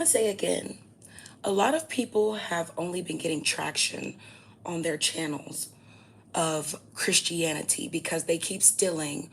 I say again, a lot of people have only been getting traction on their channels of Christianity because they keep stealing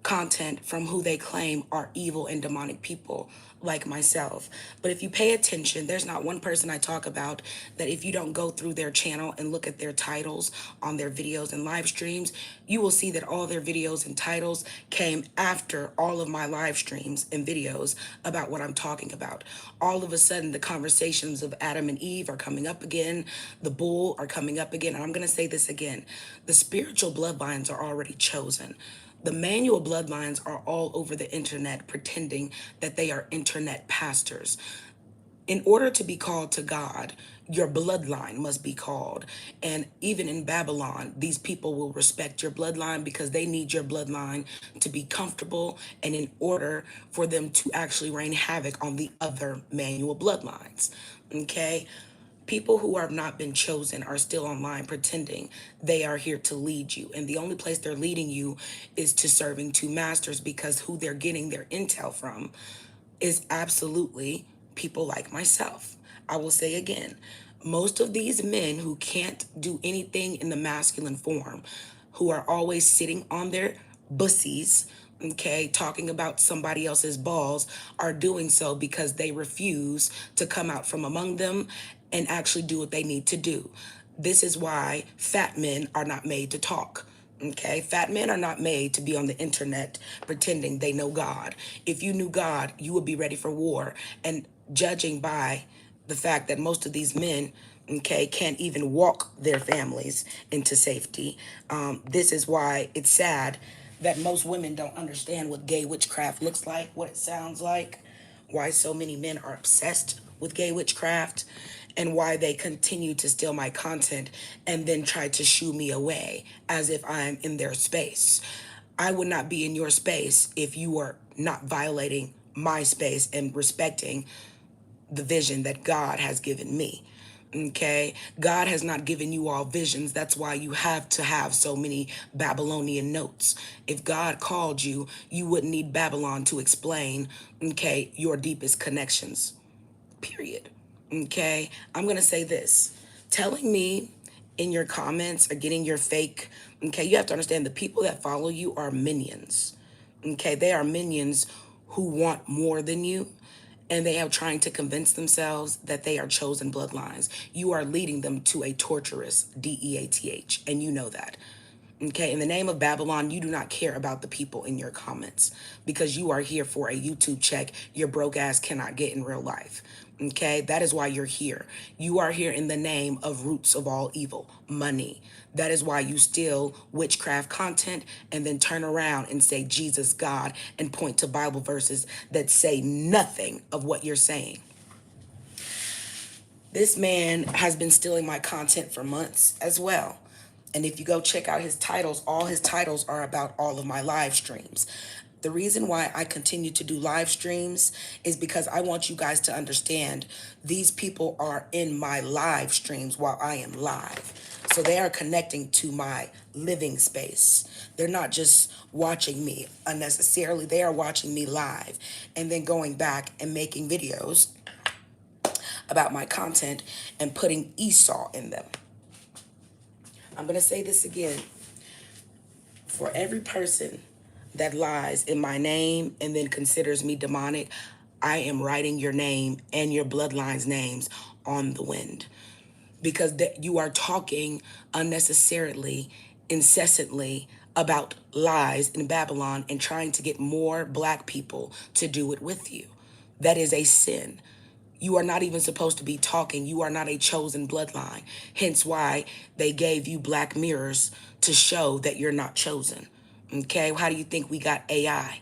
content from who they claim are evil and demonic people like myself. But if you pay attention, there's not one person I talk about that if you don't go through their channel and look at their titles on their videos and live streams, you will see that all their videos and titles came after all of my live streams and videos about what I'm talking about. All of a sudden, the conversations of Adam and Eve are coming up again. The bull are coming up again. And I'm going to say this again. The spiritual bloodlines are already chosen. The manual bloodlines are all over the internet pretending that they are internet pastors. In order to be called to God, your bloodline must be called. And even in Babylon, these people will respect your bloodline because they need your bloodline to be comfortable and in order for them to actually rain havoc on the other manual bloodlines. Okay? People who have not been chosen are still online pretending they are here to lead you. And the only place they're leading you is to serving two masters because who they're getting their intel from is absolutely people like myself. I will say again, most of these men who can't do anything in the masculine form, who are always sitting on their bussies, okay, talking about somebody else's balls, are doing so because they refuse to come out from among them and actually do what they need to do. This is why fat men are not made to talk. Okay, fat men are not made to be on the internet pretending they know God. If you knew God, you would be ready for war. And judging by the fact that most of these men, okay, can't even walk their families into safety, this is why it's sad that most women don't understand what gay witchcraft looks like, what it sounds like, why so many men are obsessed with gay witchcraft, and why they continue to steal my content and then try to shoo me away as if I'm in their space. I would not be in your space if you were not violating my space and respecting the vision that God has given me. Okay, God has not given you all visions. That's why you have to have so many Babylonian notes. If God called you, you wouldn't need Babylon to explain, okay, your deepest connections. Period. Okay, I'm gonna say this. Telling me in your comments or getting your fake, okay, you have to understand the people that follow you are minions. Okay, they are minions who want more than you, and they are trying to convince themselves that they are chosen bloodlines. You are leading them to a torturous death, and you know that. Okay, in the name of Babylon, you do not care about the people in your comments because you are here for a YouTube check your broke ass cannot get in real life. Okay, that is why you're here. You are here in the name of roots of all evil, money. That is why you steal witchcraft content and then turn around and say Jesus, God, and point to Bible verses that say nothing of what you're saying. This man has been stealing my content for months as well. And if you go check out his titles, all his titles are about all of my live streams. The reason why I continue to do live streams is because I want you guys to understand these people are in my live streams while I am live. So they are connecting to my living space. They're not just watching me unnecessarily, they are watching me live and then going back and making videos about my content and putting Esau in them. I'm going to say this again. For every person that lies in my name and then considers me demonic, I am writing your name and your bloodline's names on the wind because you are talking unnecessarily, incessantly about lies in Babylon and trying to get more black people to do it with you. That is a sin. You are not even supposed to be talking. You are not a chosen bloodline. Hence why they gave you black mirrors to show that you're not chosen. Okay, how do you think we got AI?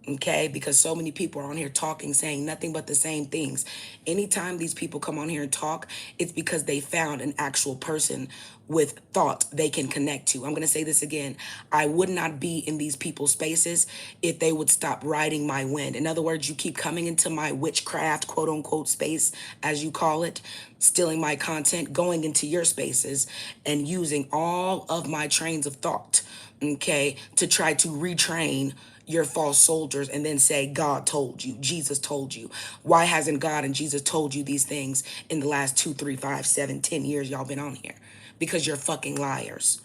Okay, because so many people are on here talking, saying nothing but the same things. Anytime these people come on here and talk, it's because they found an actual person with thought they can connect to. I'm going to say this again. I would not be in these people's spaces if they would stop riding my wind. In other words, you keep coming into my witchcraft, quote unquote, space, as you call it, stealing my content, going into your spaces and using all of my trains of thought, okay, to try to retrain your false soldiers and then say, God told you, Jesus told you. Why hasn't God and Jesus told you these things in the last 2, 3, 5, 7, 10 years y'all been on here? Because you're fucking liars.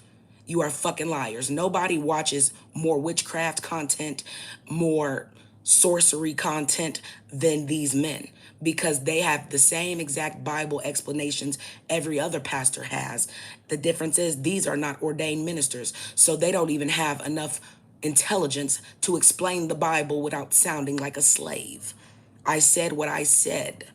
You are fucking liars. Nobody watches more witchcraft content, more sorcery content than these men, because they have the same exact Bible explanations every other pastor has. The difference is these are not ordained ministers, so they don't even have enough intelligence to explain the Bible without sounding like a slave. I said what I said.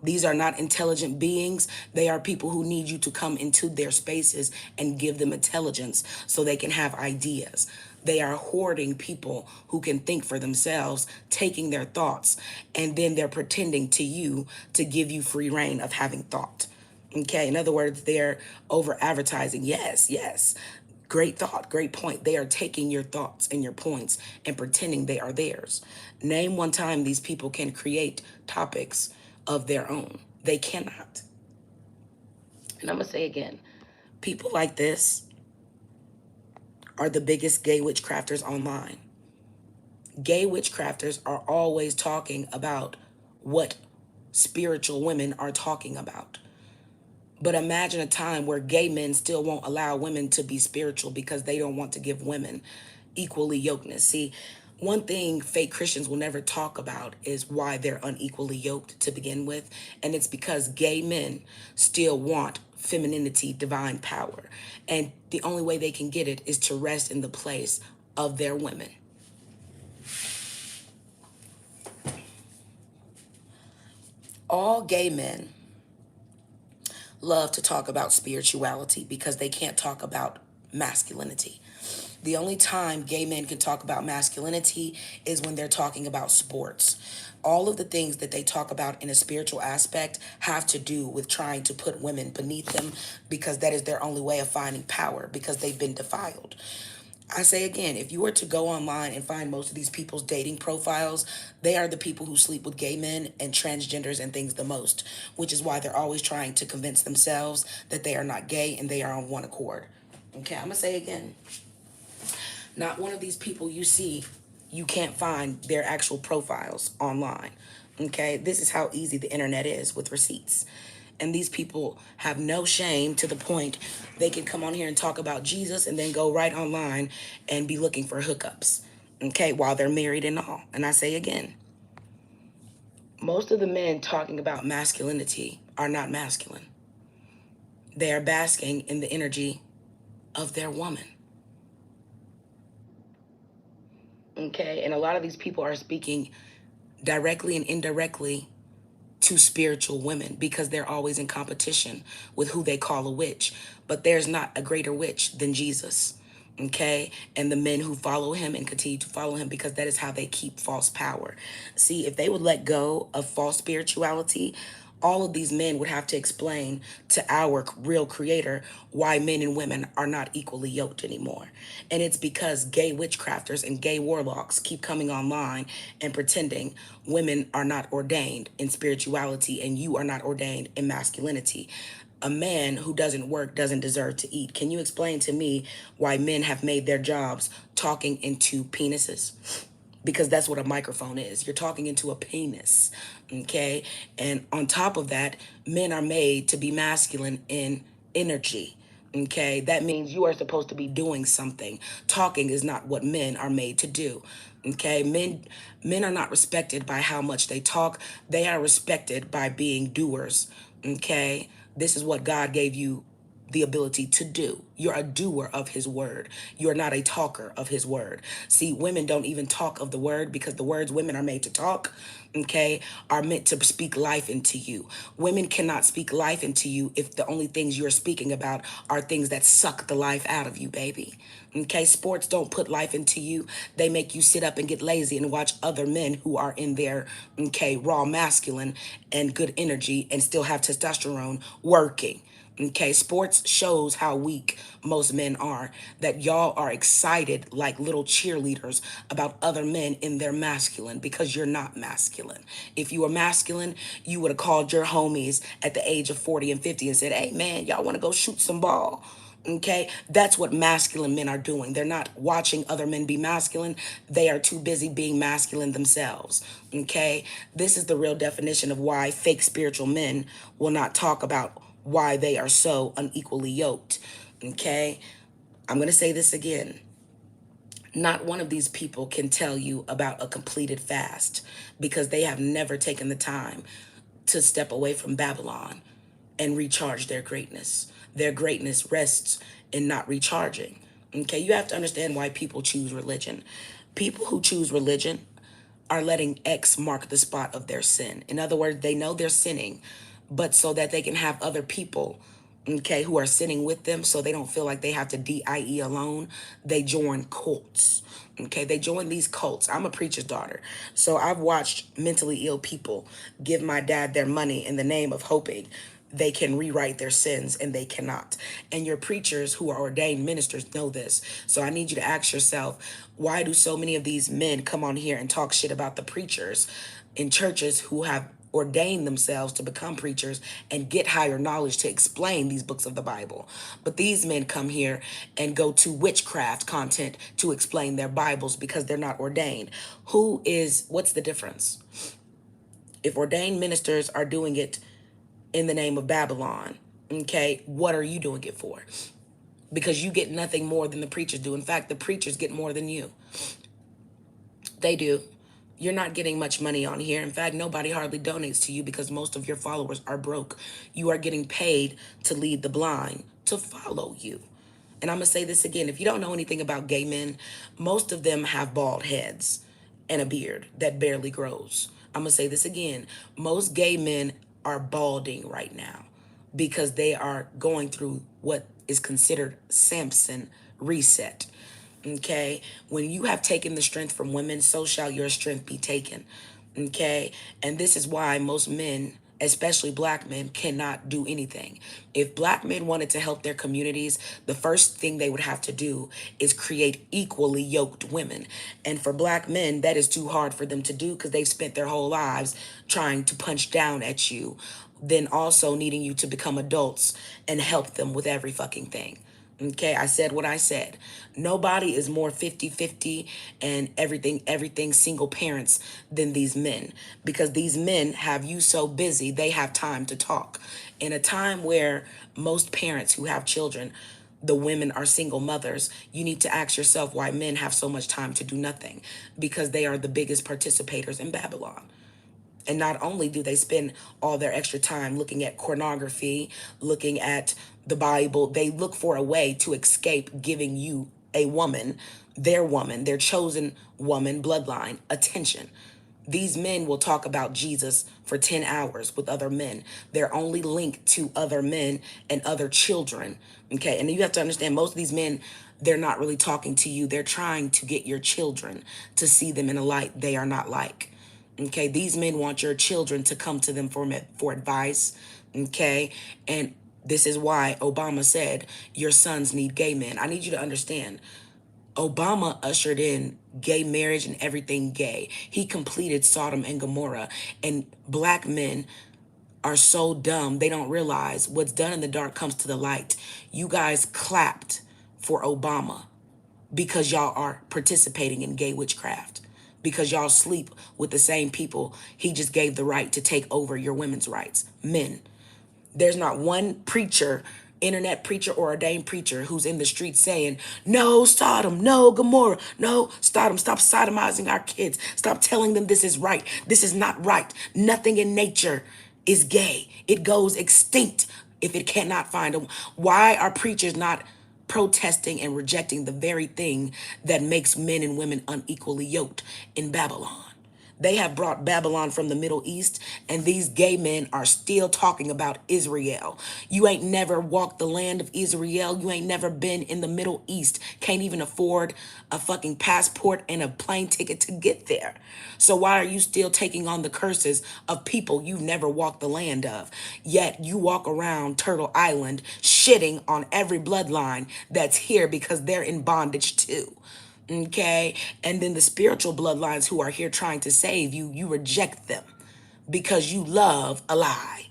These are not intelligent beings. They are people who need you to come into their spaces and give them intelligence so they can have ideas. They are hoarding people who can think for themselves, taking their thoughts, and then they're pretending to you to give you free reign of having thought. Okay, in other words, they're over advertising. Yes, yes. Great thought, great point. They are taking your thoughts and your points and pretending they are theirs. Name one time these people can create topics of their own. They cannot. And I'm going to say again, people like this are the biggest gay witchcrafters online. Gay witchcrafters are always talking about what spiritual women are talking about. But imagine a time where gay men still won't allow women to be spiritual because they don't want to give women equally yokedness. See, one thing fake Christians will never talk about is why they're unequally yoked to begin with. And it's because gay men still want femininity, divine power. And the only way they can get it is to rest in the place of their women. All gay men love to talk about spirituality because they can't talk about masculinity. The only time gay men can talk about masculinity is when they're talking about sports. All of the things that they talk about in a spiritual aspect have to do with trying to put women beneath them because that is their only way of finding power because they've been defiled. I say again, if you were to go online and find most of these people's dating profiles, they are the people who sleep with gay men and transgenders and things the most, which is why they're always trying to convince themselves that they are not gay and they are on one accord. Okay, I'm going to say again, not one of these people you see, you can't find their actual profiles online. Okay, this is how easy the internet is with receipts. And these people have no shame to the point they can come on here and talk about Jesus and then go right online and be looking for hookups, okay, while they're married and all. And I say again, most of the men talking about masculinity are not masculine. They are basking in the energy of their woman. Okay, and a lot of these people are speaking directly and indirectly to spiritual women because they're always in competition with who they call a witch. But there's not a greater witch than Jesus. Okay, and the men who follow him and continue to follow him because that is how they keep false power. See, if they would let go of false spirituality, all of these men would have to explain to our real creator why men and women are not equally yoked anymore. And it's because gay witchcrafters and gay warlocks keep coming online and pretending women are not ordained in spirituality and you are not ordained in masculinity. A man who doesn't work doesn't deserve to eat. Can you explain to me why men have made their jobs talking into penises? Because that's what a microphone is. You're talking into a penis, okay? And on top of that, men are made to be masculine in energy, okay? That means you are supposed to be doing something. Talking is not what men are made to do, okay? Men are not respected by how much they talk. They are respected by being doers, okay? This is what God gave you the ability to do. You're a doer of his word. You're not a talker of his word. See, women don't even talk of the word because the words women are made to talk, okay, are meant to speak life into you. Women cannot speak life into you if the only things you're speaking about are things that suck the life out of you, baby. Okay, sports don't put life into you. They make you sit up and get lazy and watch other men who are in their, okay, raw masculine and good energy and still have testosterone working. Okay, sports shows how weak most men are, that y'all are excited like little cheerleaders about other men in their masculine because you're not masculine. If you were masculine, you would have called your homies at the age of 40 and 50 and said, hey man, y'all want to go shoot some ball? Okay, that's what masculine men are doing. They're not watching other men be masculine. They are too busy being masculine themselves. Okay, this is the real definition of why fake spiritual men will not talk about why they are so unequally yoked. Okay, I'm going to say this again. Not one of these people can tell you about a completed fast because they have never taken the time to step away from Babylon and recharge their greatness. Their greatness rests in not recharging. Okay, you have to understand why people choose religion. People who choose religion are letting X mark the spot of their sin. In other words, they know they're sinning, but so that they can have other people, okay, who are sinning with them so they don't feel like they have to DIE alone, they join cults. Okay, they join these cults. I'm a preacher's daughter. So I've watched mentally ill people give my dad their money in the name of hoping they can rewrite their sins, and they cannot. And your preachers who are ordained ministers know this. So I need you to ask yourself, why do so many of these men come on here and talk shit about the preachers in churches who have ordained themselves to become preachers and get higher knowledge to explain these books of the Bible? But these men come here and go to witchcraft content to explain their Bibles because they're not ordained. What's the difference? If ordained ministers are doing it in the name of Babylon, okay, what are you doing it for? Because you get nothing more than the preachers do. In fact, the preachers get more than you. They do. You're not getting much money on here. In fact, nobody hardly donates to you because most of your followers are broke. You are getting paid to lead the blind to follow you. And I'm going to say this again. If you don't know anything about gay men, most of them have bald heads and a beard that barely grows. I'm going to say this again. Most gay men are balding right now because they are going through what is considered Samson reset. Okay, when you have taken the strength from women, so shall your strength be taken. Okay, and this is why most men, especially black men, cannot do anything. If black men wanted to help their communities, the first thing they would have to do is create equally yoked women. And for black men, that is too hard for them to do because they've spent their whole lives trying to punch down at you, then also needing you to become adults and help them with every fucking thing. Okay, I said what I said. Nobody is more 50-50 and everything single parents than these men, because these men have you so busy, they have time to talk. In a time where most parents who have children, the women are single mothers, you need to ask yourself why men have so much time to do nothing, because they are the biggest participators in Babylon. And not only do they spend all their extra time looking at pornography, looking at the Bible, they look for a way to escape giving you a woman, their chosen woman, bloodline, attention. These men will talk about Jesus for 10 hours with other men. They're only linked to other men and other children. Okay, and you have to understand, most of these men, they're not really talking to you. They're trying to get your children to see them in a light they are not like. Okay, these men want your children to come to them for advice. Okay, and this is why Obama said your sons need gay men. I need you to understand. Obama ushered in gay marriage and everything gay. He completed Sodom and Gomorrah. And black men are so dumb, they don't realize what's done in the dark comes to the light. You guys clapped for Obama because y'all are participating in gay witchcraft, because y'all sleep with the same people he just gave the right to take over your women's rights. Men. There's not one preacher, internet preacher or ordained preacher, who's in the streets saying, no Sodom, no Gomorrah, no Sodom, stop sodomizing our kids. Stop telling them this is right. This is not right. Nothing in nature is gay. It goes extinct if it cannot find a... Why are preachers not protesting and rejecting the very thing that makes men and women unequally yoked in Babylon? They have brought Babylon from the Middle East, and these gay men are still talking about Israel. You ain't never walked the land of Israel. You ain't never been in the Middle East. Can't even afford a fucking passport and a plane ticket to get there. So why are you still taking on the curses of people you've never walked the land of? Yet you walk around Turtle Island shitting on every bloodline that's here because they're in bondage too. Okay, and then the spiritual bloodlines who are here trying to save you, you reject them because you love a lie.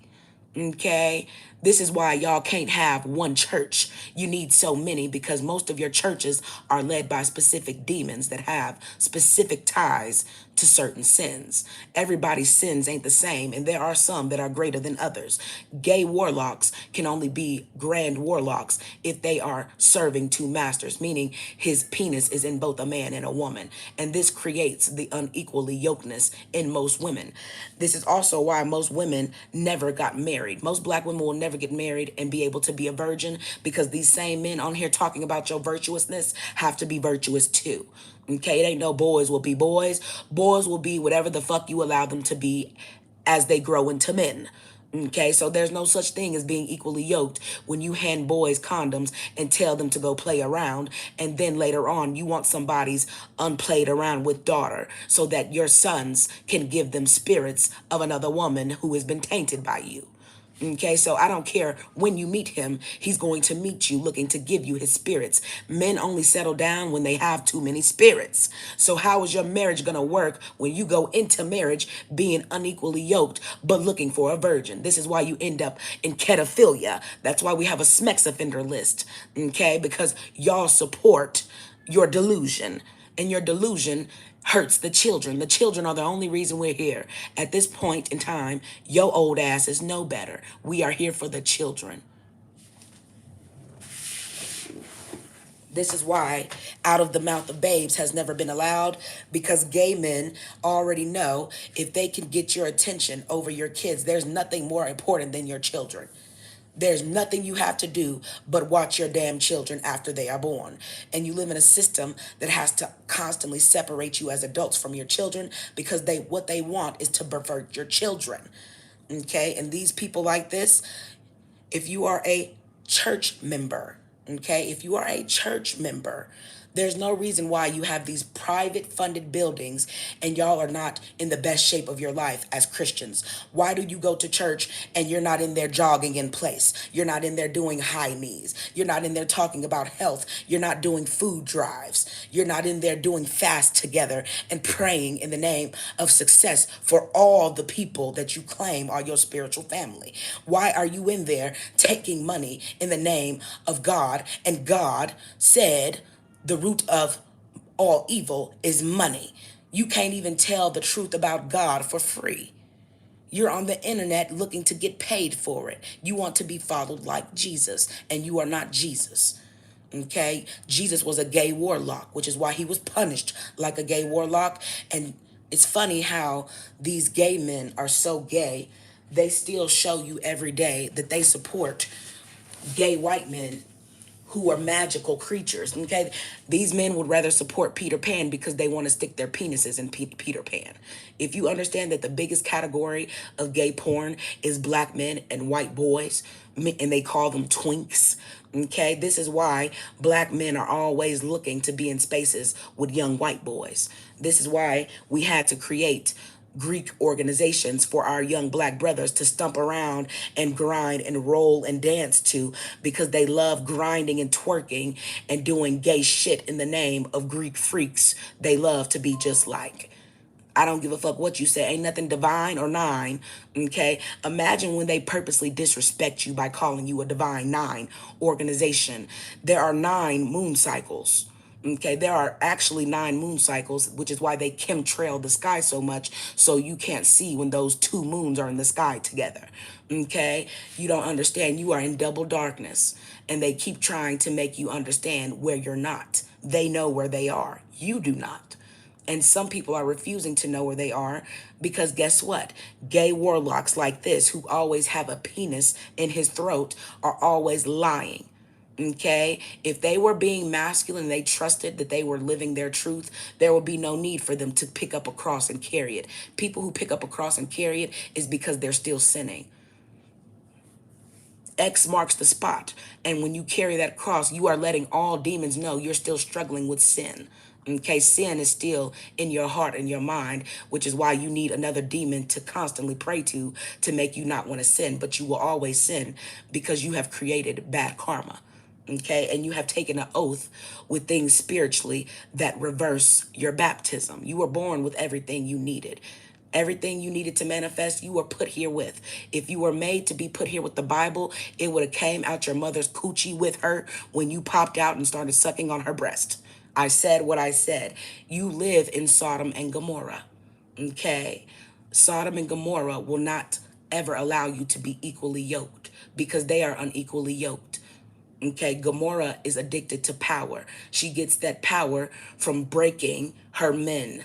Okay, This is why y'all can't have one church. You need so many because most of your churches are led by specific demons that have specific ties to certain sins. Everybody's sins ain't the same, and there are some that are greater than others. Gay warlocks can only be grand warlocks if they are serving two masters, meaning his penis is in both a man and a woman. And this creates the unequally yokeness in most women. This is also why most women never got married. Most black women will never get married and be able to be a virgin because these same men on here talking about your virtuousness have to be virtuous too. Okay, it ain't no boys will be boys. Boys will be whatever the fuck you allow them to be as they grow into men. Okay, so there's no such thing as being equally yoked when you hand boys condoms and tell them to go play around, and then later on you want somebody's unplayed around with daughter so that your sons can give them spirits of another woman who has been tainted by you. Okay, so I don't care when you meet him, he's going to meet you looking to give you his spirits. Men only settle down when they have too many spirits. So, how is your marriage going to work when you go into marriage being unequally yoked but looking for a virgin? This is why you end up in pedophilia. That's why we have a SMEX offender list. Okay, because y'all support your delusion, and your delusion hurts the children. The children are the only reason we're here. At this point in time, your old asses know better. We are here for the children. This is why out of the mouth of babes has never been allowed, because gay men already know if they can get your attention over your kids, there's nothing more important than your children. There's nothing you have to do but watch your damn children after they are born. And you live in a system that has to constantly separate you as adults from your children because what they want is to pervert your children. Okay? And these people like this, if you are a church member, okay, if you are a church member, there's no reason why you have these private funded buildings and y'all are not in the best shape of your life as Christians. Why do you go to church and you're not in there jogging in place? You're not in there doing high knees. You're not in there talking about health. You're not doing food drives. You're not in there doing fast together and praying in the name of success for all the people that you claim are your spiritual family. Why are you in there taking money in the name of God? And God said, the root of all evil is money. You can't even tell the truth about God for free. You're on the internet looking to get paid for it. You want to be followed like Jesus, and you are not Jesus. Okay? Jesus was a gay warlock, which is why he was punished like a gay warlock. And it's funny how these gay men are so gay, they still show you every day that they support gay white men who are magical creatures. Okay, these men would rather support Peter Pan because they want to stick their penises in Peter Pan. If you understand that the biggest category of gay porn is black men and white boys, and they call them twinks. Okay, this is why black men are always looking to be in spaces with young white boys. This is why we had to create Greek organizations for our young black brothers to stump around and grind and roll and dance to, because they love grinding and twerking and doing gay shit in the name of Greek freaks they love to be just like. I don't give a fuck what you say. Ain't nothing divine or nine. Okay? Imagine when they purposely disrespect you by calling you a divine nine organization. There are 9 moon cycles. Okay, there are actually 9 moon cycles, which is why they chemtrail the sky so much, so you can't see when those 2 moons are in the sky together. Okay, you don't understand. You are in double darkness, and they keep trying to make you understand where you're not. They know where they are. You do not. And some people are refusing to know where they are because guess what? Gay warlocks like this, who always have a penis in his throat, are always lying. Okay, if they were being masculine and they trusted that they were living their truth, there would be no need for them to pick up a cross and carry it. People who pick up a cross and carry it is because they're still sinning. X marks the spot. And when you carry that cross, you are letting all demons know you're still struggling with sin. Okay, sin is still in your heart and your mind, which is why you need another demon to constantly pray to make you not want to sin. But you will always sin because you have created bad karma. Okay, and you have taken an oath with things spiritually that reverse your baptism. You were born with everything you needed. Everything you needed to manifest, you were put here with. If you were made to be put here with the Bible, it would have came out your mother's coochie with her when you popped out and started sucking on her breast. I said what I said. You live in Sodom and Gomorrah. Okay? Sodom and Gomorrah will not ever allow you to be equally yoked because they are unequally yoked. Okay, Gomorrah is addicted to power. She gets that power from breaking her men.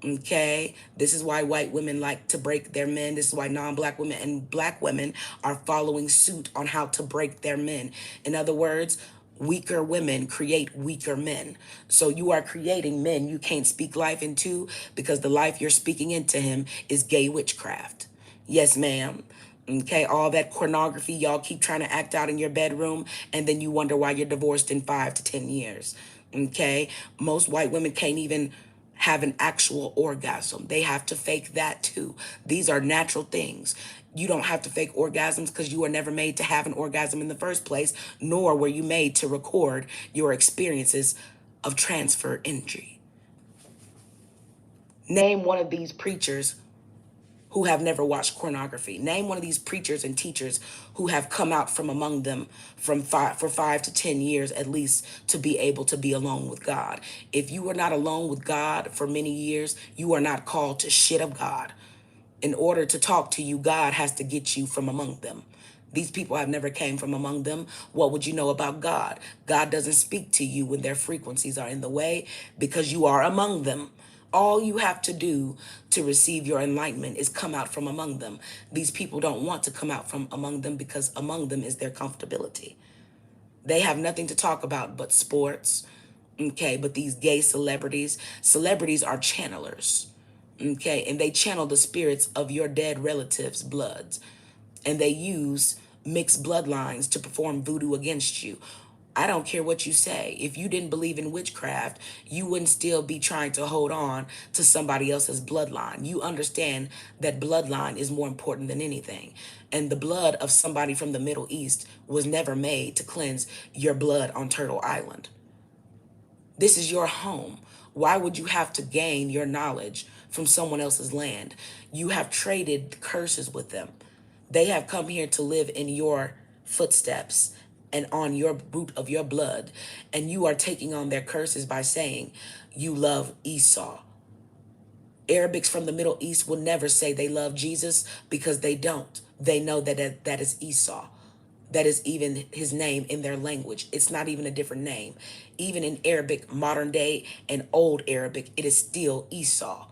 Okay, this is why white women like to break their men. This is why non-black women and black women are following suit on how to break their men. In other words, weaker women create weaker men. So you are creating men you can't speak life into because the life you're speaking into him is gay witchcraft. Yes, ma'am. Okay, all that pornography y'all keep trying to act out in your bedroom, and then you wonder why you're divorced in 5 to 10 years. Okay, most white women can't even have an actual orgasm. They have to fake that too. These are natural things. You don't have to fake orgasms because you were never made to have an orgasm in the first place, nor were you made to record your experiences of transfer injury. Name one of these preachers who have never watched pornography. Name one of these preachers and teachers who have come out from among them for 5 to 10 years at least to be able to be alone with God. If you are not alone with God for many years, you are not called to shit of God. In order to talk to you, God has to get you from among them. These people have never came from among them. What would you know about God? God doesn't speak to you when their frequencies are in the way because you are among them. All you have to do to receive your enlightenment is come out from among them. These people don't want to come out from among them because among them is their comfortability. They have nothing to talk about but sports. Okay, but these gay celebrities are channelers. Okay, and they channel the spirits of your dead relatives' bloods, and they use mixed bloodlines to perform voodoo against you. I don't care what you say. If you didn't believe in witchcraft, you wouldn't still be trying to hold on to somebody else's bloodline. You understand that bloodline is more important than anything. And the blood of somebody from the Middle East was never made to cleanse your blood on Turtle Island. This is your home. Why would you have to gain your knowledge from someone else's land? You have traded curses with them. They have come here to live in your footsteps and on your root of your blood. And you are taking on their curses by saying you love Esau. Arabics from the Middle East will never say they love Jesus because they don't. They know that is Esau. That is even his name in their language. It's not even a different name. Even in Arabic, modern day and old Arabic, it is still Esau.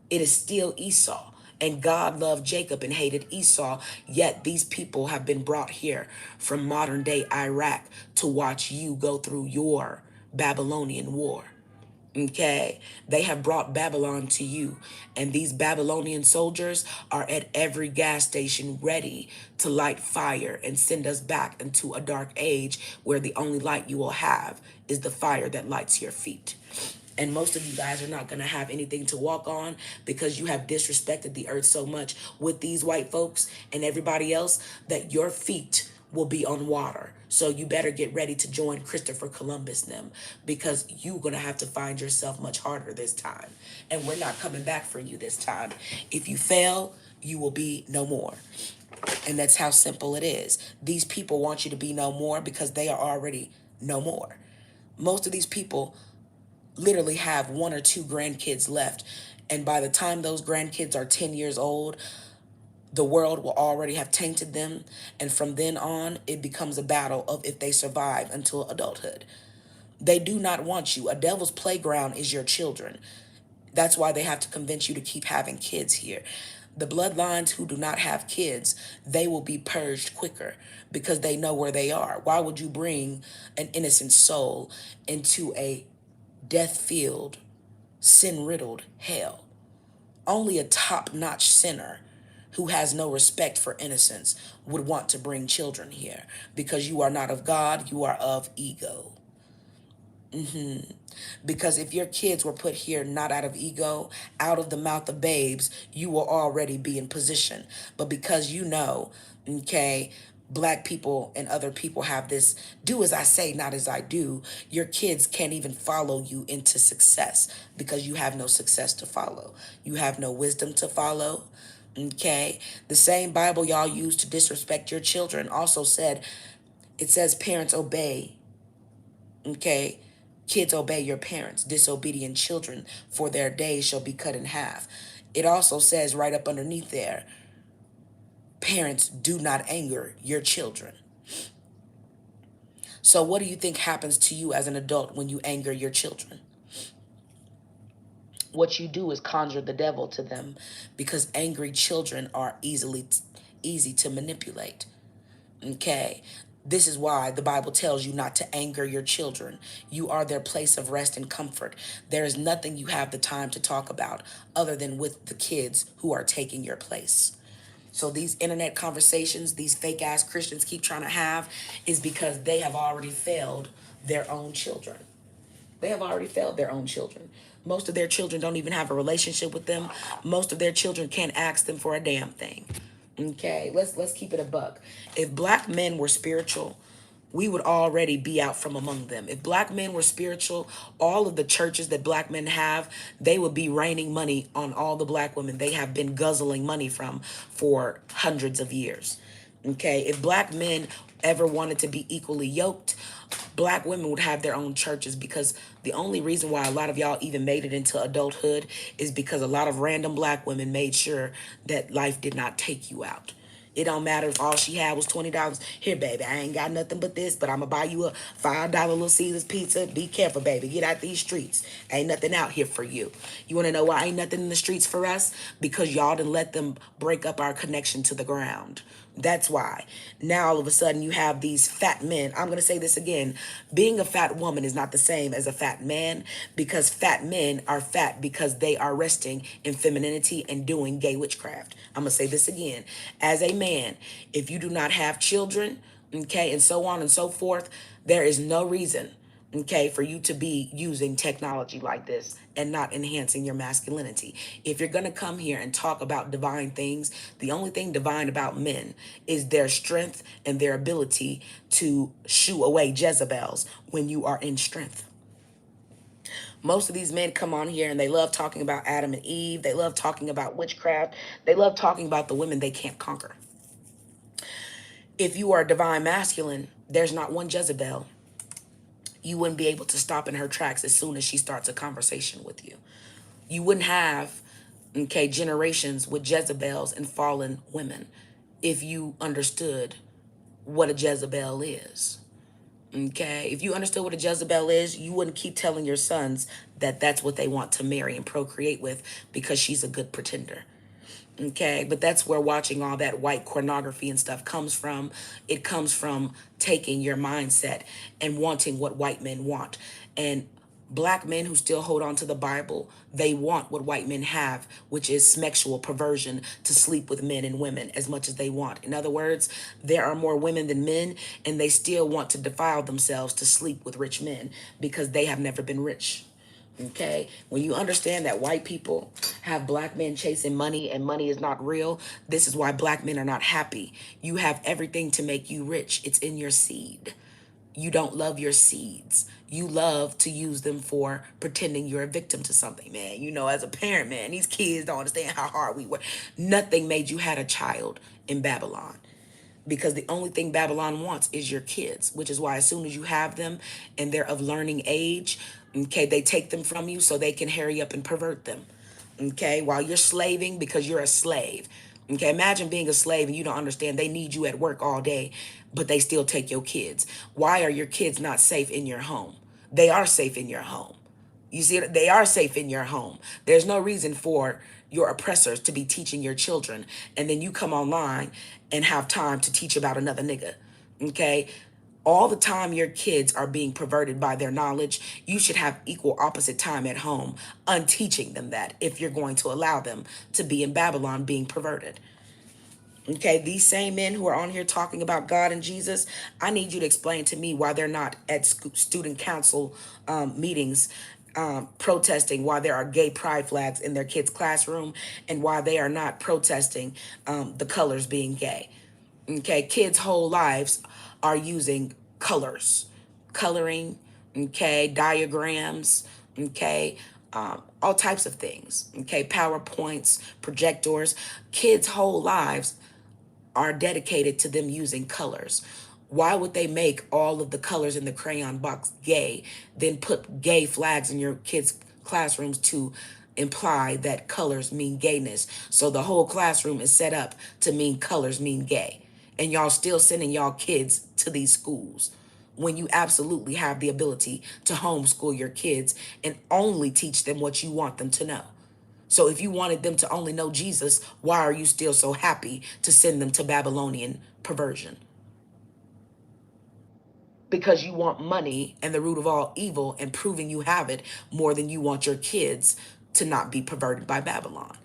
It is still Esau. And God loved Jacob and hated Esau, yet these people have been brought here from modern day Iraq to watch you go through your Babylonian war. Okay, they have brought Babylon to you, and these Babylonian soldiers are at every gas station ready to light fire and send us back into a dark age where the only light you will have is the fire that lights your feet. And most of you guys are not going to have anything to walk on because you have disrespected the earth so much with these white folks and everybody else that your feet will be on water. So you better get ready to join Christopher Columbus them because you're going to have to find yourself much harder this time. And we're not coming back for you this time. If you fail, you will be no more. And that's how simple it is. These people want you to be no more because they are already no more. Most of these people literally have 1 or 2 grandkids left. And by the time those grandkids are 10 years old, the world will already have tainted them. And from then on, it becomes a battle of if they survive until adulthood. They do not want you. A devil's playground is your children. That's why they have to convince you to keep having kids here. The bloodlines who do not have kids, they will be purged quicker because they know where they are. Why would you bring an innocent soul into a death-filled, sin-riddled hell? Only a top-notch sinner who has no respect for innocence would want to bring children here because you are not of God, you are of ego. Because if your kids were put here not out of ego, out of the mouth of babes, you will already be in position. But because you know, okay, Black people and other people have this do as I say, not as I do. Your kids can't even follow you into success because you have no success to follow. You have no wisdom to follow. Okay. The same Bible y'all use to disrespect your children also said, it says parents obey. Okay. Kids obey your parents. Disobedient children for their days shall be cut in half. It also says right up underneath there, parents do not anger your children. So what do you think happens to you as an adult when you anger your children? What you do is conjure the devil to them because angry children are easy to manipulate. Okay. This is why the Bible tells you not to anger your children. You are their place of rest and comfort. There is nothing you have the time to talk about other than with the kids who are taking your place. So these internet conversations, these fake ass Christians keep trying to have is because they have already failed their own children. They have already failed their own children. Most of their children don't even have a relationship with them. Most of their children can't ask them for a damn thing. Okay, let's keep it a buck. If black men were spiritual, we would already be out from among them. If black men were spiritual, all of the churches that black men have, they would be raining money on all the black women they have been guzzling money from for hundreds of years. Okay, if black men ever wanted to be equally yoked, black women would have their own churches because the only reason why a lot of y'all even made it into adulthood is because a lot of random black women made sure that life did not take you out. It don't matter if all she had was $20. Here, baby, I ain't got nothing but this, but I'm gonna buy you a $5 Little Caesars pizza. Be careful, baby. Get out these streets. Ain't nothing out here for you. You wanna know why ain't nothing in the streets for us? Because y'all didn't let them break up our connection to the ground. That's why. Now all of a sudden you have these fat men. I'm going to say this again. Being a fat woman is not the same as a fat man because fat men are fat because they are resting in femininity and doing gay witchcraft. I'm going to say this again. As a man, if you do not have children, okay, and so on and so forth, there is no reason, okay, for you to be using technology like this and not enhancing your masculinity. If you're going to come here and talk about divine things, the only thing divine about men is their strength and their ability to shoo away Jezebels when you are in strength. Most of these men come on here and they love talking about Adam and Eve. They love talking about witchcraft. They love talking about the women they can't conquer. If you are a divine masculine, there's not one Jezebel you wouldn't be able to stop in her tracks as soon as she starts a conversation with you. You wouldn't have, okay, generations with Jezebels and fallen women if you understood what a Jezebel is. Okay, if you understood what a Jezebel is, you wouldn't keep telling your sons that that's what they want to marry and procreate with because she's a good pretender. Okay, but that's where watching all that white pornography and stuff comes from. It comes from taking your mindset and wanting what white men want. And black men who still hold on to the Bible, they want what white men have, which is sexual perversion to sleep with men and women as much as they want. In other words, there are more women than men, and they still want to defile themselves to sleep with rich men because they have never been rich. Okay, when you understand that white people have black men chasing money and money is not real, this is why black men are not happy. You have everything to make you rich. It's in your seed. You don't love your seeds. You love to use them for pretending you're a victim to something, man. You know, as a parent, man, these kids don't understand how hard we work. Nothing made you had a child in Babylon because the only thing Babylon wants is your kids, which is why as soon as you have them and they're of learning age, okay, they take them from you so they can hurry up and pervert them. Okay, while you're slaving because you're a slave. Okay, imagine being a slave and you don't understand they need you at work all day, but they still take your kids. Why are your kids not safe in your home? They are safe in your home. You see, they are safe in your home. There's no reason for your oppressors to be teaching your children, and then you come online and have time to teach about another nigga. Okay? All the time your kids are being perverted by their knowledge, you should have equal opposite time at home unteaching them that if you're going to allow them to be in Babylon being perverted. Okay, these same men who are on here talking about God and Jesus, I need you to explain to me why they're not at student council meetings protesting why there are gay pride flags in their kids' classroom and why they are not protesting the colors being gay. Okay, kids' whole lives are using colors, coloring, okay, diagrams, okay, all types of things, okay, PowerPoints, projectors. Kids' whole lives are dedicated to them using colors. Why would they make all of the colors in the crayon box gay, then put gay flags in your kids' classrooms to imply that colors mean gayness? So the whole classroom is set up to mean colors mean gay. And y'all still sending y'all kids to these schools when you absolutely have the ability to homeschool your kids and only teach them what you want them to know. So if you wanted them to only know Jesus, why are you still so happy to send them to Babylonian perversion? Because you want money and the root of all evil and proving you have it more than you want your kids to not be perverted by Babylon.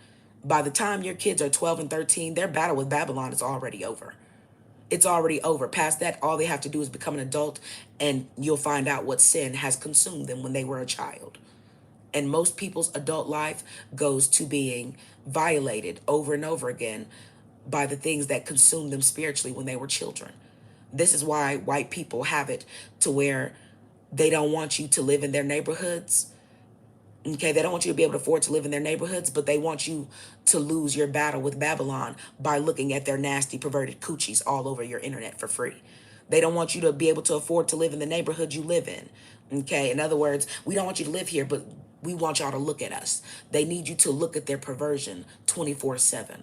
By the time your kids are 12 and 13, their battle with Babylon is already over. It's already over. Past that, all they have to do is become an adult, and you'll find out what sin has consumed them when they were a child. And most people's adult life goes to being violated over and over again by the things that consumed them spiritually when they were children. This is why white people have it to where they don't want you to live in their neighborhoods. Okay, they don't want you to be able to afford to live in their neighborhoods, but they want you to lose your battle with Babylon by looking at their nasty, perverted coochies all over your internet for free. They don't want you to be able to afford to live in the neighborhood you live in. Okay, in other words, we don't want you to live here, but we want y'all to look at us. They need you to look at their perversion 24/7.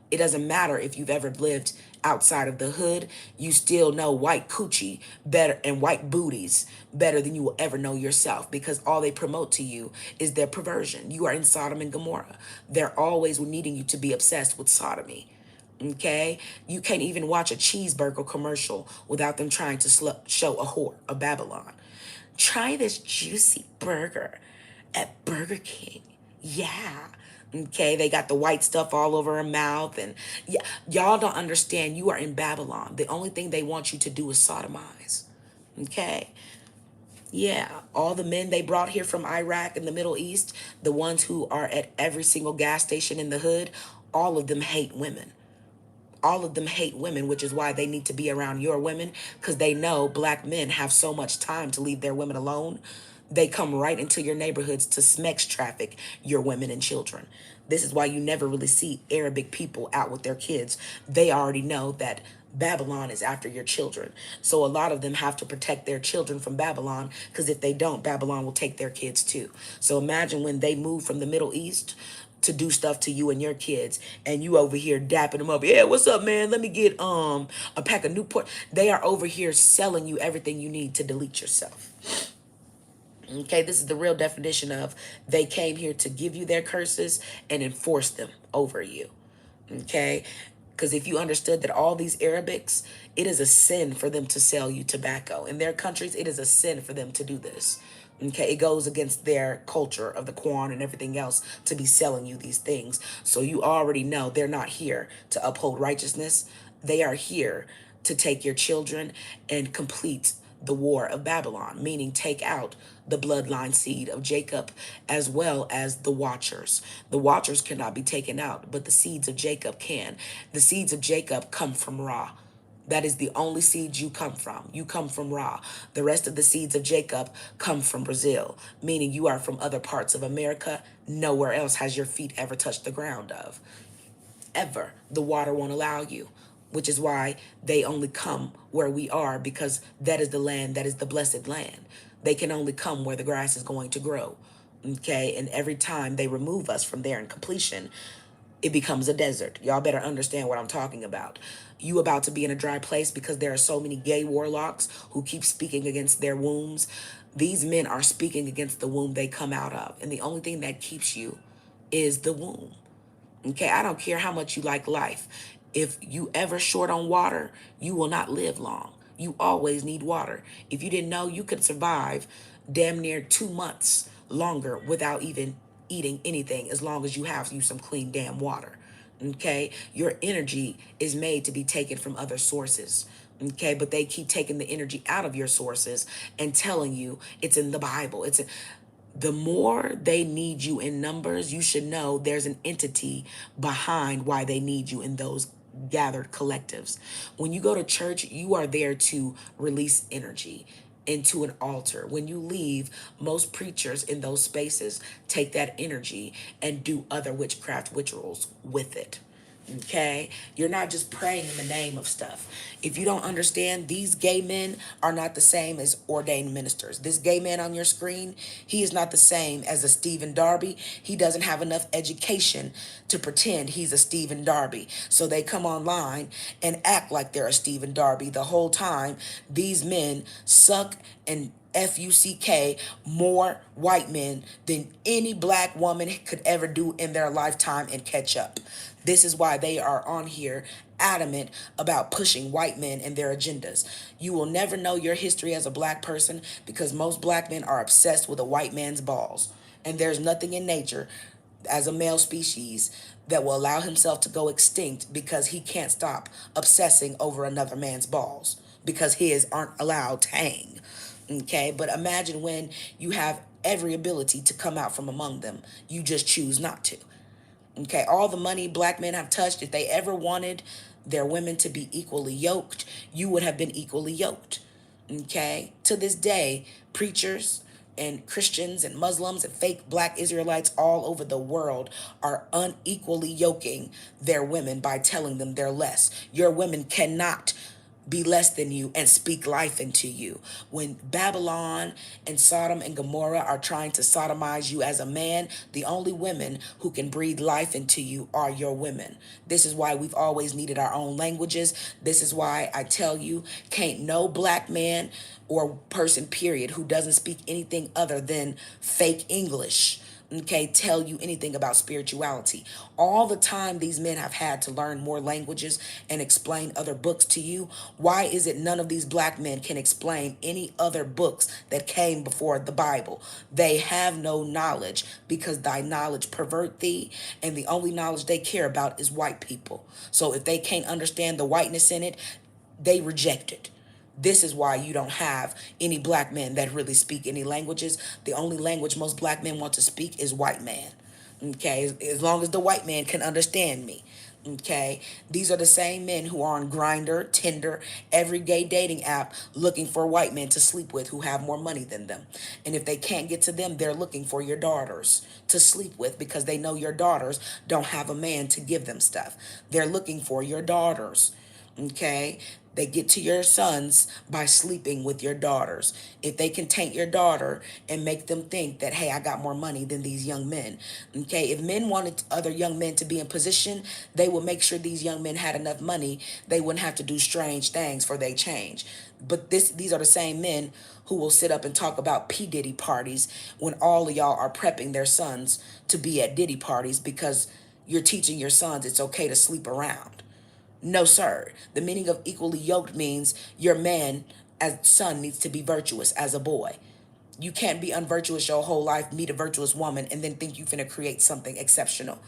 It doesn't matter if you've ever lived outside of the hood, you still know white coochie better and white booties better than you will ever know yourself, because all they promote to you is their perversion. You are in Sodom and Gomorrah. They're always needing you to be obsessed with sodomy. Okay? You can't even watch a cheeseburger commercial without them trying to show a whore of Babylon. Try this juicy burger at Burger King. Yeah. Okay, they got the white stuff all over her mouth. And yeah, y'all don't understand. You are in Babylon. The only thing they want you to do is sodomize. Okay? Yeah, all the men they brought here from Iraq and the Middle East, the ones who are at every single gas station in the hood, all of them hate women. All of them hate women, which is why they need to be around your women, because they know black men have so much time to leave their women alone. They come right into your neighborhoods to sex traffic your women and children. This is why you never really see Arabic people out with their kids. They already know that Babylon is after your children. So a lot of them have to protect their children from Babylon, because if they don't, Babylon will take their kids too. So imagine when they move from the Middle East to do stuff to you and your kids, and you over here dapping them up. Yeah, what's up, man? Let me get a pack of Newport. They are over here selling you everything you need to delete yourself. Okay, this is the real definition of they came here to give you their curses and enforce them over you. Okay, because if you understood that all these Arabics, it is a sin for them to sell you tobacco. In their countries, it is a sin for them to do this. Okay, it goes against their culture of the Quran and everything else to be selling you these things. So you already know they're not here to uphold righteousness. They are here to take your children and complete the war of Babylon, meaning take out the bloodline seed of Jacob as well as the watchers. The watchers cannot be taken out, but the seeds of Jacob can. The seeds of Jacob come from Ra. That is the only seed you come from. You come from Ra. The rest of the seeds of Jacob come from Brazil, meaning you are from other parts of America. Nowhere else has your feet ever touched the ground of. Ever. The water won't allow you, which is why they only come where we are, because that is the land, that is the blessed land. They can only come where the grass is going to grow. Okay, and every time they remove us from there in completion, it becomes a desert. Y'all better understand what I'm talking about. You about to be in a dry place because there are so many gay warlocks who keep speaking against their wombs. These men are speaking against the womb they come out of, and the only thing that keeps you is the womb. Okay, I don't care how much you like life. If you ever short on water, you will not live long. You always need water. If you didn't know, you could survive damn near 2 months longer without even eating anything, as long as you have you some clean damn water. Okay, your energy is made to be taken from other sources. Okay, but they keep taking the energy out of your sources and telling you it's in the Bible. The more they need you in numbers, you should know there's an entity behind why they need you in those gathered collectives. When you go to church, you are there to release energy into an altar. When you leave, most preachers in those spaces take that energy and do other witchcraft rituals with it. Okay? You're not just praying in the name of stuff. If you don't understand, these gay men are not the same as ordained ministers. This gay man on your screen, he is not the same as a Stephen Darby. He doesn't have enough education to pretend he's a Stephen Darby. So they come online and act like they're a Stephen Darby. The whole time, these men suck and FUCK more white men than any black woman could ever do in their lifetime and catch up. This is why they are on here adamant about pushing white men and their agendas. You will never know your history as a black person because most black men are obsessed with a white man's balls. And there's nothing in nature as a male species that will allow himself to go extinct because he can't stop obsessing over another man's balls because his aren't allowed to hang. Okay, but imagine when you have every ability to come out from among them, you just choose not to. Okay, all the money black men have touched, if they ever wanted their women to be equally yoked, you would have been equally yoked. Okay, to this day, preachers and Christians and Muslims and fake black Israelites all over the world are unequally yoking their women by telling them they're less. Your women cannot be less than you and speak life into you. When Babylon and Sodom and Gomorrah are trying to sodomize you as a man, the only women who can breathe life into you are your women. This is why we've always needed our own languages. This is why I tell you, can't no black man or person, period, who doesn't speak anything other than fake English, okay, tell you anything about spirituality. All the time these men have had to learn more languages and explain other books to you. Why is it none of these black men can explain any other books that came before the Bible? They have no knowledge because thy knowledge pervert thee, and the only knowledge they care about is white people. So if they can't understand the whiteness in it, they reject it. This is why you don't have any black men that really speak any languages. The only language most black men want to speak is white man. Okay, as long as the white man can understand me. Okay, these are the same men who are on Grindr, Tinder, every gay dating app looking for white men to sleep with who have more money than them. And if they can't get to them, they're looking for your daughters to sleep with because they know your daughters don't have a man to give them stuff. They're looking for your daughters. Okay, they get to your sons by sleeping with your daughters. If they can taint your daughter and make them think that, hey, I got more money than these young men. Okay, if men wanted other young men to be in position, they would make sure these young men had enough money. They wouldn't have to do strange things for they change. But these are the same men who will sit up and talk about P. Diddy parties when all of y'all are prepping their sons to be at Diddy parties because you're teaching your sons it's okay to sleep around. No, sir. The meaning of equally yoked means your man as son needs to be virtuous as a boy. You can't be unvirtuous your whole life, meet a virtuous woman, and then think you're finna create something exceptional.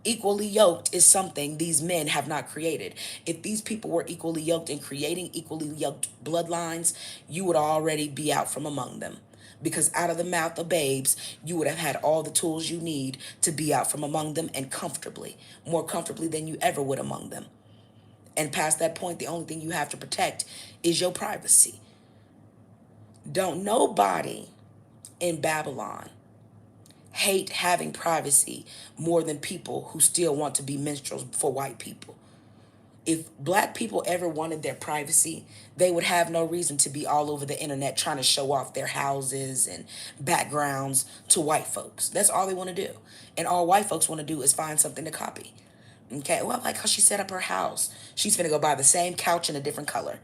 Equally yoked is something these men have not created. If these people were equally yoked and creating equally yoked bloodlines, you would already be out from among them. Because out of the mouth of babes, you would have had all the tools you need to be out from among them and comfortably, more comfortably than you ever would among them. And past that point, the only thing you have to protect is your privacy. Don't nobody in Babylon hate having privacy more than people who still want to be minstrels for white people. If black people ever wanted their privacy, they would have no reason to be all over the internet trying to show off their houses and backgrounds to white folks. That's all they want to do. And all white folks want to do is find something to copy. Okay, well, I like how she set up her house. She's gonna go buy the same couch in a different color,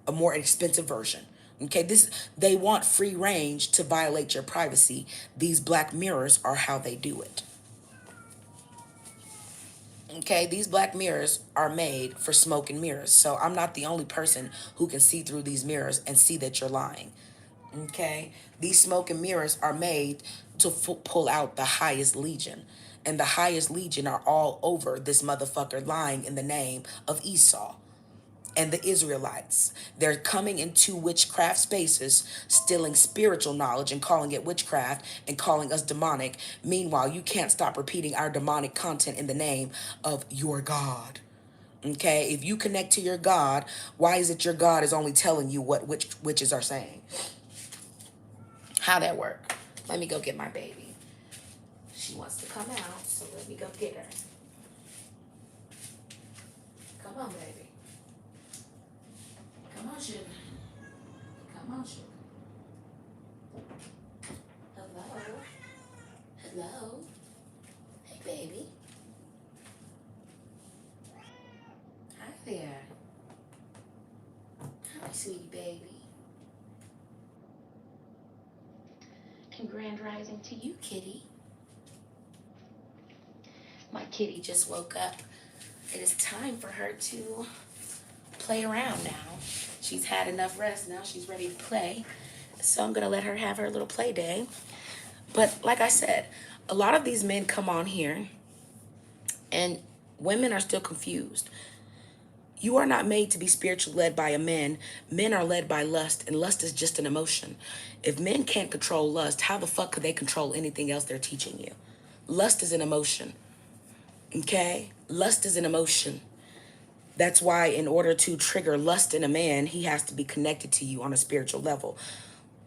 a more expensive version. Okay, they want free range to violate your privacy. These black mirrors are how they do it. Okay, these black mirrors are made for smoke and mirrors. So I'm not the only person who can see through these mirrors and see that you're lying. Okay, these smoke and mirrors are made to pull out the highest legion. And the highest legion are all over this motherfucker lying in the name of Esau and the Israelites. They're coming into witchcraft spaces, stealing spiritual knowledge and calling it witchcraft and calling us demonic. Meanwhile, you can't stop repeating our demonic content in the name of your God. Okay, if you connect to your God, why is it your God is only telling you what witches are saying? How that work? Let me go get my baby. She wants to come out, so let me go get her. Come on, baby. Come on, sugar. Come on, sugar. Hello. Hello. Hey, baby. Hi there. Hi, sweetie baby. And grand rising to you, kitty. My kitty just woke up. It is time for her to play around now. She's had enough rest now. She's ready to play. So I'm going to let her have her little play day. But like I said, a lot of these men come on here and women are still confused. You are not made to be spiritually led by a man. Men are led by lust, and lust is just an emotion. If men can't control lust, how the fuck could they control anything else they're teaching you? Lust is an emotion, okay? Lust is an emotion. That's why in order to trigger lust in a man, he has to be connected to you on a spiritual level.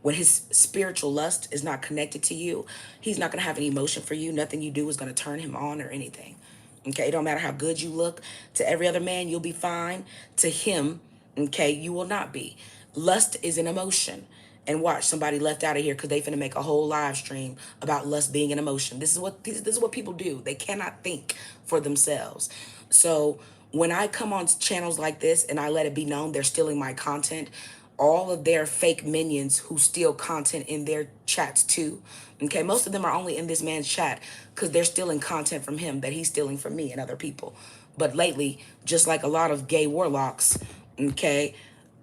When his spiritual lust is not connected to you, he's not going to have any emotion for you. Nothing you do is going to turn him on or anything. Okay, it don't matter how good you look. To every other man, you'll be fine. To him, okay, you will not be. Lust is an emotion. And watch, somebody left out of here because they finna make a whole live stream about lust being an emotion. This is what people do. They cannot think for themselves. So when I come on channels like this and I let it be known they're stealing my content, all of their fake minions who steal content in their chats too. Okay, most of them are only in this man's chat because they're stealing content from him that he's stealing from me and other people. But lately, just like a lot of gay warlocks, okay,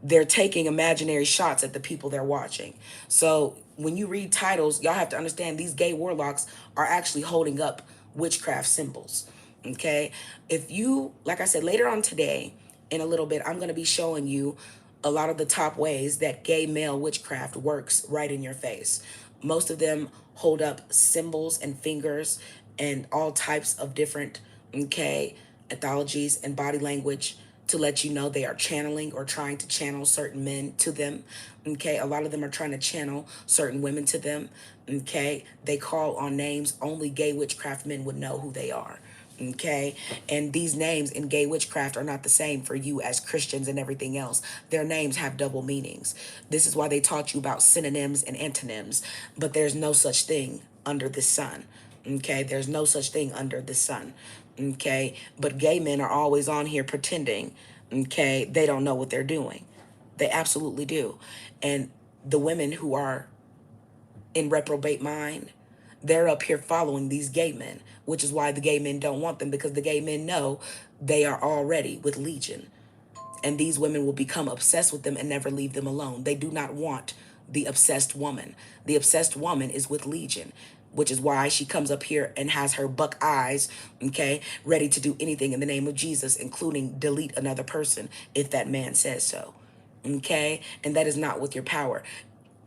they're taking imaginary shots at the people they're watching. So when you read titles, y'all have to understand these gay warlocks are actually holding up witchcraft symbols. Okay, if you, like I said, later on today, in a little bit, I'm going to be showing you a lot of the top ways that gay male witchcraft works right in your face. Most of them hold up symbols and fingers and all types of different, okay, ethologies and body language to let you know they are channeling or trying to channel certain men to them. Okay, a lot of them are trying to channel certain women to them. Okay, they call on names only gay witchcraft men would know who they are. Okay, and these names in gay witchcraft are not the same for you as Christians and everything else. Their names have double meanings. This is why they taught you about synonyms and antonyms, but there's no such thing under the sun. Okay, there's no such thing under the sun. Okay, but gay men are always on here pretending, okay, they don't know what they're doing. They absolutely do. And the women who are in reprobate mind, they're up here following these gay men, which is why the gay men don't want them, because the gay men know they are already with Legion. And these women will become obsessed with them and never leave them alone. They do not want the obsessed woman. The obsessed woman is with Legion, which is why she comes up here and has her buck eyes, okay, ready to do anything in the name of Jesus, including delete another person if that man says so. Okay? And that is not with your power.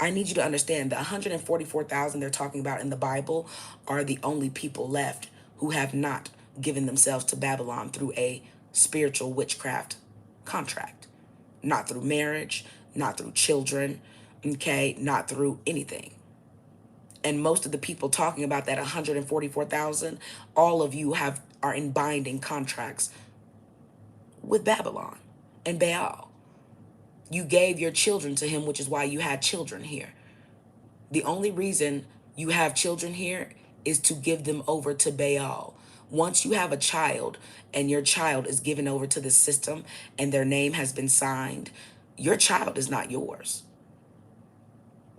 I need you to understand the 144,000 they're talking about in the Bible are the only people left who have not given themselves to Babylon through a spiritual witchcraft contract. Not through marriage, not through children, okay, not through anything. And most of the people talking about that 144,000, all of you are in binding contracts with Babylon and Baal. You gave your children to him, which is why you had children here. The only reason you have children here is to give them over to Baal. Once you have a child and your child is given over to the system and their name has been signed, your child is not yours.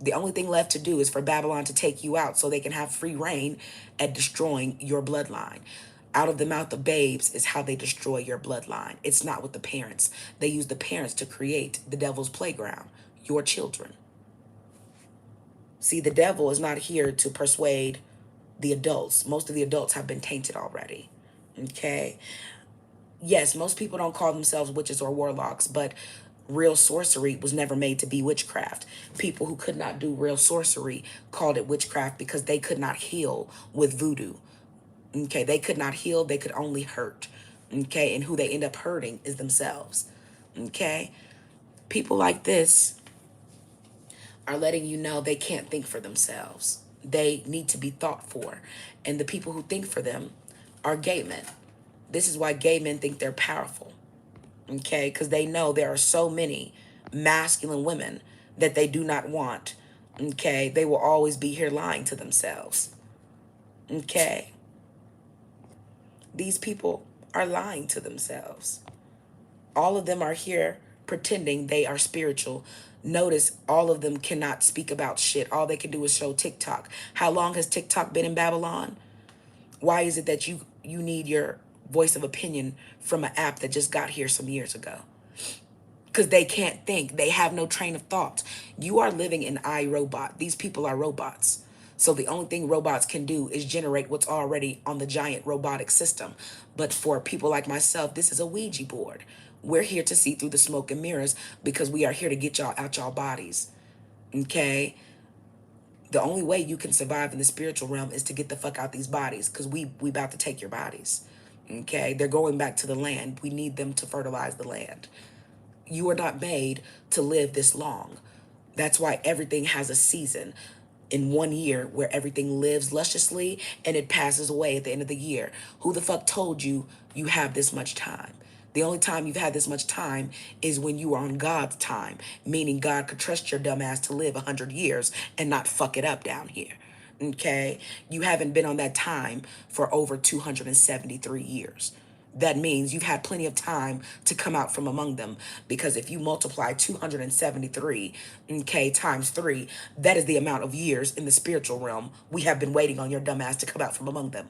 The only thing left to do is for Babylon to take you out so they can have free reign at destroying your bloodline. Out of the mouth of babes is how they destroy your bloodline. It's not with the parents. They use the parents to create the devil's playground, your children. See, the devil is not here to persuade the adults. Most of the adults have been tainted already. Okay? Yes, most people don't call themselves witches or warlocks, but real sorcery was never made to be witchcraft. People who could not do real sorcery called it witchcraft because they could not heal with voodoo. Okay, they could not heal, they could only hurt. Okay, and who they end up hurting is themselves. Okay, people like this are letting you know they can't think for themselves. They need to be thought for. And the people who think for them are gay men. This is why gay men think they're powerful. Okay, because they know there are so many masculine women that they do not want. Okay, they will always be here lying to themselves. Okay, these people are lying to themselves. All of them are here pretending they are spiritual. Notice all of them cannot speak about shit. All they can do is show TikTok. How long has TikTok been in Babylon? Why is it that you need your voice of opinion from an app that just got here some years ago? Because they can't think. They have no train of thought. You are living in iRobot. These people are robots. So the only thing robots can do is generate what's already on the giant robotic system. But for people like myself, this is a Ouija board. We're here to see through the smoke and mirrors because we are here to get y'all out y'all bodies. Okay? The only way you can survive in the spiritual realm is to get the fuck out these bodies because we about to take your bodies. Okay? They're going back to the land. We need them to fertilize the land. You are not made to live this long. That's why everything has a season in 1 year where everything lives lusciously and it passes away at the end of the year. Who the fuck told you you have this much time? The only time you've had this much time is when you are on God's time, meaning God could trust your dumb ass to live 100 years and not fuck it up down here. Okay? You haven't been on that time for over 273 years. That means you've had plenty of time to come out from among them, because if you multiply 273, okay, times 3, that is the amount of years in the spiritual realm we have been waiting on your dumb ass to come out from among them.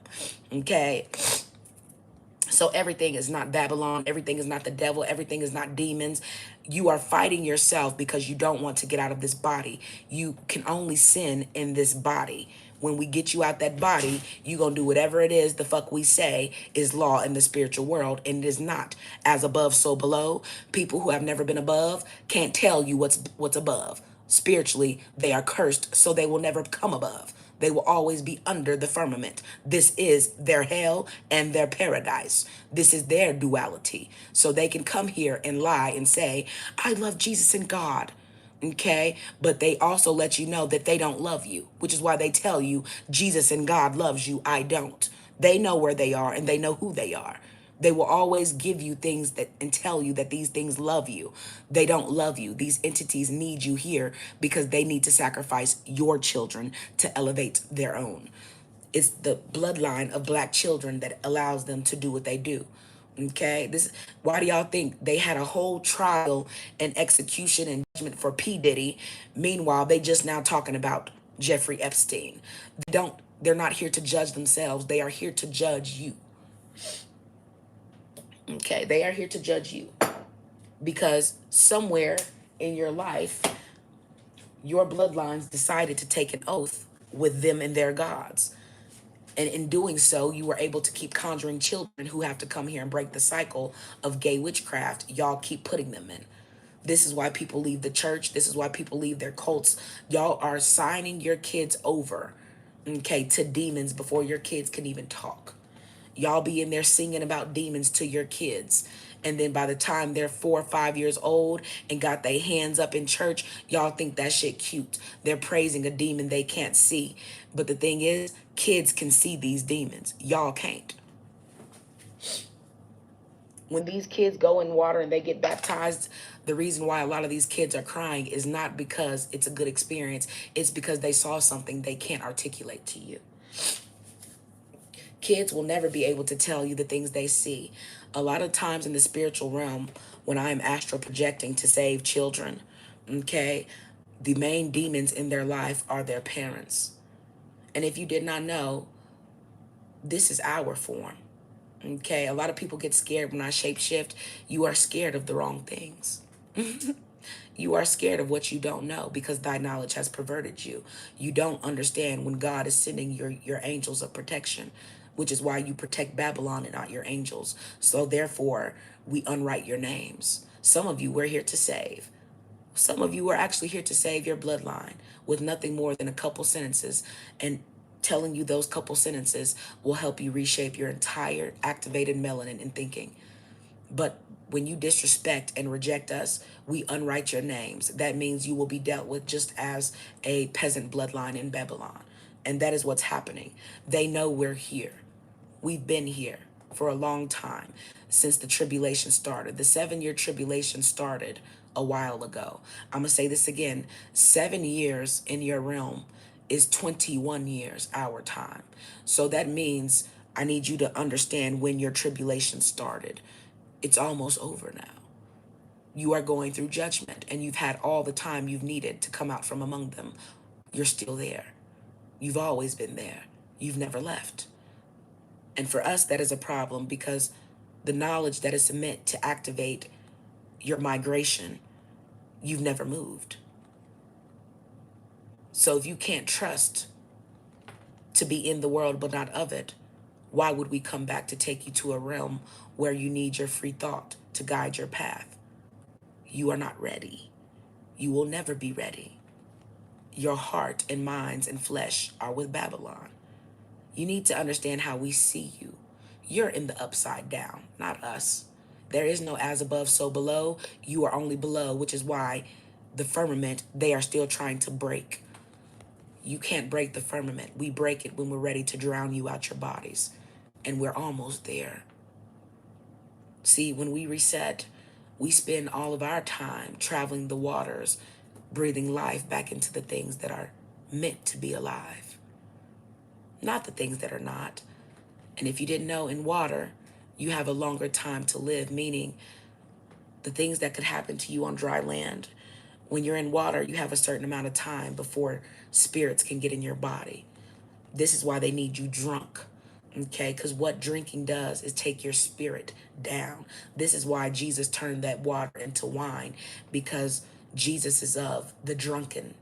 Okay? So everything is not Babylon. Everything is not the devil. Everything is not demons. You are fighting yourself because you don't want to get out of this body. You can only sin in this body. When we get you out that body, you going to do whatever it is the fuck we say is law in the spiritual world. And it is not. As above, so below. People who have never been above can't tell you what's above. Spiritually, they are cursed, so they will never come above. They will always be under the firmament. This is their hell and their paradise. This is their duality. So they can come here and lie and say, I love Jesus and God. Okay? But they also let you know that they don't love you, which is why they tell you Jesus and God loves you. I don't. They know where they are and they know who they are. They will always give you things that and tell you that these things love you. They don't love you. These entities need you here because they need to sacrifice your children to elevate their own. It's the bloodline of black children that allows them to do what they do. Okay, why do y'all think they had a whole trial and execution and judgment for P. Diddy? Meanwhile, they just now talking about Jeffrey Epstein. They're not here to judge themselves. They are here to judge you. Okay, they are here to judge you because somewhere in your life, your bloodlines decided to take an oath with them and their gods. And in doing so, you were able to keep conjuring children who have to come here and break the cycle of gay witchcraft y'all keep putting them in. This is why people leave the church. This is why people leave their cults. Y'all are signing your kids over, okay, to demons before your kids can even talk. Y'all be in there singing about demons to your kids. And then by the time they're 4 or 5 years old and got their hands up in church, y'all think that shit cute. They're praising a demon they can't see. But the thing is, kids can see these demons. Y'all can't. When these kids go in water and they get baptized, the reason why a lot of these kids are crying is not because it's a good experience. It's because they saw something they can't articulate to you. Kids will never be able to tell you the things they see. A lot of times in the spiritual realm, when I am astral projecting to save children, okay, the main demons in their life are their parents. And if you did not know, this is our form. Okay, a lot of people get scared when I shapeshift. You are scared of the wrong things. You are scared of what you don't know because thy knowledge has perverted you. You don't understand when God is sending your angels of protection, which is why you protect Babylon and not your angels. So therefore, we unwrite your names. Some of you we're here to save. Some of you are actually here to save your bloodline with nothing more than a couple sentences and Telling you those couple sentences will help you reshape your entire activated melanin in thinking. But when you disrespect and reject us, we unwrite your names. That means you will be dealt with just as a peasant bloodline in Babylon. And that is what's happening. They know we're here. We've been here for a long time, since the tribulation started. The 7-year tribulation started a while ago. I'm going to say this again. 7 years in your realm is 21 years our time. So that means I need you to understand when your tribulation started. It's almost over now. You are going through judgment, and you've had all the time you've needed to come out from among them. You're still there. You've always been there. You've never left. And for us, that is a problem, because the knowledge that is meant to activate your migration, you've never moved. So if you can't trust to be in the world but not of it, why would we come back to take you to a realm where you need your free thought to guide your path? You are not ready. You will never be ready. Your heart and minds and flesh are with Babylon. You need to understand how we see you. You're in the upside down, not us. There is no as above, so below. You are only below, which is why the firmament, they are still trying to break. You can't break the firmament. We break it when we're ready to drown you out your bodies. And we're almost there. See, when we reset, we spend all of our time traveling the waters, breathing life back into the things that are meant to be alive, not the things that are not. And if you didn't know, in water, you have a longer time to live, meaning the things that could happen to you on dry land, when you're in water, you have a certain amount of time before spirits can get in your body. This is why they need you drunk. Okay, because what drinking does is take your spirit down. This is why Jesus turned that water into wine, because Jesus is of the drunken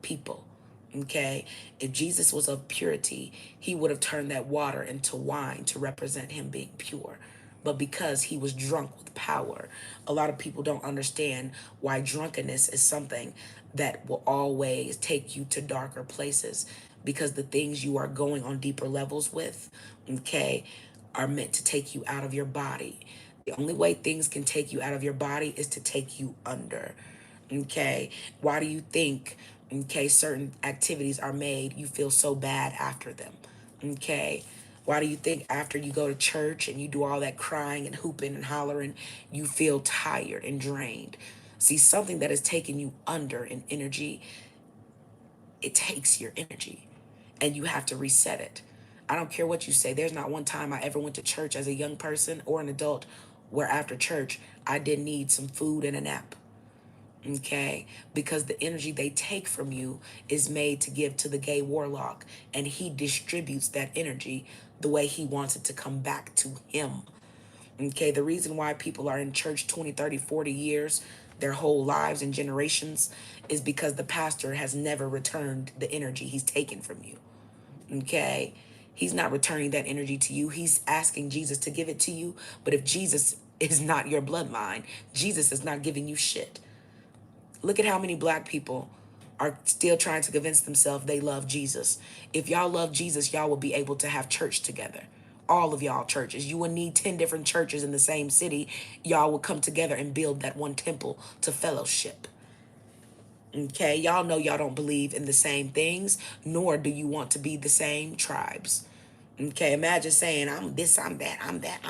people. Okay, if Jesus was of purity, he would have turned that water into wine to represent him being pure. But because he was drunk with power, a lot of people don't understand why drunkenness is something that will always take you to darker places, because the things you are going on deeper levels with, okay, are meant to take you out of your body. The only way things can take you out of your body is to take you under. Okay, why do you think, okay, certain activities are made, you feel so bad after them? Okay, why do you think after you go to church and you do all that crying and hooping and hollering, you feel tired and drained? See, something that has taken you under in energy, it takes your energy, and you have to reset it. I don't care what you say. There's not one time I ever went to church as a young person or an adult where after church I didn't need some food and a nap. Okay, because the energy they take from you is made to give to the gay warlock, and he distributes that energy the way he wants it to come back to him. Okay, the reason why people are in church 20, 30, 40 years, their whole lives and generations, is because the pastor has never returned the energy he's taken from you. Okay, he's not returning that energy to you. He's asking Jesus to give it to you. But if Jesus is not your bloodline, Jesus is not giving you shit. Look at how many black people are still trying to convince themselves they love Jesus. If y'all love Jesus, y'all will be able to have church together. All of y'all churches. You would need 10 different churches in the same city. Y'all would come together and build that one temple to fellowship. Okay, y'all know y'all don't believe in the same things, nor do you want to be the same tribes. Okay, imagine saying, I'm this, I'm that, I'm that.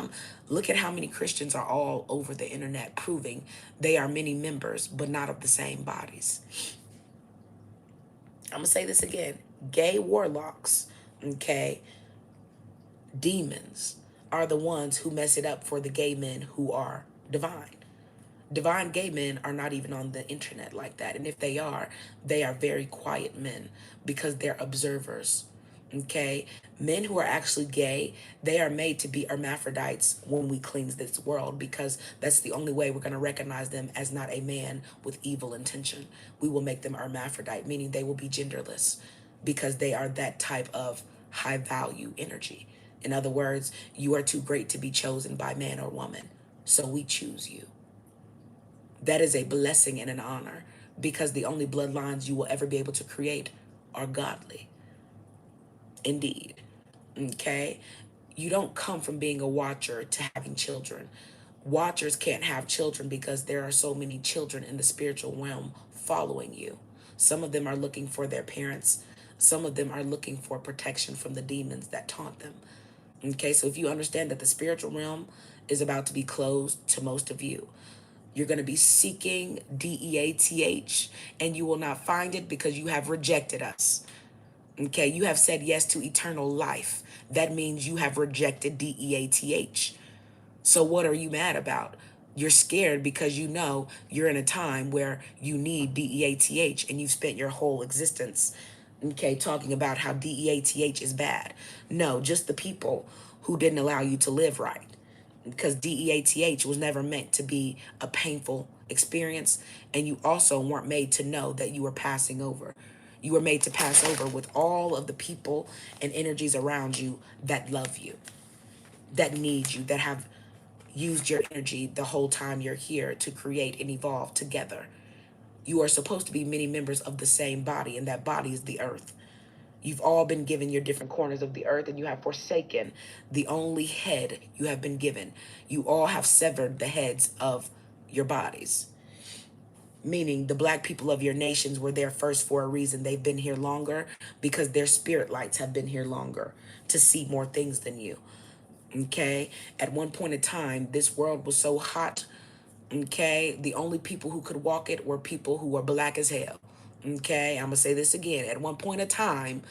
Look at how many Christians are all over the internet proving they are many members, but not of the same bodies. I'm going to say this again. Gay warlocks, okay, demons, are the ones who mess it up for the gay men who are divine. Divine gay men are not even on the internet like that. And if they are very quiet men, because they're observers. Okay? Men who are actually gay, they are made to be hermaphrodites when we cleanse this world, because that's the only way we're going to recognize them as not a man with evil intention. We will make them hermaphrodite, meaning they will be genderless, because they are that type of high value energy. In other words, you are too great to be chosen by man or woman, so we choose you. That is a blessing and an honor, because the only bloodlines you will ever be able to create are godly. Indeed. Okay? You don't come from being a watcher to having children. Watchers can't have children because there are so many children in the spiritual realm following you. Some of them are looking for their parents. Some of them are looking for protection from the demons that taunt them. Okay, so if you understand that the spiritual realm is about to be closed to most of you, you're going to be seeking DEATH, and you will not find it because you have rejected us. Okay, you have said yes to eternal life. That means you have rejected DEATH. So what are you mad about? You're scared because you know you're in a time where you need DEATH, and you've spent your whole existence, okay, talking about how DEATH is bad. No, just the people who didn't allow you to live right. Because DEATH was never meant to be a painful experience, and you also weren't made to know that you were passing over. You were made to pass over with all of the people and energies around you that love you, that need you, that have used your energy the whole time you're here to create and evolve together. You are supposed to be many members of the same body, and that body is the earth. You've all been given your different corners of the earth, and you have forsaken the only head you have been given. You all have severed the heads of your bodies, meaning the black people of your nations were there first for a reason. They've been here longer because their spirit lights have been here longer to see more things than you. Okay? At one point in time, this world was so hot. Okay? The only people who could walk it were people who were black as hell. Okay? I'm going to say this again. At one point in time,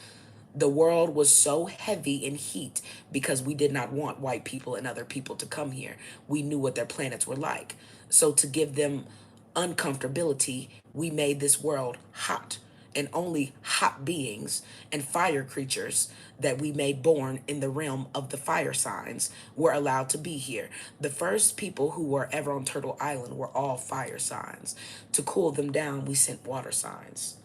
the world was so heavy in heat because we did not want white people and other people to come here. We knew what their planets were like. So to give them uncomfortability, we made this world hot. And only hot beings and fire creatures that we made born in the realm of the fire signs were allowed to be here. The first people who were ever on Turtle Island were all fire signs. To cool them down, we sent water signs.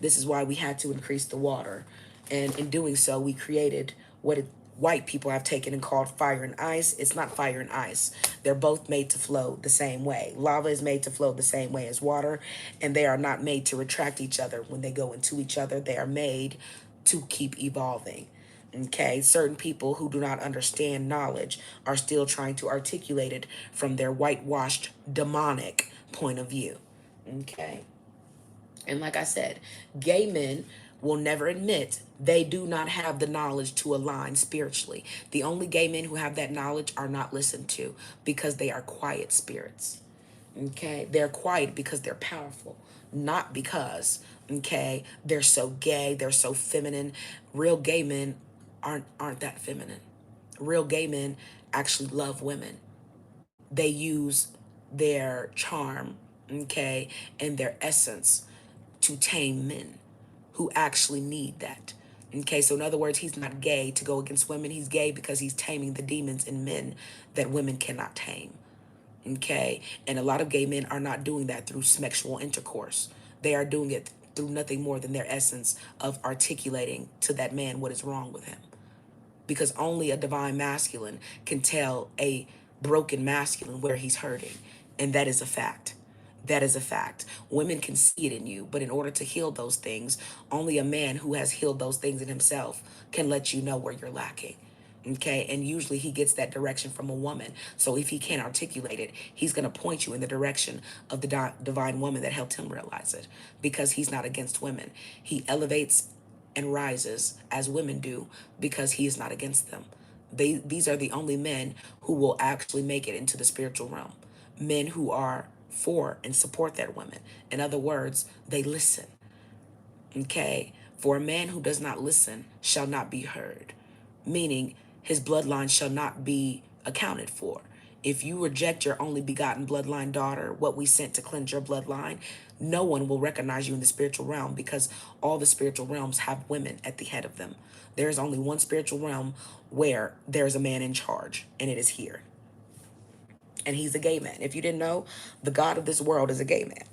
This is why we had to increase the water. And in doing so, we created white people have taken and called fire and ice. It's not fire and ice. They're both made to flow the same way. Lava is made to flow the same way as water, and they are not made to retract each other when they go into each other. They are made to keep evolving. Okay, certain people who do not understand knowledge are still trying to articulate it from their whitewashed demonic point of view. Okay. And like I said, gay men will never admit they do not have the knowledge to align spiritually. The only gay men who have that knowledge are not listened to because they are quiet spirits. Okay? They're quiet because they're powerful, not because, okay, they're so gay, they're so feminine. Real gay men aren't that feminine. Real gay men actually love women. They use their charm, okay, and their essence to tame men who actually need that. Okay, so in other words, he's not gay to go against women. He's gay because he's taming the demons in men that women cannot tame. Okay, and a lot of gay men are not doing that through sexual intercourse. They are doing it through nothing more than their essence of articulating to that man what is wrong with him, because only a divine masculine can tell a broken masculine where he's hurting. And that is a fact. That is a fact. Women can see it in you, but in order to heal those things, only a man who has healed those things in himself can let you know where you're lacking. Okay, and usually he gets that direction from a woman. So if he can't articulate it, he's going to point you in the direction of the divine woman that helped him realize it, because he's not against women. He elevates and rises as women do because he is not against them. These are the only men who will actually make it into the spiritual realm. Men who are for and support their women. In other words, they listen. Okay? For a man who does not listen shall not be heard, meaning his bloodline shall not be accounted for. If you reject your only begotten bloodline daughter, what we sent to cleanse your bloodline, no one will recognize you in the spiritual realm, because all the spiritual realms have women at the head of them. There is only one spiritual realm where there's a man in charge, and it is here. And he's a gay man. If you didn't know, the God of this world is a gay man.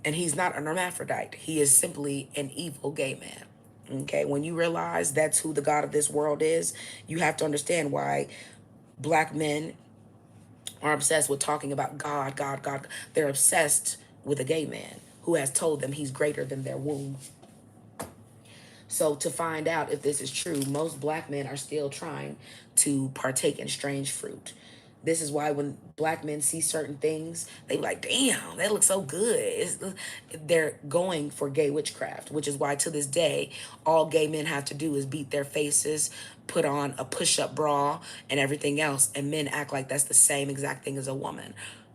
And he's not an hermaphrodite. He is simply an evil gay man. Okay, when you realize that's who the God of this world is, you have to understand why black men are obsessed with talking about God, God, God. They're obsessed with a gay man who has told them he's greater than their womb. So to find out if this is true, most black men are still trying to partake in strange fruit. This is why when black men see certain things, they be like, damn, that looks so good. They're going for gay witchcraft, which is why to this day, all gay men have to do is beat their faces, put on a push-up bra and everything else, and men act like that's the same exact thing as a woman.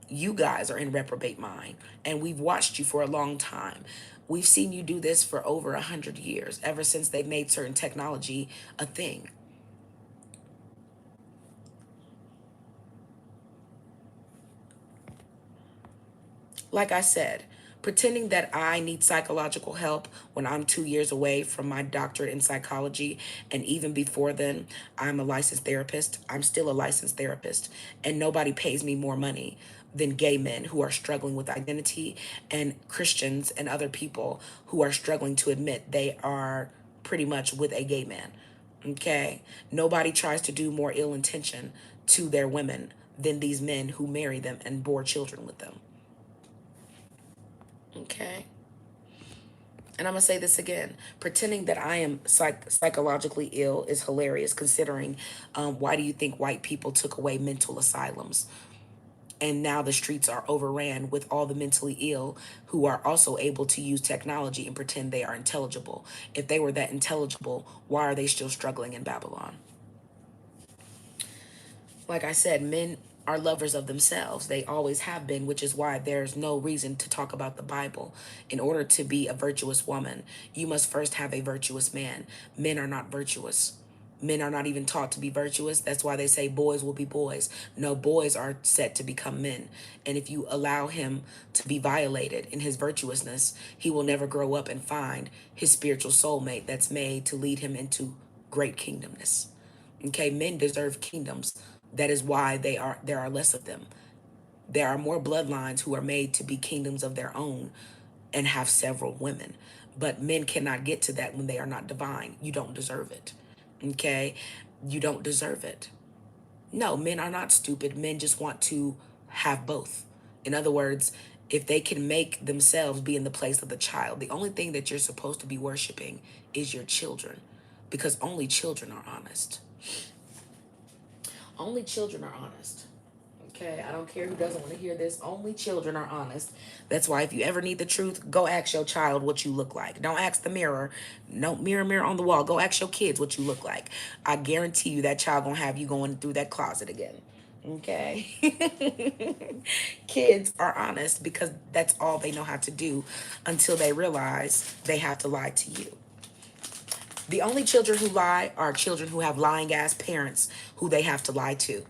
You guys are in reprobate mind, and we've watched you for a long time. We've seen you do this for over 100 years, ever since they've made certain technology a thing. Like I said, pretending that I need psychological help when I'm 2 years away from my doctorate in psychology, and even before then, I'm a licensed therapist. I'm still a licensed therapist, and nobody pays me more money than gay men who are struggling with identity, and Christians and other people who are struggling to admit they are pretty much with a gay man. Okay? Nobody tries to do more ill intention to their women than these men who marry them and bore children with them. Okay. And I'm going to say this again. Pretending that I am psychologically ill is hilarious, considering why do you think white people took away mental asylums? And now the streets are overran with all the mentally ill who are also able to use technology and pretend they are intelligible. If they were that intelligible, why are they still struggling in Babylon? Like I said, men are lovers of themselves. They always have been, which is why there's no reason to talk about the Bible. In order to be a virtuous woman, you must first have a virtuous man. Men are not virtuous. Men are not even taught to be virtuous. That's why they say boys will be boys. No, boys are set to become men. And if you allow him to be violated in his virtuousness, he will never grow up and find his spiritual soulmate that's made to lead him into great kingdomness. Okay, men deserve kingdoms. That is why there are less of them. There are more bloodlines who are made to be kingdoms of their own and have several women. But men cannot get to that when they are not divine. You don't deserve it. Okay? You don't deserve it. No, men are not stupid. Men just want to have both. In other words, if they can make themselves be in the place of the child, the only thing that you're supposed to be worshiping is your children, because only children are honest. Only children are honest. Okay, I don't care who doesn't want to hear this. Only children are honest. That's why if you ever need the truth, go ask your child what you look like. Don't ask the mirror. No mirror, mirror on the wall. Go ask your kids what you look like. I guarantee you that child gonna have you going through that closet again. Okay. Kids are honest because that's all they know how to do until they realize they have to lie to you. The only children who lie are children who have lying ass parents who they have to lie to.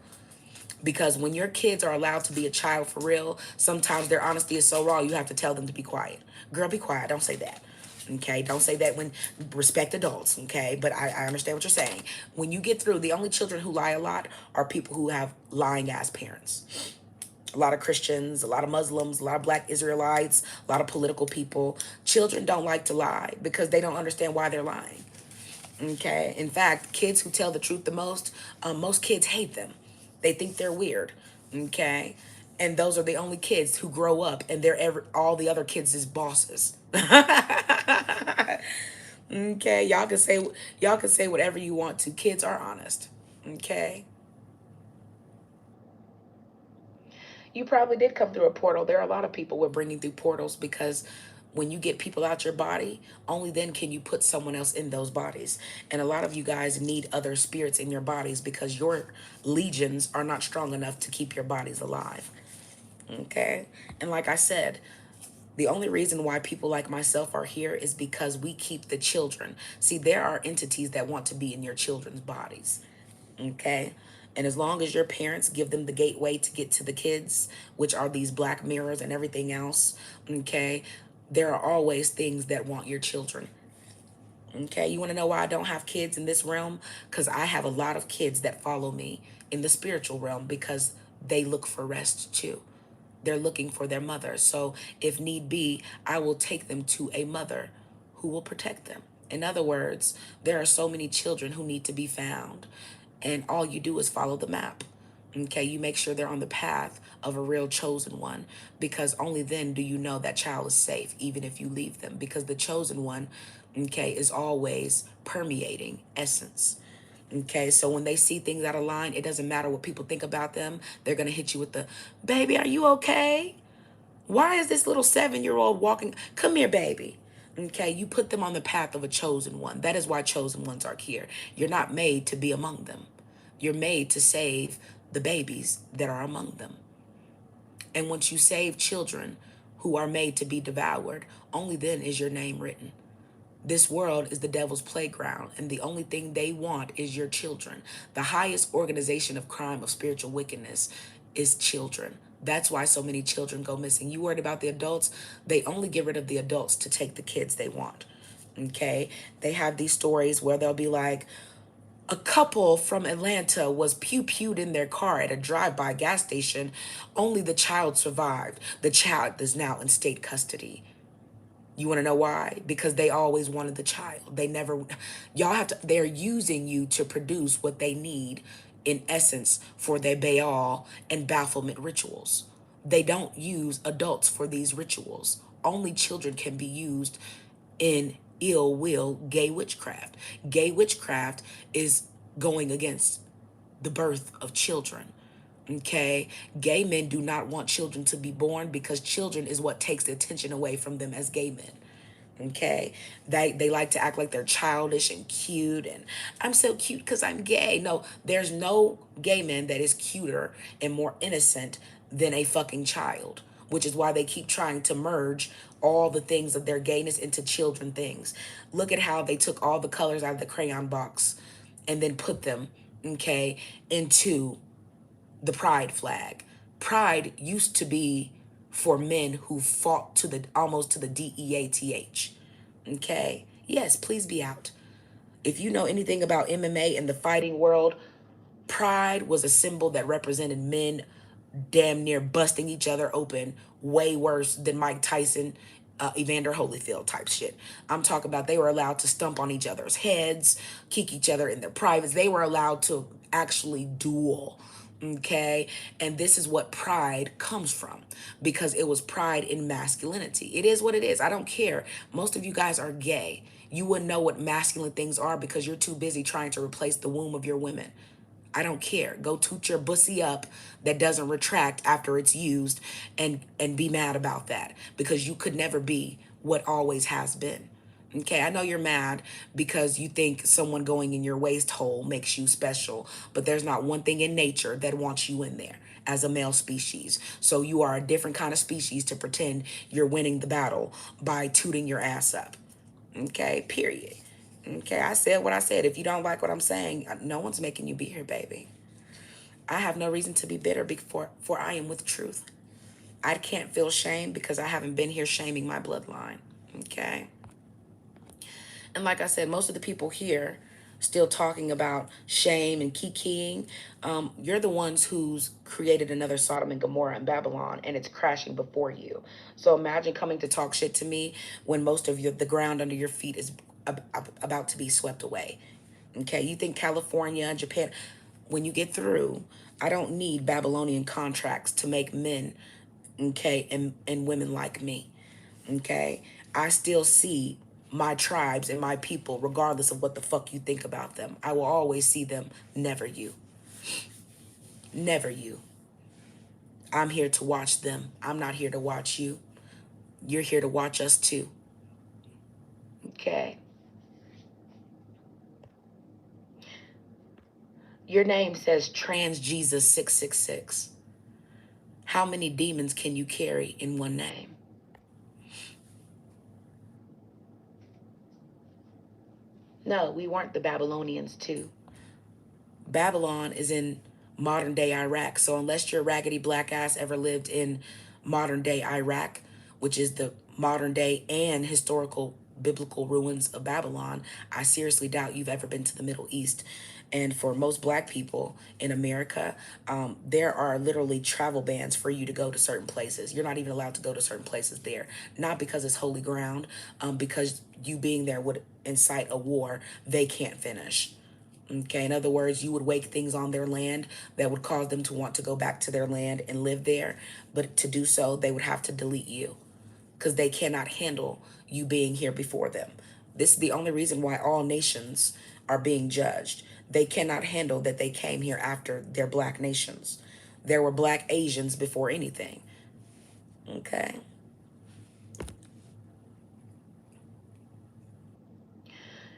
Because when your kids are allowed to be a child for real, sometimes their honesty is so raw, you have to tell them to be quiet. Girl, be quiet. Don't say that. Okay, don't say that when respect adults. Okay, but I understand what you're saying. When you get through, the only children who lie a lot are people who have lying ass parents. A lot of Christians, a lot of Muslims, a lot of black Israelites, a lot of political people. Children don't like to lie because they don't understand why they're lying. Okay. In fact, kids who tell the truth the most kids hate them. They think they're weird. Okay. And those are the only kids who grow up and all the other kids is bosses. Okay. Y'all can say whatever you want to. Kids are honest. Okay. You probably did come through a portal. There are a lot of people we're bringing through portals because when you get people out your body, only then can you put someone else in those bodies. And a lot of you guys need other spirits in your bodies because your legions are not strong enough to keep your bodies alive. Okay? And like I said, the only reason why people like myself are here is because we keep the children. See, there are entities that want to be in your children's bodies. Okay. And as long as your parents give them the gateway to get to the kids, which are these black mirrors and everything else, okay, there are always things that want your children. Okay. You want to know why I don't have kids in this realm? Because I have a lot of kids that follow me in the spiritual realm because they look for rest too. They're looking for their mother. So if need be, I will take them to a mother who will protect them. In other words, there are so many children who need to be found, and all you do is follow the map. Okay, you make sure they're on the path of a real chosen one, because only then do you know that child is safe, even if you leave them, because the chosen one, okay, is always permeating essence. Okay, so when they see things out of line, it doesn't matter what people think about them. They're gonna hit you with the, baby, are you okay? Why is this little 7-year old walking? Come here, baby. Okay, you put them on the path of a chosen one. That is why chosen ones are here. You're not made to be among them. You're made to save the babies that are among them. And once you save children who are made to be devoured, only then is your name written. This world is the devil's playground, and the only thing they want is your children. The highest organization of crime, of spiritual wickedness, is children. That's why so many children go missing. You worried about the adults? They only get rid of the adults to take the kids they want. Okay? They have these stories where they'll be like, a couple from Atlanta was pew-pewed in their car at a drive-by gas station. Only the child survived. The child is now in state custody. You want to know why? Because they always wanted the child. They never, y'all have to, they're using you to produce what they need in essence for their Baal and bafflement rituals. They don't use adults for these rituals. Only children can be used in ill will gay witchcraft. Gay witchcraft is going against the birth of children. Okay, gay men do not want children to be born because children is what takes the attention away from them as gay men. Okay, they like to act like they're childish and cute, and I'm so cute because I'm gay. No, there's no gay man that is cuter and more innocent than a fucking child, which is why they keep trying to merge all the things of their gayness into children things. Look at how they took all the colors out of the crayon box and then put them, okay, into the pride flag. Pride used to be for men who fought to the almost to the DEATH. Okay? Yes, please be out. If you know anything about MMA and the fighting world, pride was a symbol that represented men damn near busting each other open way worse than Mike Tyson, Evander Holyfield type shit. I'm talking about they were allowed to stump on each other's heads, kick each other in their privates. They were allowed to actually duel. Okay. And this is what pride comes from, because it was pride in masculinity. It is what it is. I don't care. Most of you guys are gay. You wouldn't know what masculine things are because you're too busy trying to replace the womb of your women. I don't care. Go toot your bussy up that doesn't retract after it's used, and be mad about that, because you could never be what always has been. Okay, I know you're mad because you think someone going in your waist hole makes you special, but there's not one thing in nature that wants you in there as a male species. So you are a different kind of species to pretend you're winning the battle by tooting your ass up. Okay, period. Okay, I said what I said. If you don't like what I'm saying, no one's making you be here, baby. I have no reason to be bitter before, for I am with truth. I can't feel shame because I haven't been here shaming my bloodline. Okay. And like I said, most of the people here still talking about shame and kikiing. You're the ones who's created another Sodom and Gomorrah in Babylon, and it's crashing before you. So imagine coming to talk shit to me when most of the ground under your feet is about to be swept away. Okay, you think California, Japan, when you get through, I don't need Babylonian contracts to make men, okay, and women like me. Okay, I still see my tribes and my people, regardless of what the fuck you think about them. I will always see them, never you. Never you. I'm here to watch them. I'm not here to watch you. You're here to watch us too. Okay. Your name says Trans Jesus 666. How many demons can you carry in one name? No, we weren't the Babylonians too. Babylon is in modern day Iraq. So unless your raggedy black ass ever lived in modern day Iraq, which is the modern day and historical biblical ruins of Babylon, I seriously doubt you've ever been to the Middle East. And for most black people in America, there are literally travel bans for you to go to certain places. You're not even allowed to go to certain places there, not because it's holy ground, because you being there would incite a war they can't finish. Okay, in other words, you would wake things on their land that would cause them to want to go back to their land and live there. But to do so, they would have to delete you because they cannot handle you being here before them. This is the only reason why all nations are being judged. They cannot handle that they came here after their black nations. There were black Asians before anything. Okay.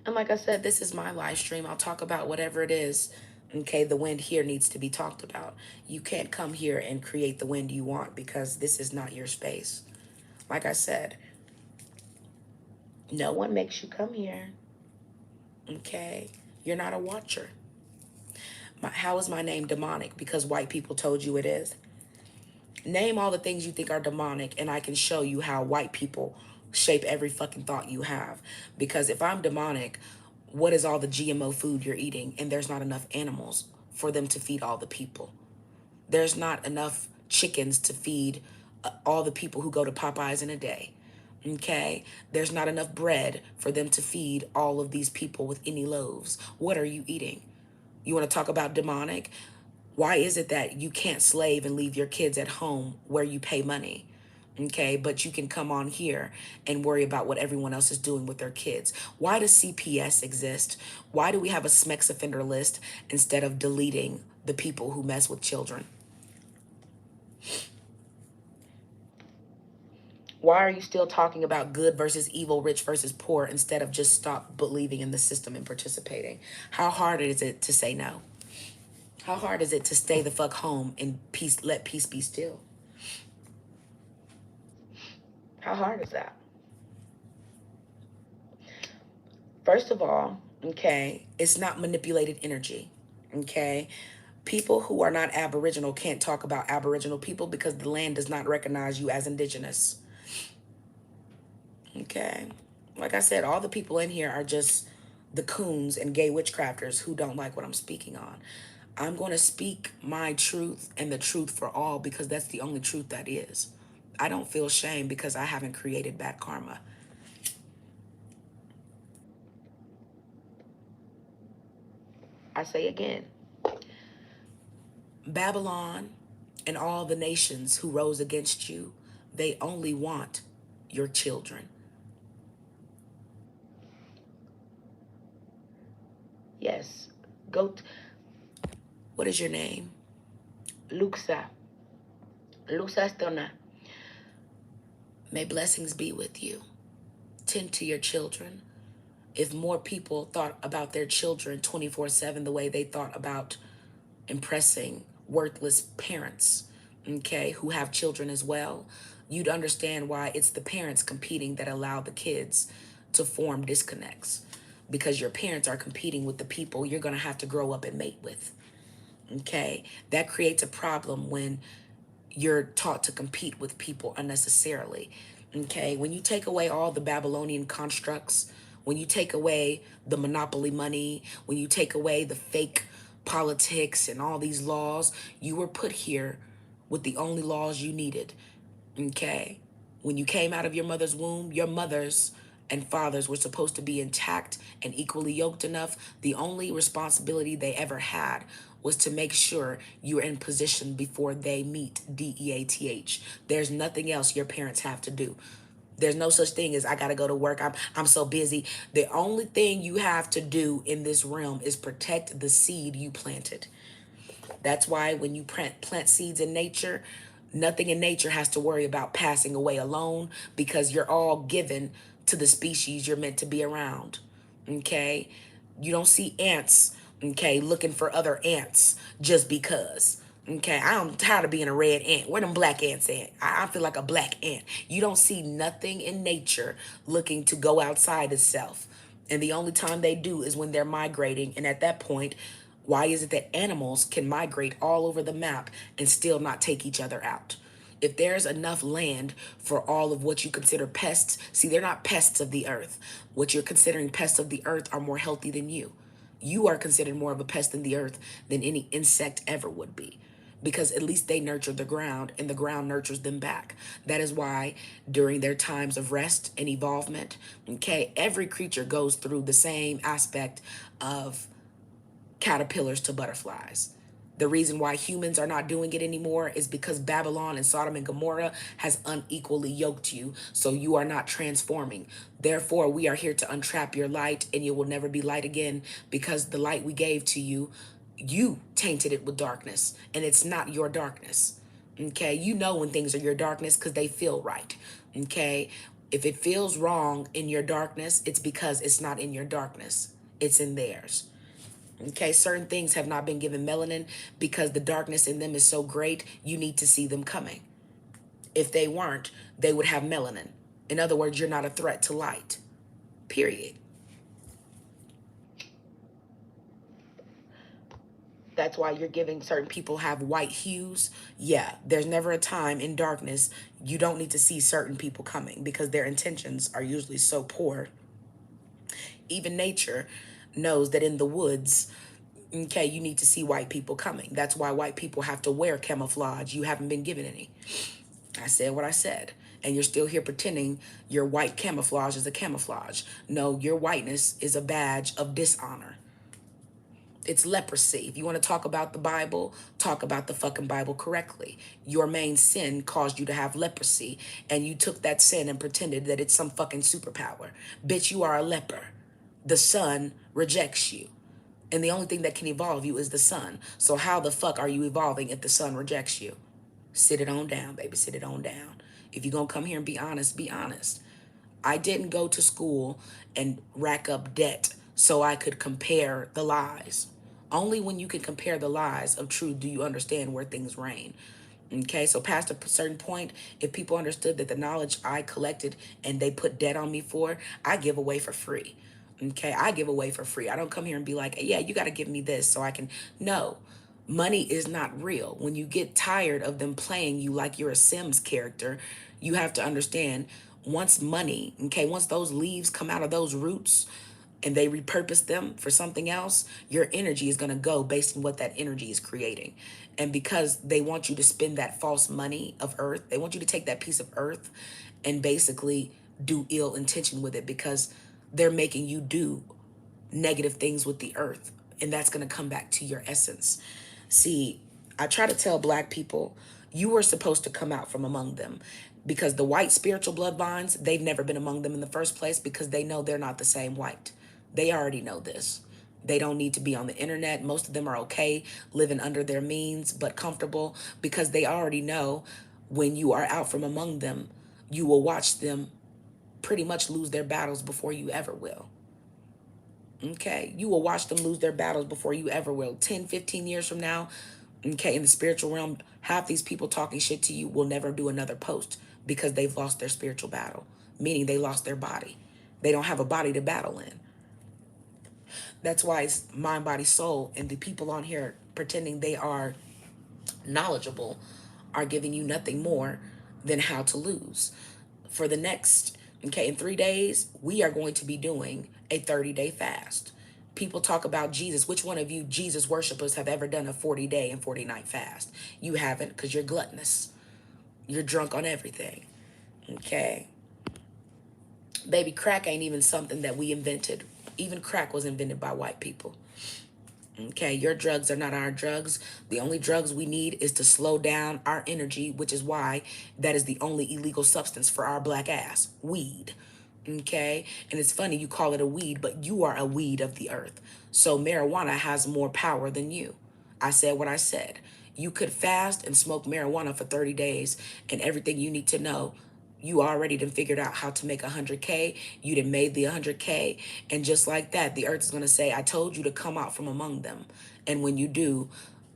And like I said, this is my live stream. I'll talk about whatever it is. Okay, the wind here needs to be talked about. You can't come here and create the wind you want because this is not your space. Like I said, no one makes you come here. Okay, you're not a watcher. How is my name demonic? Because white people told you it is. Name all the things you think are demonic, and I can show you how white people shape every fucking thought you have. Because if I'm demonic, what is all the GMO food you're eating? And there's not enough animals for them to feed all the people. There's not enough chickens to feed all the people who go to Popeyes in a day. Okay? There's not enough bread for them to feed all of these people with any loaves. What are you eating? You want to talk about demonic? Why is it that you can't slave and leave your kids at home where you pay money? Okay, but you can come on here and worry about what everyone else is doing with their kids. Why does CPS exist? Why do we have a SMEX offender list instead of deleting the people who mess with children? Why are you still talking about good versus evil, rich versus poor, instead of just stop believing in the system and participating? How hard is it to say no? How hard is it to stay the fuck home and peace, let peace be still? How hard is that? First of all, okay, it's not manipulated energy. Okay. People who are not Aboriginal can't talk about Aboriginal people because the land does not recognize you as indigenous. Okay. Like I said, all the people in here are just the coons and gay witchcrafters who don't like what I'm speaking on. I'm going to speak my truth and the truth for all because that's the only truth that is. I don't feel shame because I haven't created bad karma. I say again, Babylon and all the nations who rose against you, they only want your children. Yes. Go. What is your name? Luxa. Luxa Stona. May blessings be with you. Tend to your children. If more people thought about their children 24/7 the way they thought about impressing worthless parents, okay, who have children as well, you'd understand why it's the parents competing that allow the kids to form disconnects. Because your parents are competing with the people you're going to have to grow up and mate with. Okay, that creates a problem when you're taught to compete with people unnecessarily. Okay, when you take away all the Babylonian constructs, when you take away the monopoly money, when you take away the fake politics and all these laws, you were put here with the only laws you needed. Okay, when you came out of your mother's womb, your mothers and fathers were supposed to be intact and equally yoked enough. The only responsibility they ever had was to make sure you're in position before they meet DEATH. There's nothing else your parents have to do. There's no such thing as I gotta go to work. I'm so busy. The only thing you have to do in this realm is protect the seed you planted. That's why when you plant seeds in nature, nothing in nature has to worry about passing away alone because you're all given to the species you're meant to be around. Okay? You don't see ants, okay, looking for other ants just because. Okay, I'm tired of being a red ant. Where them black ants at? I feel like a black ant. You don't see nothing in nature looking to go outside itself. And the only time they do is when they're migrating. And at that point, why is it that animals can migrate all over the map and still not take each other out? If there's enough land for all of what you consider pests, see, they're not pests of the earth. What you're considering pests of the earth are more healthy than you. You are considered more of a pest in the earth than any insect ever would be, because at least they nurture the ground and the ground nurtures them back. That is why during their times of rest and evolvement, okay, every creature goes through the same aspect of caterpillars to butterflies. The reason why humans are not doing it anymore is because Babylon and Sodom and Gomorrah has unequally yoked you, so you are not transforming. Therefore, we are here to untrap your light, and you will never be light again, because the light we gave to you, you tainted it with darkness, and it's not your darkness. Okay, you know when things are your darkness because they feel right. Okay, if it feels wrong in your darkness, it's because it's not in your darkness, it's in theirs. Okay, certain things have not been given melanin because the darkness in them is so great, you need to see them coming. If they weren't, they would have melanin. In other words, you're not a threat to light, period. That's why you're giving certain people have white hues. Yeah, there's never a time in darkness you don't need to see certain people coming because their intentions are usually so poor. Even nature knows that in the woods, okay, you need to see white people coming. That's why white people have to wear camouflage. You haven't been given any. I said what I said. And you're still here pretending your white camouflage is a camouflage. No, your whiteness is a badge of dishonor. It's leprosy. If you want to talk about the Bible, talk about the fucking Bible correctly. Your main sin caused you to have leprosy, and you took that sin and pretended that it's some fucking superpower. Bitch, you are a leper. The sun rejects you. And the only thing that can evolve you is the sun. So how the fuck are you evolving if the sun rejects you? Sit it on down, baby. Sit it on down. If you're going to come here and be honest, be honest. I didn't go to school and rack up debt so I could compare the lies. Only when you can compare the lies of truth do you understand where things reign. Okay, so past a certain point, if people understood that the knowledge I collected and they put debt on me for, I give away for free. Okay, I give away for free. I don't come here and be like, yeah, you got to give me this so I can. No, money is not real. When you get tired of them playing you like you're a Sims character, you have to understand once money, okay, once those leaves come out of those roots, and they repurpose them for something else, your energy is going to go based on what that energy is creating. And because they want you to spend that false money of earth, they want you to take that piece of earth and basically do ill intention with it because they're making you do negative things with the earth. And that's going to come back to your essence. See, I try to tell black people, you were supposed to come out from among them because the white spiritual bloodlines, they've never been among them in the first place because they know they're not the same white. They already know this. They don't need to be on the internet. Most of them are okay living under their means, but comfortable because they already know when you are out from among them, you will watch them pretty much lose their battles before you ever will. Okay, you will watch them lose their battles before you ever will. 10, 15 years from now, okay, in the spiritual realm, half these people talking shit to you will never do another post because they've lost their spiritual battle, meaning they lost their body. They don't have a body to battle in. That's why it's mind, body, soul, and the people on here pretending they are knowledgeable are giving you nothing more than how to lose. For the next, okay, in 3 days, we are going to be doing a 30-day fast. People talk about Jesus. Which one of you Jesus worshipers have ever done a 40-day and 40-night fast? You haven't because you're gluttonous. You're drunk on everything. Okay. Baby, crack ain't even something that we invented. Even crack was invented by white people. Okay, your drugs are not our drugs. The only drugs we need is to slow down our energy, which is why that is the only illegal substance for our black ass, weed. Okay, and it's funny you call it a weed, but you are a weed of the earth. So marijuana has more power than you. I said what I said. You could fast and smoke marijuana for 30 days, and everything you need to know you already done figured out how to make 100K. You done made the 100K. And just like that, the earth is going to say, I told you to come out from among them. And when you do,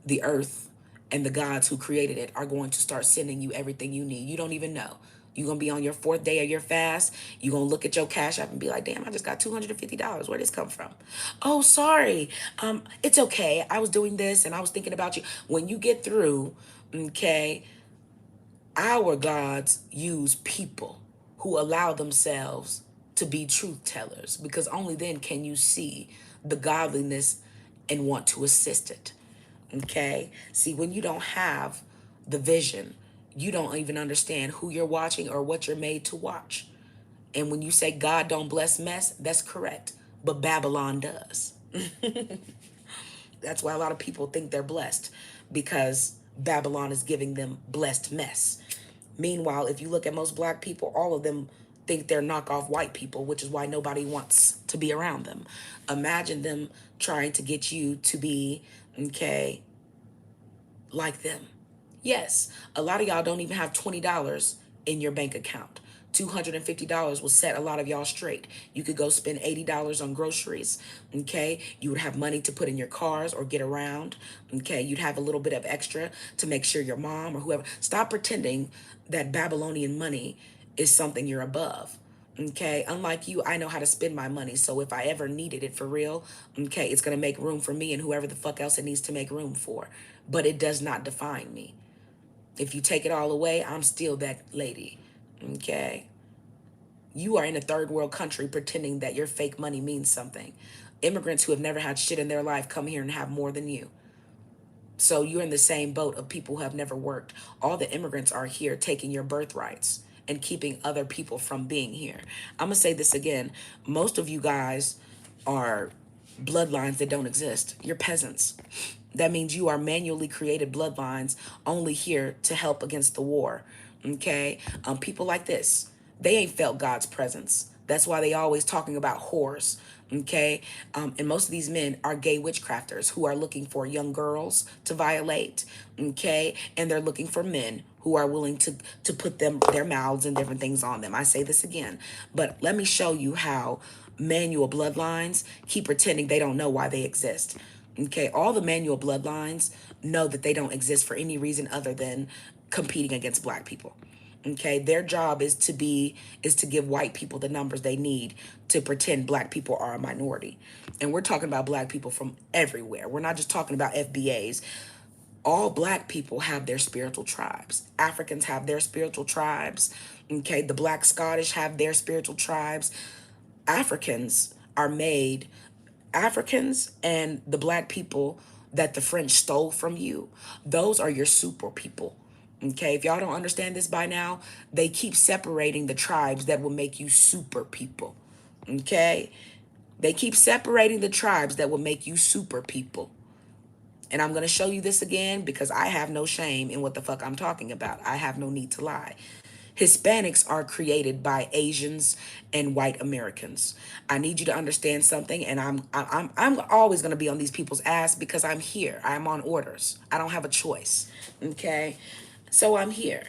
the earth and the gods who created it are going to start sending you everything you need. You don't even know. You're going to be on your 4th day of your fast. You're going to look at your cash app and be like, damn, I just got $250. Where did this come from? Oh, sorry. It's okay. I was doing this and I was thinking about you. When you get through, okay, our gods use people who allow themselves to be truth tellers because only then can you see the godliness and want to assist it. Okay? See, when you don't have the vision, you don't even understand who you're watching or what you're made to watch. And when you say God don't bless mess, that's correct. But Babylon does. That's why a lot of people think they're blessed, because Babylon is giving them blessed mess. Meanwhile, if you look at most black people, all of them think they're knockoff white people, which is why nobody wants to be around them. Imagine them trying to get you to be, okay, like them. Yes, a lot of y'all don't even have $20 in your bank account. $250 will set a lot of y'all straight. You could go spend $80 on groceries. Okay. You would have money to put in your cars or get around. Okay. You'd have a little bit of extra to make sure your mom or whoever. Stop pretending that Babylonian money is something you're above. Okay, unlike you, I know how to spend my money. So if I ever needed it for real, okay, it's going to make room for me and whoever the fuck else it needs to make room for. But it does not define me. If you take it all away, I'm still that lady. Okay, you are in a third world country pretending that your fake money means something. Immigrants who have never had shit in their life come here and have more than you. So you're in the same boat of people who have never worked. All the immigrants are here taking your birthrights and keeping other people from being here. I'm going to say this again. Most of you guys are bloodlines that don't exist. You're peasants. That means you are manually created bloodlines only here to help against the war. Okay? People like this, they ain't felt God's presence. That's why they always talking about whores. Okay. And most of these men are gay witchcrafters who are looking for young girls to violate. Okay. And they're looking for men who are willing to put their mouths and different things on them. I say this again, but let me show you how manual bloodlines keep pretending they don't know why they exist. Okay. All the manual bloodlines know that they don't exist for any reason other than competing against black people. Okay, their job is to give white people the numbers they need to pretend black people are a minority. And we're talking about black people from everywhere. We're not just talking about FBAs. All black people have their spiritual tribes. Africans have their spiritual tribes. Okay, the black Scottish have their spiritual tribes. Africans are made, Africans and the black people that the French stole from you, those are your super people. Okay, if y'all don't understand this by now, they keep separating the tribes that will make you super people. Okay, they keep separating the tribes that will make you super people. And I'm going to show you this again because I have no shame in what the fuck I'm talking about. I have no need to lie. Hispanics are created by Asians and white Americans. I need you to understand something, and I'm always going to be on these people's ass because I'm here. I'm on orders. I don't have a choice. Okay? So I'm here.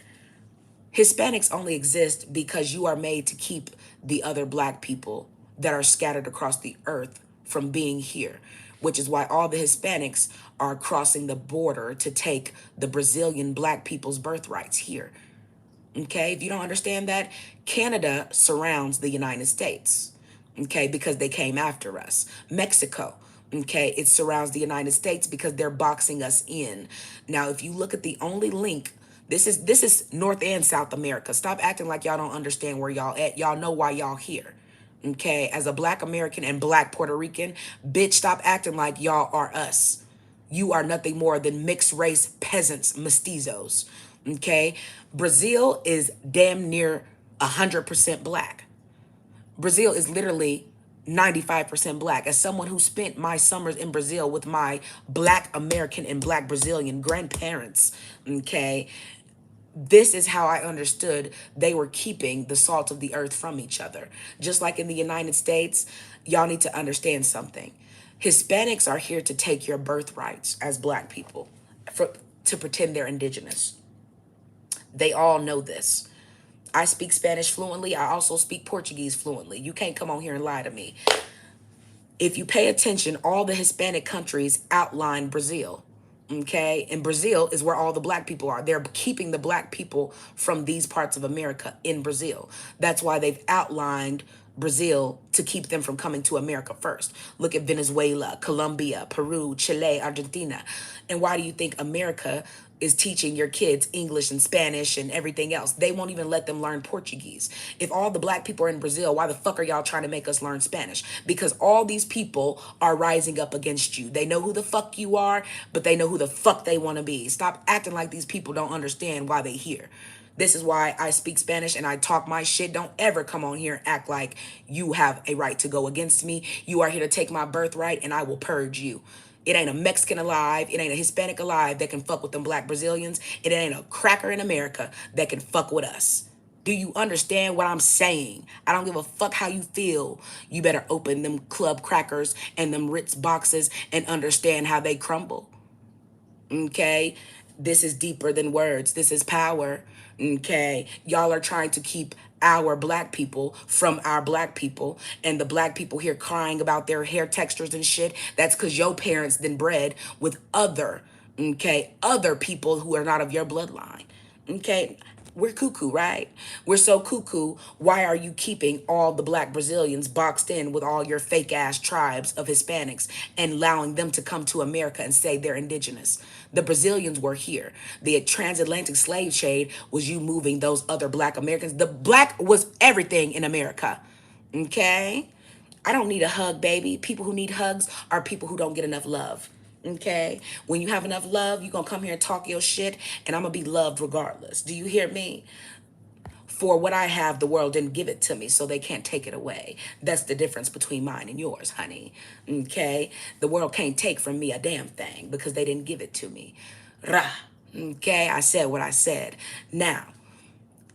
Hispanics only exist because you are made to keep the other black people that are scattered across the earth from being here, which is why all the Hispanics are crossing the border to take the Brazilian black people's birthrights here. Okay, if you don't understand that, Canada surrounds the United States, okay, because they came after us. Mexico, okay, it surrounds the United States because they're boxing us in. Now, if you look at the only link, this is North and South America. Stop acting like y'all don't understand where y'all at. Y'all know why y'all here. Okay, as a black American and black Puerto Rican, bitch, stop acting like y'all are us. You are nothing more than mixed race peasants, mestizos. Okay, Brazil is damn near 100% black. Brazil is literally 95% black. As someone who spent my summers in Brazil with my black American and black Brazilian grandparents, okay, this is how I understood they were keeping the salt of the earth from each other. Just like in the United States, y'all need to understand something. Hispanics are here to take your birthrights as black people to pretend they're indigenous. They all know this. I speak Spanish fluently. I also speak Portuguese fluently. You can't come on here and lie to me. If you pay attention, all the Hispanic countries outline Brazil. Okay, and Brazil is where all the black people are. They're keeping the black people from these parts of America in Brazil. That's why they've outlined Brazil to keep them from coming to America first. Look at Venezuela, Colombia, Peru, Chile, Argentina. And why do you think America is teaching your kids English and Spanish and everything else? They won't even let them learn Portuguese. If all the black people are in Brazil, why the fuck are y'all trying to make us learn Spanish? Because all these people are rising up against you. They know who the fuck you are, but they know who the fuck they want to be. Stop acting like these people don't understand why they here. This is why I speak Spanish and I talk my shit. Don't ever come on here and act like you have a right to go against me. You are here to take my birthright and I will purge you. It ain't a Mexican alive. It ain't a Hispanic alive that can fuck with them black Brazilians. It ain't a cracker in America that can fuck with us. Do you understand what I'm saying? I don't give a fuck how you feel. You better open them club crackers and them Ritz boxes and understand how they crumble. Okay? This is deeper than words. This is power. Okay? Y'all are trying to keep our black people from our black people, and the black people here crying about their hair textures and shit. That's because your parents then bred with other, okay, other people who are not of your bloodline. Okay? We're cuckoo, right? We're so cuckoo. Why are you keeping all the black Brazilians boxed in with all your fake ass tribes of Hispanics and allowing them to come to America and say they're indigenous? The Brazilians were here. The transatlantic slave trade was you moving those other black Americans. The black was everything in America. Okay? I don't need a hug, baby. People who need hugs are people who don't get enough love. Okay? When you have enough love, you're going to come here and talk your shit, and I'm going to be loved regardless. Do you hear me? For what I have, the world didn't give it to me, so they can't take it away. That's the difference between mine and yours, honey. Okay? The world can't take from me a damn thing because they didn't give it to me. Rah. Okay? I said what I said. Now,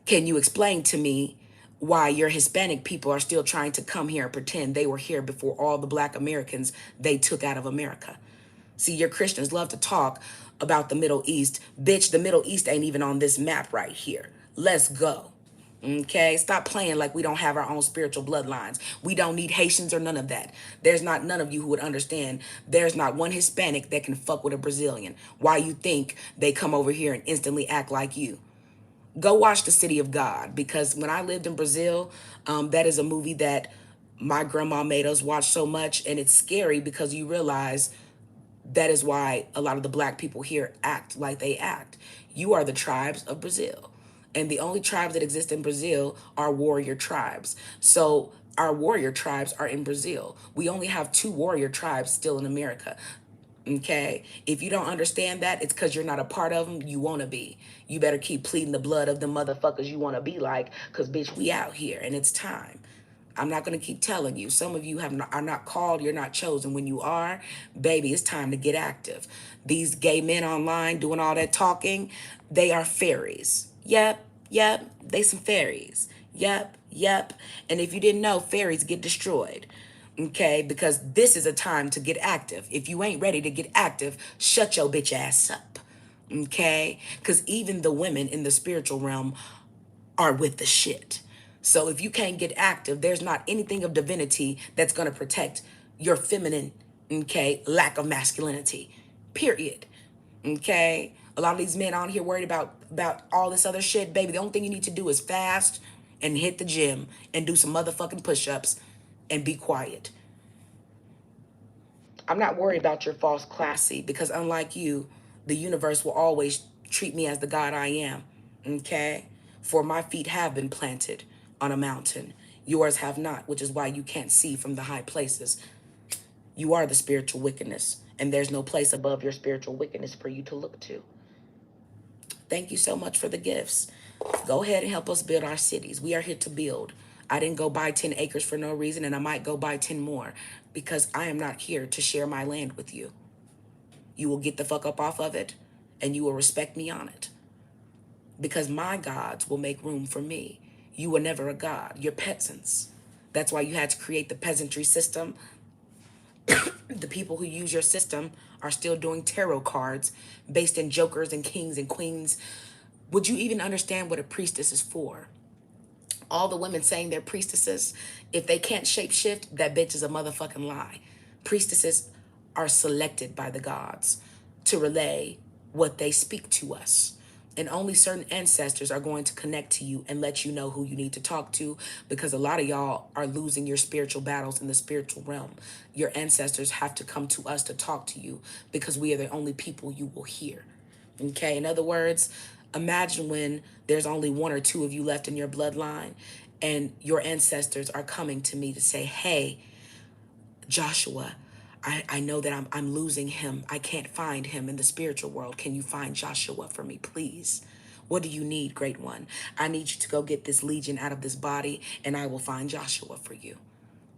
can you explain to me why your Hispanic people are still trying to come here and pretend they were here before all the black Americans they took out of America? See, your Christians love to talk about the Middle East. Bitch, the Middle East ain't even on this map right here. Let's go. Okay, stop playing like we don't have our own spiritual bloodlines. We don't need Haitians or none of that. There's not none of you who would understand. There's not one Hispanic that can fuck with a Brazilian. Why you think they come over here and instantly act like you? Go watch The City of God, because when I lived in Brazil, that is a movie that my grandma made us watch so much, and it's scary because you realize that is why a lot of the black people here act like they act. You are the tribes of Brazil. And the only tribes that exist in Brazil are warrior tribes. So our warrior tribes are in Brazil. We only have two warrior tribes still in America. Okay? If you don't understand that, it's because you're not a part of them. You want to be. You better keep pleading the blood of the motherfuckers you want to be like, because, bitch, we out here and it's time. I'm not going to keep telling you. Some of you are not called. You're not chosen. When you are, baby, it's time to get active. These gay men online doing all that talking, they are fairies. Yep, yep, they some fairies. Yep, yep. And if you didn't know, fairies get destroyed. Okay, because this is a time to get active. If you ain't ready to get active, shut your bitch ass up. Okay? Because even the women in the spiritual realm are with the shit. So if you can't get active, there's not anything of divinity that's going to protect your feminine, okay, lack of masculinity. Period. Okay? A lot of these men out here worried about all this other shit, baby. The only thing you need to do is fast and hit the gym and do some motherfucking push-ups and be quiet. I'm not worried about your false classy, because unlike you, the universe will always treat me as the God I am. Okay? For my feet have been planted on a mountain. Yours have not, which is why you can't see from the high places. You are the spiritual wickedness, and there's no place above your spiritual wickedness for you to look to. Thank you so much for the gifts. Go ahead and help us build our cities. We are here to build. I didn't go buy 10 acres for no reason, and I might go buy 10 more, because I am not here to share my land with you. You will get the fuck up off of it, and you will respect me on it, because my gods will make room for me. You were never a god. You're peasants. That's why you had to create the peasantry system. The people who use your system are still doing tarot cards based in jokers and kings and queens. Would you even understand what a priestess is for? All the women saying they're priestesses, if they can't shapeshift, that bitch is a motherfucking lie. Priestesses are selected by the gods to relay what they speak to us. And only certain ancestors are going to connect to you and let you know who you need to talk to, because a lot of y'all are losing your spiritual battles in the spiritual realm. Your ancestors have to come to us to talk to you, because we are the only people you will hear. Okay, in other words, imagine when there's only one or two of you left in your bloodline, and your ancestors are coming to me to say, hey, Joshua, I know that I'm losing him. I can't find him in the spiritual world. Can you find Joshua for me, please? What do you need, great one? I need you to go get this legion out of this body, and I will find Joshua for you.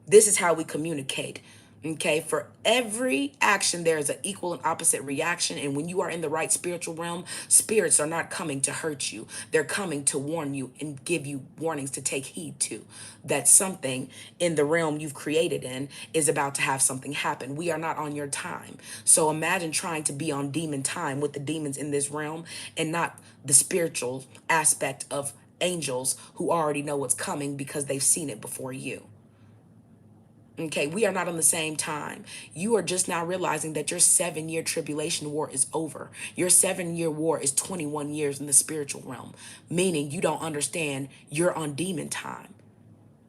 This is how we communicate. Okay, for every action, there is an equal and opposite reaction. And when you are in the right spiritual realm, spirits are not coming to hurt you. They're coming to warn you and give you warnings to take heed to. That something in the realm you've created in is about to have something happen. We are not on your time. So imagine trying to be on demon time with the demons in this realm and not the spiritual aspect of angels who already know what's coming because they've seen it before you. Okay, we are not on the same time. You are just now realizing that your 7 year tribulation war is over. Your 7 year war is 21 years in the spiritual realm, meaning you don't understand you're on demon time.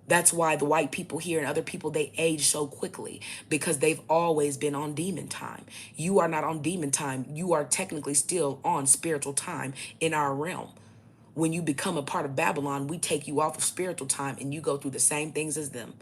That's why the white people here and other people, they age so quickly because they've always been on demon time. You are not on demon time. You are technically still on spiritual time in our realm. When you become a part of Babylon, we take you off of spiritual time and you go through the same things as them.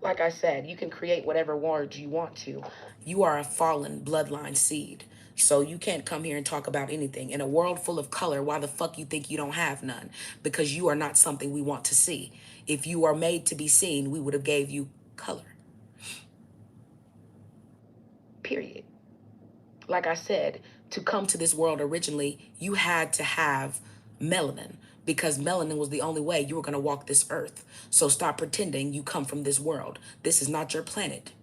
Like I said, you can create whatever words you want to. You are a fallen bloodline seed. So you can't come here and talk about anything. In a world full of color, why the fuck you think you don't have none? Because you are not something we want to see. If you are made to be seen, we would have gave you color. Period. Like I said, to come to this world originally, you had to have melanin because melanin was the only way you were going to walk this earth. So stop pretending you come from this world. This is not your planet.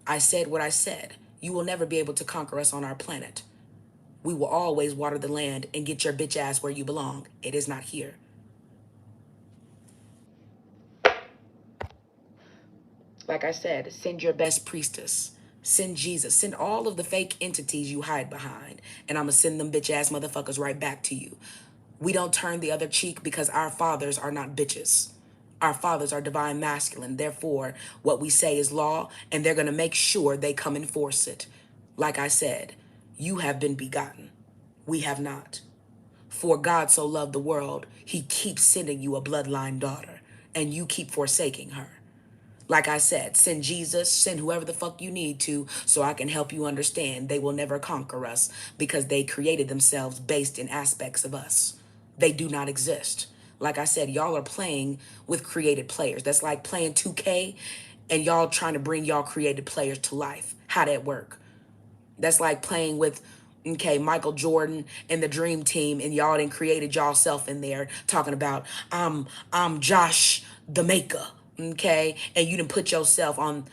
I said what I said. You will never be able to conquer us on our planet. We will always water the land and get your bitch ass where you belong. It is not here. Like I said, send your best priestess. Send Jesus. Send all of the fake entities you hide behind. And I'm going to send them bitch ass motherfuckers right back to you. We don't turn the other cheek because our fathers are not bitches. Our fathers are divine masculine. Therefore, what we say is law, and they're going to make sure they come enforce it. Like I said, you have been begotten. We have not. For God so loved the world, he keeps sending you a bloodline daughter, and you keep forsaking her. Like I said, send Jesus, send whoever the fuck you need to so I can help you understand they will never conquer us because they created themselves based in aspects of us. They do not exist. Like I said, y'all are playing with created players. That's like playing 2K and y'all trying to bring y'all created players to life. How'd that work? That's like playing with, okay, Michael Jordan and the Dream Team, and y'all done created y'all self in there talking about I'm Josh the Maker, okay, and you done put yourself on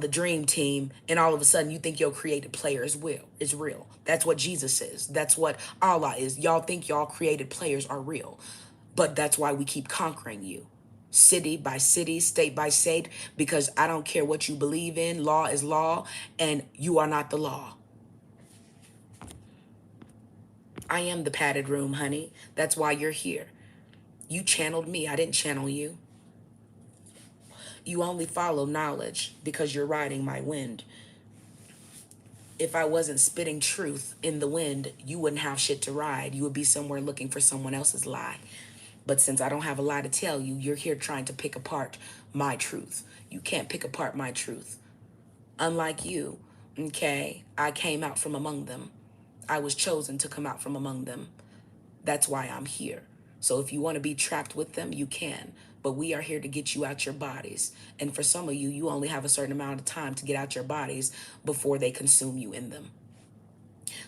the Dream Team, and all of a sudden you think your created player is real. That's what Jesus is. That's what Allah is. Y'all think y'all created players are real, but that's why we keep conquering you city by city, state by state, because I don't care what you believe in. Law is law, and you are not the law. I am the padded room, honey. That's why you're here. You channeled me. I didn't channel you. You only follow knowledge because you're riding my wind. If I wasn't spitting truth in the wind, you wouldn't have shit to ride. You would be somewhere looking for someone else's lie. But since I don't have a lie to tell you, you're here trying to pick apart my truth. You can't pick apart my truth. Unlike you, okay, I came out from among them. I was chosen to come out from among them. That's why I'm here. So if you want to be trapped with them, you can. But we are here to get you out your bodies. And for some of you, you only have a certain amount of time to get out your bodies before they consume you in them.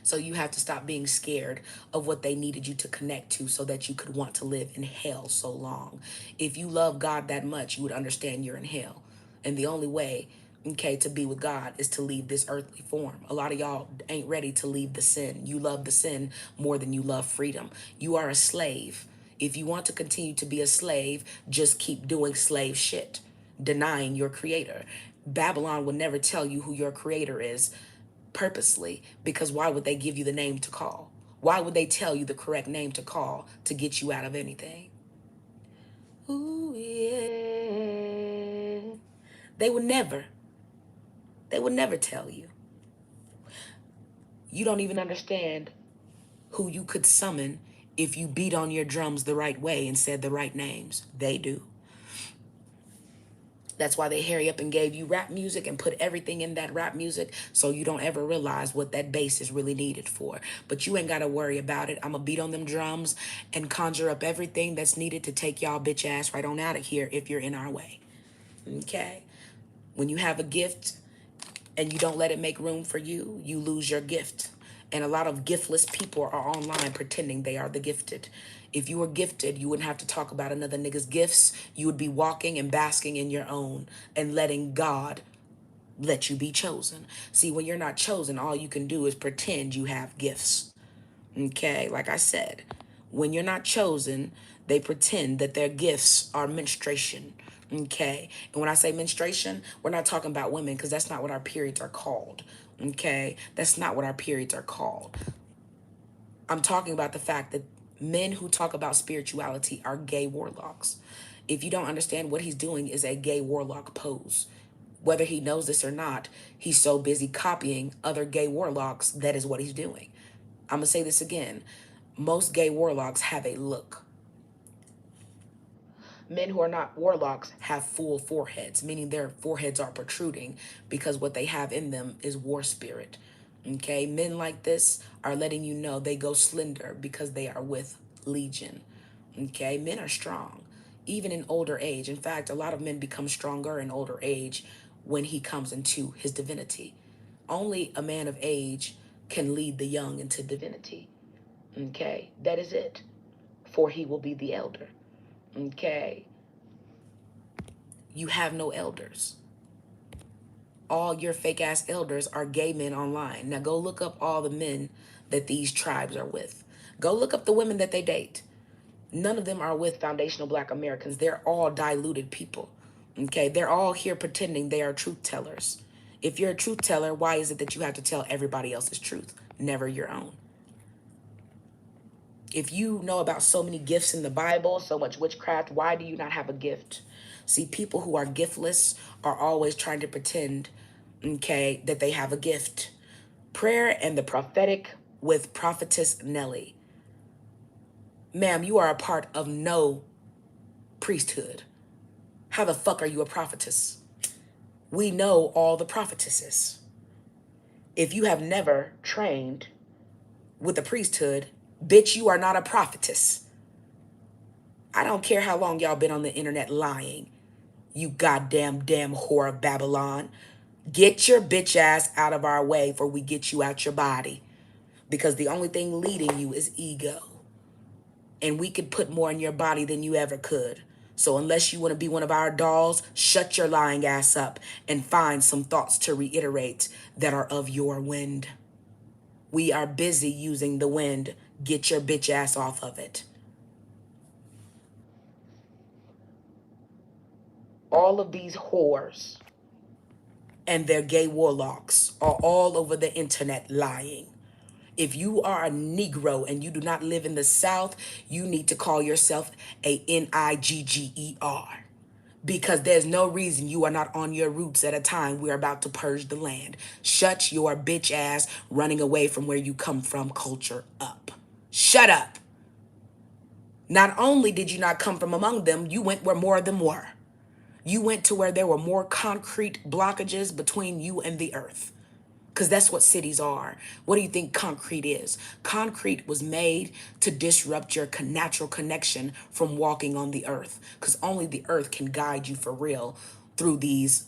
So you have to stop being scared of what they needed you to connect to so that you could want to live in hell so long. If you love God that much, you would understand you're in hell. And the only way, okay, to be with God is to leave this earthly form. A lot of y'all ain't ready to leave the sin. You love the sin more than you love freedom. You are a slave. If you want to continue to be a slave, just keep doing slave shit, denying your creator. Babylon would never tell you who your creator is purposely, because why would they give you the name to call? Why would they tell you the correct name to call to get you out of anything? Ooh, yeah. They would never. They would never tell you. You don't even understand who you could summon if you beat on your drums the right way and said the right names. They do. That's why they hurry up and gave you rap music and put everything in that rap music so you don't ever realize what that bass is really needed for. But you ain't got to worry about it. I'm going to beat on them drums and conjure up everything that's needed to take y'all bitch ass right on out of here if you're in our way. Okay? When you have a gift and you don't let it make room for you, you lose your gift. And a lot of giftless people are online pretending they are the gifted. If you were gifted, you wouldn't have to talk about another nigga's gifts. You would be walking and basking in your own and letting God let you be chosen. See, when you're not chosen, all you can do is pretend you have gifts. Okay, like I said, when you're not chosen, they pretend that their gifts are menstruation. Okay, and when I say menstruation, we're not talking about women because that's not what our periods are called. Okay, that's not what our periods are called. I'm talking about the fact that men who talk about spirituality are gay warlocks. If you don't understand, what he's doing is a gay warlock pose. Whether he knows this or not, he's so busy copying other gay warlocks, that is what he's doing. I'm going to say this again. Most gay warlocks have a look. Men who are not warlocks have full foreheads, meaning their foreheads are protruding because what they have in them is war spirit. Okay, men like this are letting you know they go slender because they are with Legion. Okay, men are strong, even in older age. In fact, a lot of men become stronger in older age when he comes into his divinity. Only a man of age can lead the young into divinity. Okay, that is it. For he will be the elder. Okay, you have no elders. All your fake ass elders are gay men online. Now go look up all the men that these tribes are with. Go look up the women that they date. None of them are with foundational black Americans. They're all diluted people. Okay, they're all here pretending they are truth tellers. If you're a truth teller, why is it that you have to tell everybody else's truth, never your own? If you know about so many gifts in the Bible, so much witchcraft, why do you not have a gift? See, people who are giftless are always trying to pretend, okay, that they have a gift. Prayer and the prophetic with prophetess Nelly. Ma'am, you are a part of no priesthood. How the fuck are you a prophetess? We know all the prophetesses. If you have never trained with the priesthood, bitch, you are not a prophetess. I don't care how long y'all been on the internet lying. You goddamn damn whore of Babylon. Get your bitch ass out of our way before we get you out your body. Because the only thing leading you is ego. And we could put more in your body than you ever could. So unless you want to be one of our dolls, shut your lying ass up and find some thoughts to reiterate that are of your wind. We are busy using the wind. Get your bitch ass off of it. All of these whores and their gay warlocks are all over the internet lying. If you are a Negro and you do not live in the South, you need to call yourself a Nigger. Because there's no reason you are not on your roots at a time we're about to purge the land. Shut your bitch ass running away from where you come from culture up. Shut up. Not only did you not come from among them, you went where more of them were. You went to where there were more concrete blockages between you and the earth. Because that's what cities are. What do you think concrete is? Concrete was made to disrupt your natural connection from walking on the earth. Because only the earth can guide you for real through these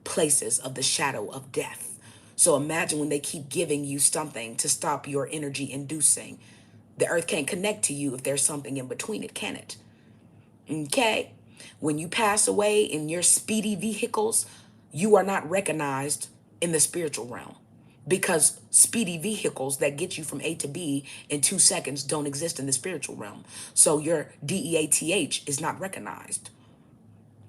places of the shadow of death. So imagine when they keep giving you something to stop your energy inducing. The earth can't connect to you if there's something in between it, can it? Okay? When you pass away in your speedy vehicles, you are not recognized in the spiritual realm because speedy vehicles that get you from A to B in 2 seconds don't exist in the spiritual realm. So your DEATH is not recognized.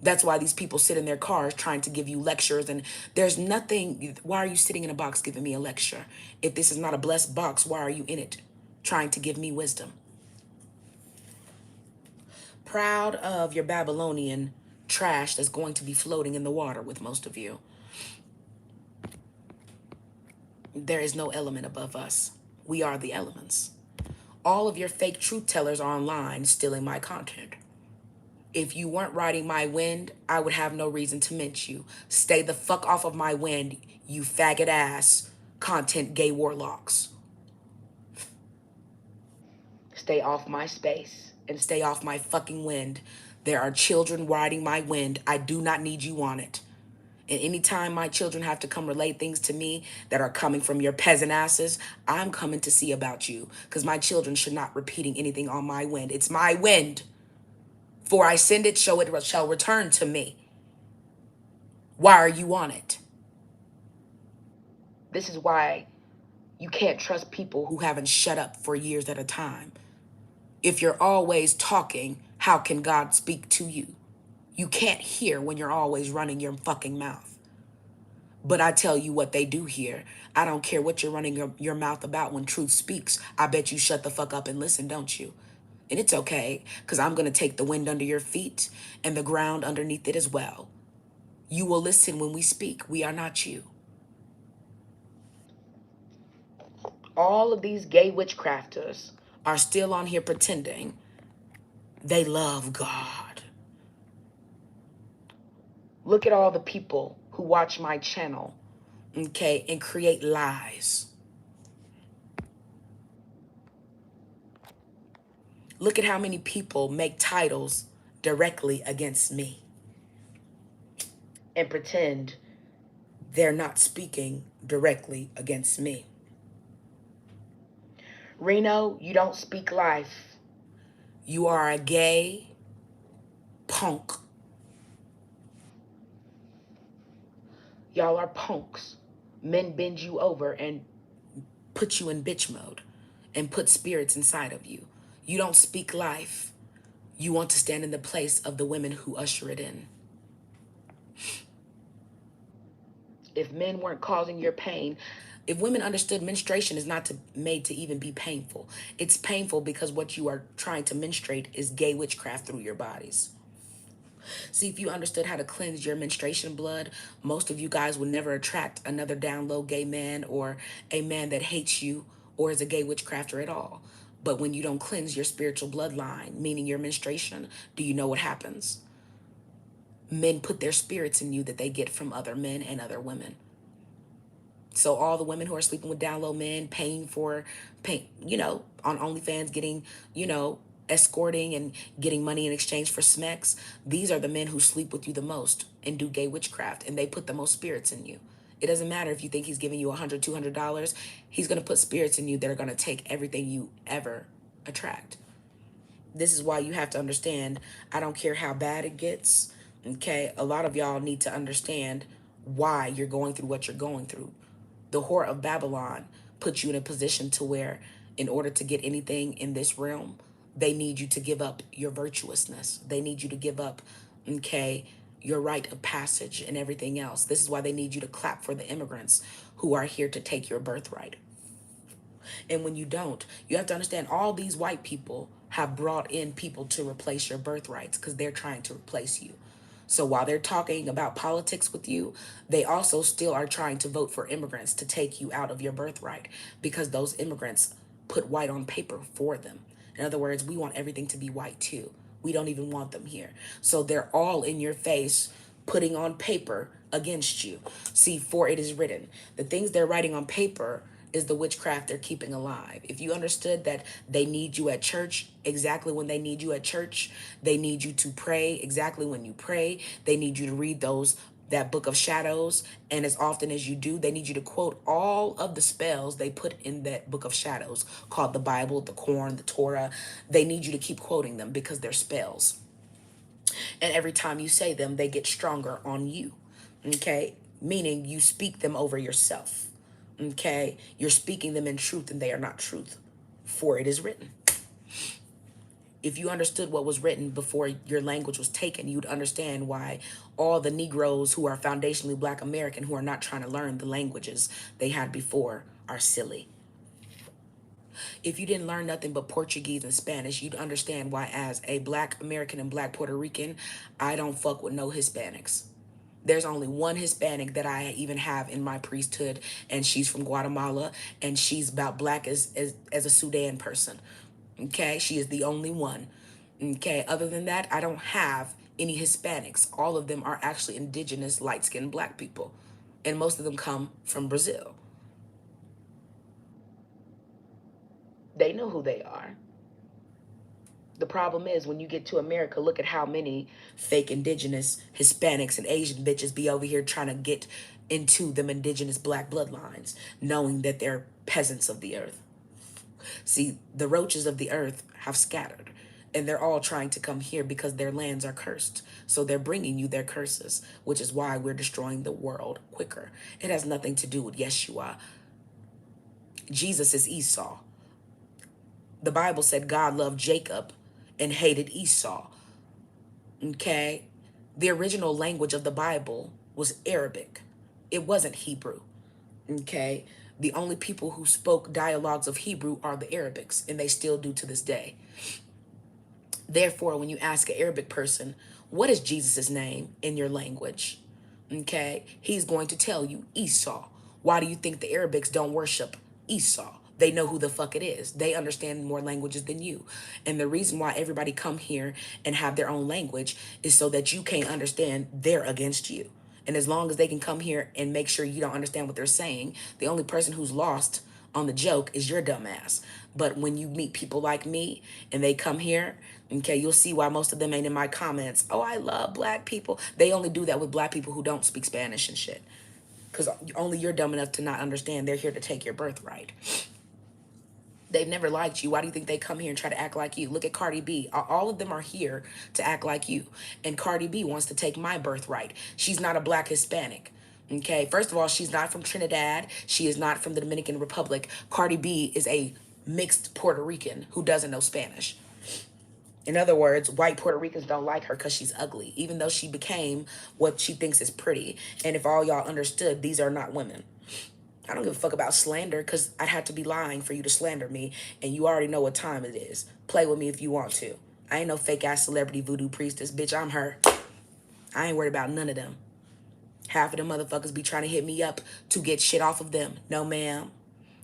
That's why these people sit in their cars trying to give you lectures, and there's nothing. Why are you sitting in a box giving me a lecture? If this is not a blessed box, why are you in it trying to give me wisdom? Proud of your Babylonian trash that's going to be floating in the water with most of you. There is no element above us. We are the elements. All of your fake truth tellers are online stealing my content. If you weren't riding my wind, I would have no reason to mince you. Stay the fuck off of my wind, you faggot ass content gay warlocks. Stay off my space and stay off my fucking wind. There are children riding my wind. I do not need you on it. And anytime my children have to come relate things to me that are coming from your peasant asses, I'm coming to see about you. Because my children should not repeating anything on my wind. It's my wind. For I send it, so it shall return to me. Why are you on it? This is why you can't trust people who haven't shut up for years at a time. If you're always talking, how can God speak to you? You can't hear when you're always running your fucking mouth. But I tell you what they do hear. I don't care what you're running your mouth about when truth speaks. I bet you shut the fuck up and listen, don't you? And it's okay, because I'm going to take the wind under your feet and the ground underneath it as well. You will listen when we speak. We are not you. All of these gay witchcrafters are still on here pretending they love God. Look at all the people who watch my channel, okay, and create lies. Look at how many people make titles directly against me and pretend they're not speaking directly against me. Reno, you don't speak life. You are a gay punk. Y'all are punks. Men bend you over and put you in bitch mode and put spirits inside of you. You don't speak life. You want to stand in the place of the women who usher it in. If men weren't causing your pain, if women understood menstruation is not made to even be painful, it's painful because what you are trying to menstruate is gay witchcraft through your bodies. See, if you understood how to cleanse your menstruation blood, most of you guys would never attract another down low gay man or a man that hates you or is a gay witchcrafter at all. But when you don't cleanse your spiritual bloodline, meaning your menstruation, do you know what happens? Men put their spirits in you that they get from other men and other women. So all the women who are sleeping with down low men, paying, on OnlyFans, getting, escorting and getting money in exchange for smecks, these are the men who sleep with you the most and do gay witchcraft, and they put the most spirits in you. It doesn't matter if you think he's giving you $100, $200. He's going to put spirits in you that are going to take everything you ever attract. This is why you have to understand, I don't care how bad it gets, okay? A lot of y'all need to understand why you're going through what you're going through. The whore of Babylon puts you in a position to where in order to get anything in this realm, they need you to give up your virtuousness. They need you to give up, okay, your rite of passage and everything else. This is why they need you to clap for the immigrants who are here to take your birthright. And when you don't, you have to understand all these white people have brought in people to replace your birthrights because they're trying to replace you. So while they're talking about politics with you, they also still are trying to vote for immigrants to take you out of your birthright because those immigrants put white on paper for them. In other words, we want everything to be white too. We don't even want them here. So they're all in your face putting on paper against you. See, for it is written, the things they're writing on paper is the witchcraft they're keeping alive. If you understood that they need you at church exactly when they need you at church, they need you to pray exactly when you pray, they need you to read that book of shadows, and as often as you do, they need you to quote all of the spells they put in that book of shadows called the Bible, the Quran, the Torah. They need you to keep quoting them because they're spells. And every time you say them, they get stronger on you. Okay? Meaning you speak them over yourself. Okay? You're speaking them in truth and they are not truth. For it is written. If you understood what was written before your language was taken, you'd understand why all the Negroes who are foundationally Black American who are not trying to learn the languages they had before are silly. If you didn't learn nothing but Portuguese and Spanish, you'd understand why as a Black American and Black Puerto Rican, I don't fuck with no Hispanics. There's only one Hispanic that I even have in my priesthood, and she's from Guatemala, and she's about black as a Sudan person. Okay, she is the only one. Okay, other than that, I don't have any Hispanics. All of them are actually indigenous, light-skinned Black people, and most of them come from Brazil. They know who they are. The problem is when you get to America, look at how many fake indigenous Hispanics and Asian bitches be over here trying to get into them indigenous black bloodlines, knowing that they're peasants of the earth. See, the roaches of the earth have scattered, and they're all trying to come here because their lands are cursed. So they're bringing you their curses, which is why we're destroying the world quicker. It has nothing to do with Yeshua. Jesus is Esau. The Bible said God loved Jacob and hated Esau. Okay? The original language of the Bible was Arabic. It wasn't Hebrew. Okay? The only people who spoke dialogues of Hebrew are the Arabics, and they still do to this day. Therefore, when you ask an Arabic person, what is Jesus' name in your language? Okay, he's going to tell you Esau. Why do you think the Arabics don't worship Esau? They know who the fuck it is. They understand more languages than you. And the reason why everybody come here and have their own language is so that you can't understand they're against you. And as long as they can come here and make sure you don't understand what they're saying, the only person who's lost on the joke is your dumb ass. But when you meet people like me and they come here, okay, you'll see why most of them ain't in my comments. Oh, I love black people. They only do that with black people who don't speak Spanish and shit. Because only you're dumb enough to not understand they're here to take your birthright. They've never liked you. Why do you think they come here and try to act like you? Look at Cardi B. All of them are here to act like you. And Cardi B wants to take my birthright. She's not a black Hispanic. Okay, first of all, she's not from Trinidad. She is not from the Dominican Republic. Cardi B is a mixed Puerto Rican who doesn't know Spanish. In other words, white Puerto Ricans don't like her because she's ugly, even though she became what she thinks is pretty. And if all y'all understood, these are not women. I don't give a fuck about slander because I'd have to be lying for you to slander me. And you already know what time it is. Play with me if you want to. I ain't no fake ass celebrity voodoo priestess. Bitch, I'm her. I ain't worried about none of them. Half of them motherfuckers be trying to hit me up to get shit off of them. No, ma'am.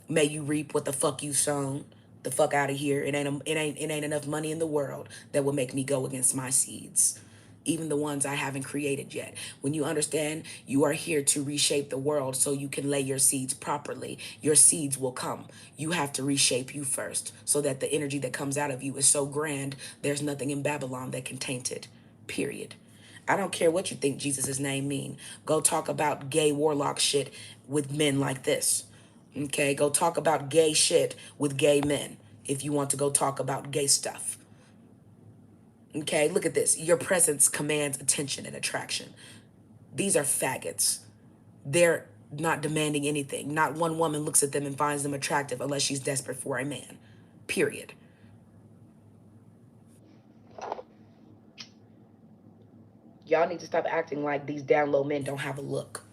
May you reap what the fuck you sown. The fuck out of here. It ain't enough money in the world that will make me go against my seeds. Even the ones I haven't created yet. When you understand, you are here to reshape the world so you can lay your seeds properly. Your seeds will come. You have to reshape you first so that the energy that comes out of you is so grand, there's nothing in Babylon that can taint it. Period. I don't care what you think Jesus' name mean. Go talk about gay warlock shit with men like this. Okay, go talk about gay shit with gay men if you want to go talk about gay stuff. Okay, look at this. Your presence commands attention and attraction. These are faggots. They're not demanding anything. Not one woman looks at them and finds them attractive unless she's desperate for a man. Period. Y'all need to stop acting like these down low men don't have a look.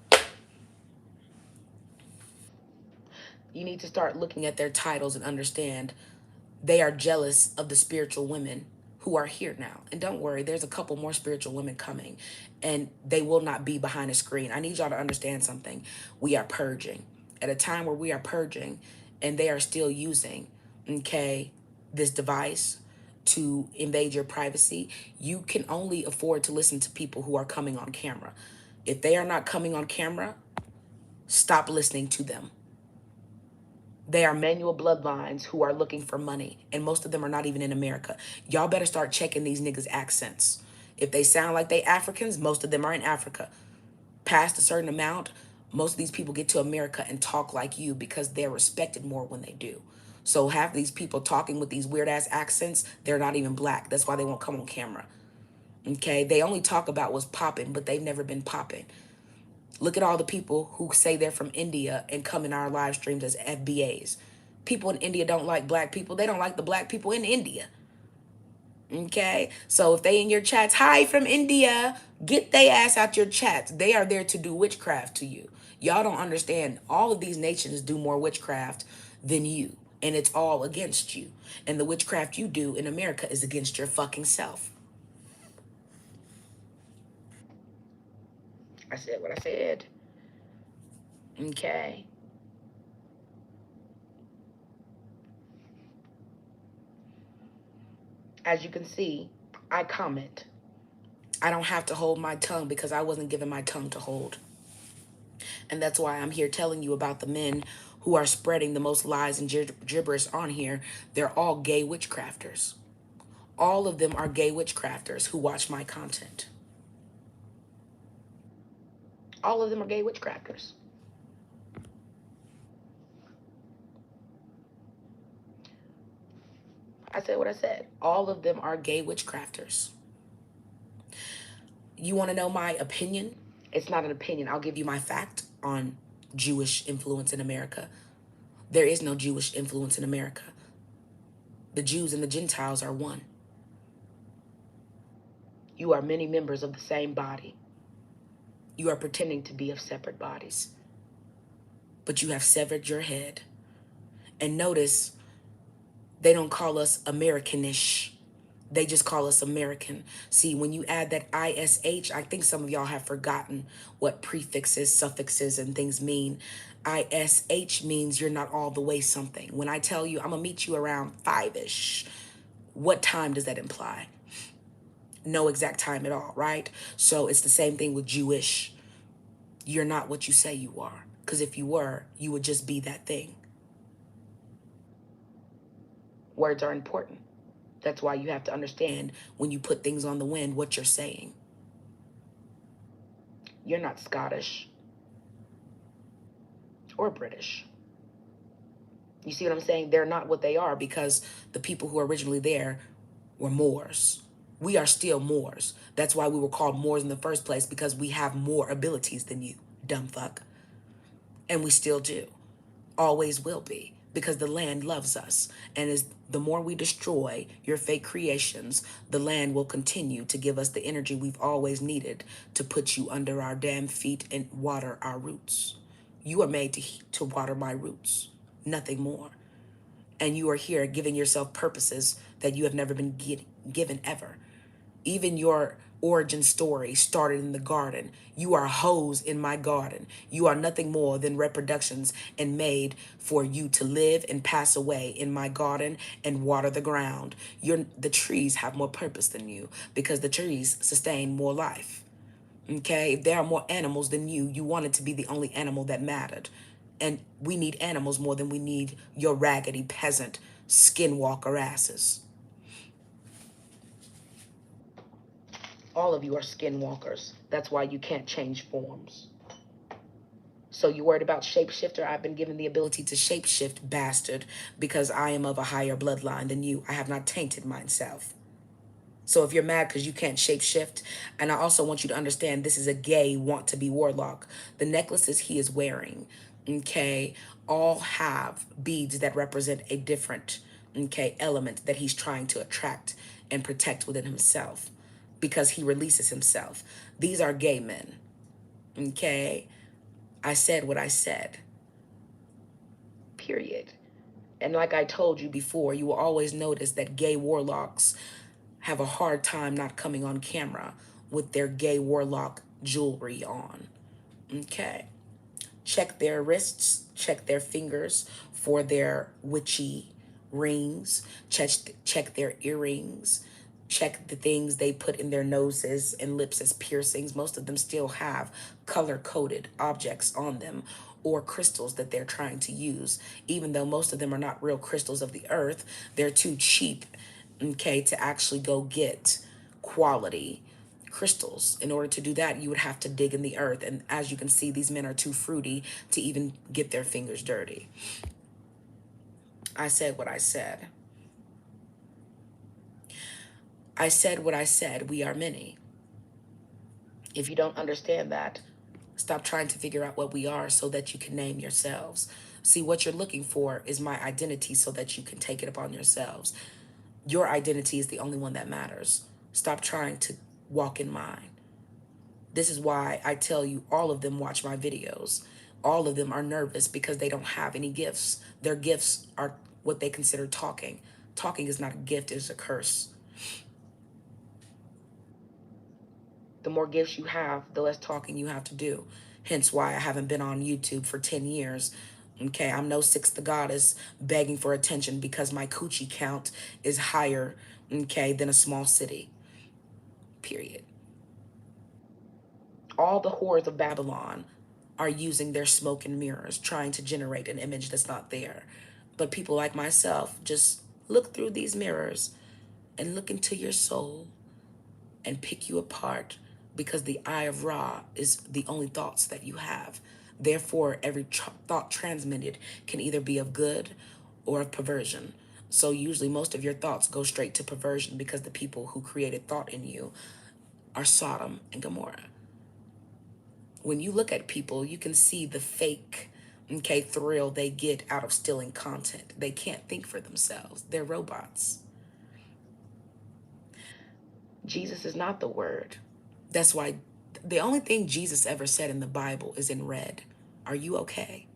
You need to start looking at their titles and understand they are jealous of the spiritual women who are here now. And don't worry, there's a couple more spiritual women coming, and they will not be behind a screen. I need y'all to understand something. We are purging. At a time where we are purging, and they are still using, okay, this device to invade your privacy, you can only afford to listen to people who are coming on camera. If they are not coming on camera, stop listening to them. They are manual bloodlines who are looking for money, and most of them are not even in America. Y'all better start checking these niggas' accents. If they sound like they Africans, most of them are in Africa. Past a certain amount, most of these people get to America and talk like you because they're respected more when they do. So half these people talking with these weird ass accents, they're not even black. That's why they won't come on camera. Okay, they only talk about what's popping, but they've never been popping. Look at all the people who say they're from India and come in our live streams as FBAs. People in India don't like black people. They don't like the black people in India. Okay? So if they in your chats, hi from India, get they ass out your chats. They are there to do witchcraft to you. Y'all don't understand. All of these nations do more witchcraft than you. And it's all against you. And the witchcraft you do in America is against your fucking self. I said what I said. Okay. As you can see, I comment. I don't have to hold my tongue because I wasn't given my tongue to hold. And that's why I'm here telling you about the men who are spreading the most lies and gibberish on here. They're all gay witchcrafters. All of them are gay witchcrafters who watch my content. All of them are gay witchcrafters. I said what I said. All of them are gay witchcrafters. You want to know my opinion? It's not an opinion. I'll give you my fact on Jewish influence in America. There is no Jewish influence in America. The Jews and the Gentiles are one. You are many members of the same body. You are pretending to be of separate bodies, but you have severed your head. And notice, they don't call us Americanish. They just call us American. See, when you add that ISH, I think some of y'all have forgotten what prefixes, suffixes, and things mean. ISH means you're not all the way something. When I tell you I'm gonna meet you around 5-ish, what time does that imply? No exact time at all, right? So it's the same thing with Jewish. You're not what you say you are. Because if you were, you would just be that thing. Words are important. That's why you have to understand when you put things on the wind what you're saying. You're not Scottish or British. You see what I'm saying? They're not what they are because the people who were originally there were Moors. We are still Moors. That's why we were called Moors in the first place, because we have more abilities than you, dumb fuck. And we still do. Always will be, because the land loves us. And as the more we destroy your fake creations, the land will continue to give us the energy we've always needed to put you under our damn feet and water our roots. You are made to water my roots, nothing more. And you are here giving yourself purposes that you have never been given ever. Even your origin story started in the garden. You are hoes in my garden. You are nothing more than reproductions and made for you to live and pass away in my garden and water the ground. The trees have more purpose than you because the trees sustain more life. Okay? If there are more animals than you wanted to be the only animal that mattered. And we need animals more than we need your raggedy peasant skinwalker asses. All of you are skinwalkers. That's why you can't change forms. So you worried about shapeshifter? I've been given the ability to shapeshift, bastard, because I am of a higher bloodline than you. I have not tainted myself. So if you're mad because you can't shapeshift, and I also want you to understand this is a gay want-to-be warlock. The necklaces he is wearing, okay, all have beads that represent a different, okay, element that he's trying to attract and protect within himself because he releases himself. These are gay men, okay? I said what I said, period. And like I told you before, you will always notice that gay warlocks have a hard time not coming on camera with their gay warlock jewelry on. Okay. Check their wrists, check their fingers for their witchy rings, check their earrings, check the things they put in their noses and lips as piercings. Most of them still have color-coded objects on them or crystals that they're trying to use. Even though most of them are not real crystals of the earth, they're too cheap, okay, to actually go get quality crystals. In order to do that, you would have to dig in the earth. And as you can see, these men are too fruity to even get their fingers dirty. I said what I said. I said what I said. We are many. If you don't understand that, stop trying to figure out what we are so that you can name yourselves. See, what you're looking for is my identity so that you can take it upon yourselves. Your identity is the only one that matters. Stop trying to walk in mine. This is why I tell you all of them watch my videos. All of them are nervous because they don't have any gifts. Their gifts are what they consider talking. Talking is not a gift, it is a curse. The more gifts you have, the less talking you have to do. Hence why I haven't been on YouTube for 10 years. Okay, I'm no sixth goddess begging for attention because my coochie count is higher, okay, than a small city. Period. All the whores of Babylon are using their smoke and mirrors, trying to generate an image that's not there. But people like myself just look through these mirrors and look into your soul and pick you apart, because the eye of Ra is the only thoughts that you have. Therefore, every thought transmitted can either be of good or of perversion. So usually most of your thoughts go straight to perversion, because the people who created thought in you are Sodom and Gomorrah. When you look at people, you can see the fake, okay, thrill they get out of stealing content. They can't think for themselves. They're robots. Jesus is not the word. That's why the only thing Jesus ever said in the Bible is in red. Are you okay?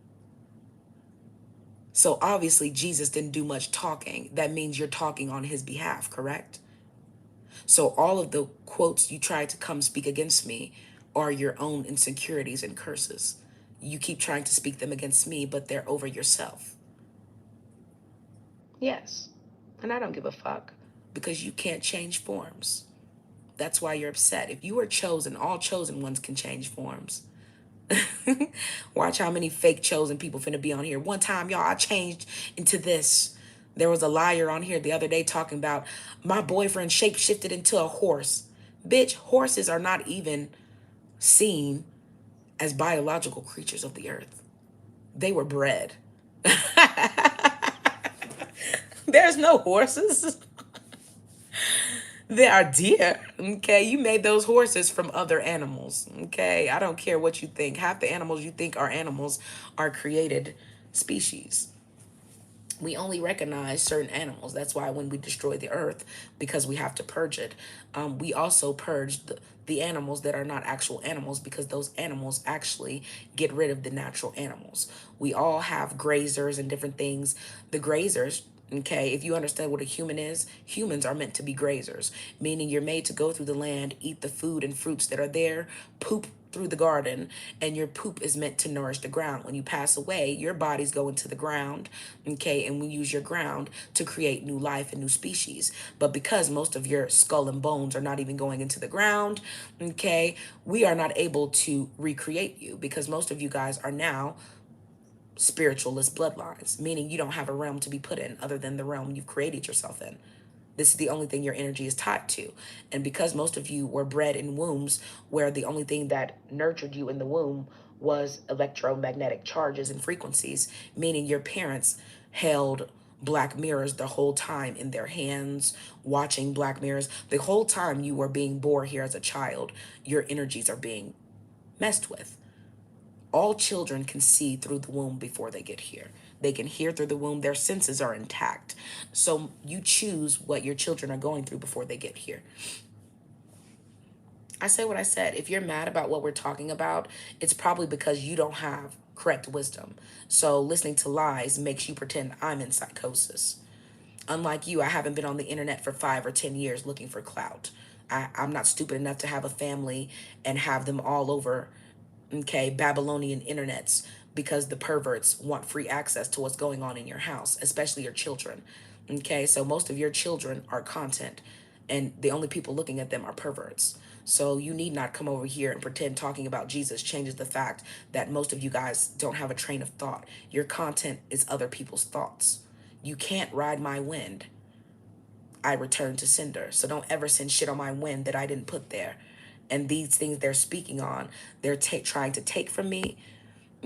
So obviously Jesus didn't do much talking. That means you're talking on his behalf, correct? So all of the quotes you try to come speak against me are your own insecurities and curses. You keep trying to speak them against me, but they're over yourself. Yes. And I don't give a fuck, because you can't change forms. That's why you're upset. If you were chosen, all chosen ones can change forms. Watch how many fake chosen people finna be on here. One time, y'all, I changed into this. There was a liar on here the other day talking about my boyfriend shape shifted into a horse. Bitch, horses are not even seen as biological creatures of the earth. They were bred. There's no horses. There are deer. Okay, you made those horses from other animals. Okay, I don't care what you think. Half the animals you think are animals are created species. We only recognize certain animals. That's why when we destroy the earth, because we have to purge it, we also purge the animals that are not actual animals, because those animals actually get rid of the natural animals. We all have grazers and different things. The grazers, okay, if you understand what a human is, humans are meant to be grazers, meaning you're made to go through the land, eat the food and fruits that are there, poop through the garden, and your poop is meant to nourish the ground. When you pass away, your bodies go into the ground, okay, and we use your ground to create new life and new species. But because most of your skull and bones are not even going into the ground, okay, we are not able to recreate you, because most of you guys are now spiritualist bloodlines, meaning you don't have a realm to be put in other than the realm you've created yourself in. This is the only thing your energy is tied to. And because most of you were bred in wombs where the only thing that nurtured you in the womb was electromagnetic charges and frequencies, meaning your parents held black mirrors the whole time in their hands, watching black mirrors. The whole time you were being born here as a child, your energies are being messed with. All children can see through the womb before they get here. They can hear through the womb. Their senses are intact. So you choose what your children are going through before they get here. I say what I said. If you're mad about what we're talking about, it's probably because you don't have correct wisdom. So listening to lies makes you pretend I'm in psychosis. Unlike you, I haven't been on the internet for 5 or 10 years looking for clout. I'm not stupid enough to have a family and have them all over, okay, Babylonian internets, because the perverts want free access to what's going on in your house, especially your children. Okay, so most of your children are content, and the only people looking at them are perverts. So you need not come over here and pretend talking about Jesus changes the fact that most of you guys don't have a train of thought. Your content is other people's thoughts. You can't ride my wind. I return to sender. So don't ever send shit on my wind that I didn't put there. And these things they're speaking on, they're trying to take from me,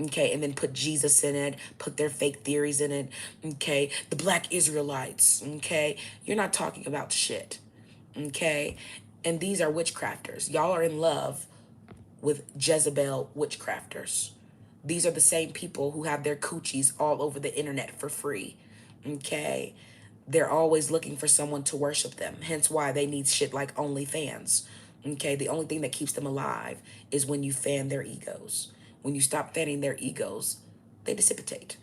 okay, and then put Jesus in it, put their fake theories in it, okay, the black Israelites, okay. You're not talking about shit, okay. And these are witchcrafters. Y'all are in love with Jezebel witchcrafters. These are the same people who have their coochies all over the internet for free, okay. They're always looking for someone to worship them, hence why they need shit like OnlyFans. Okay, the only thing that keeps them alive is when you fan their egos. When you stop fanning their egos, they dissipate.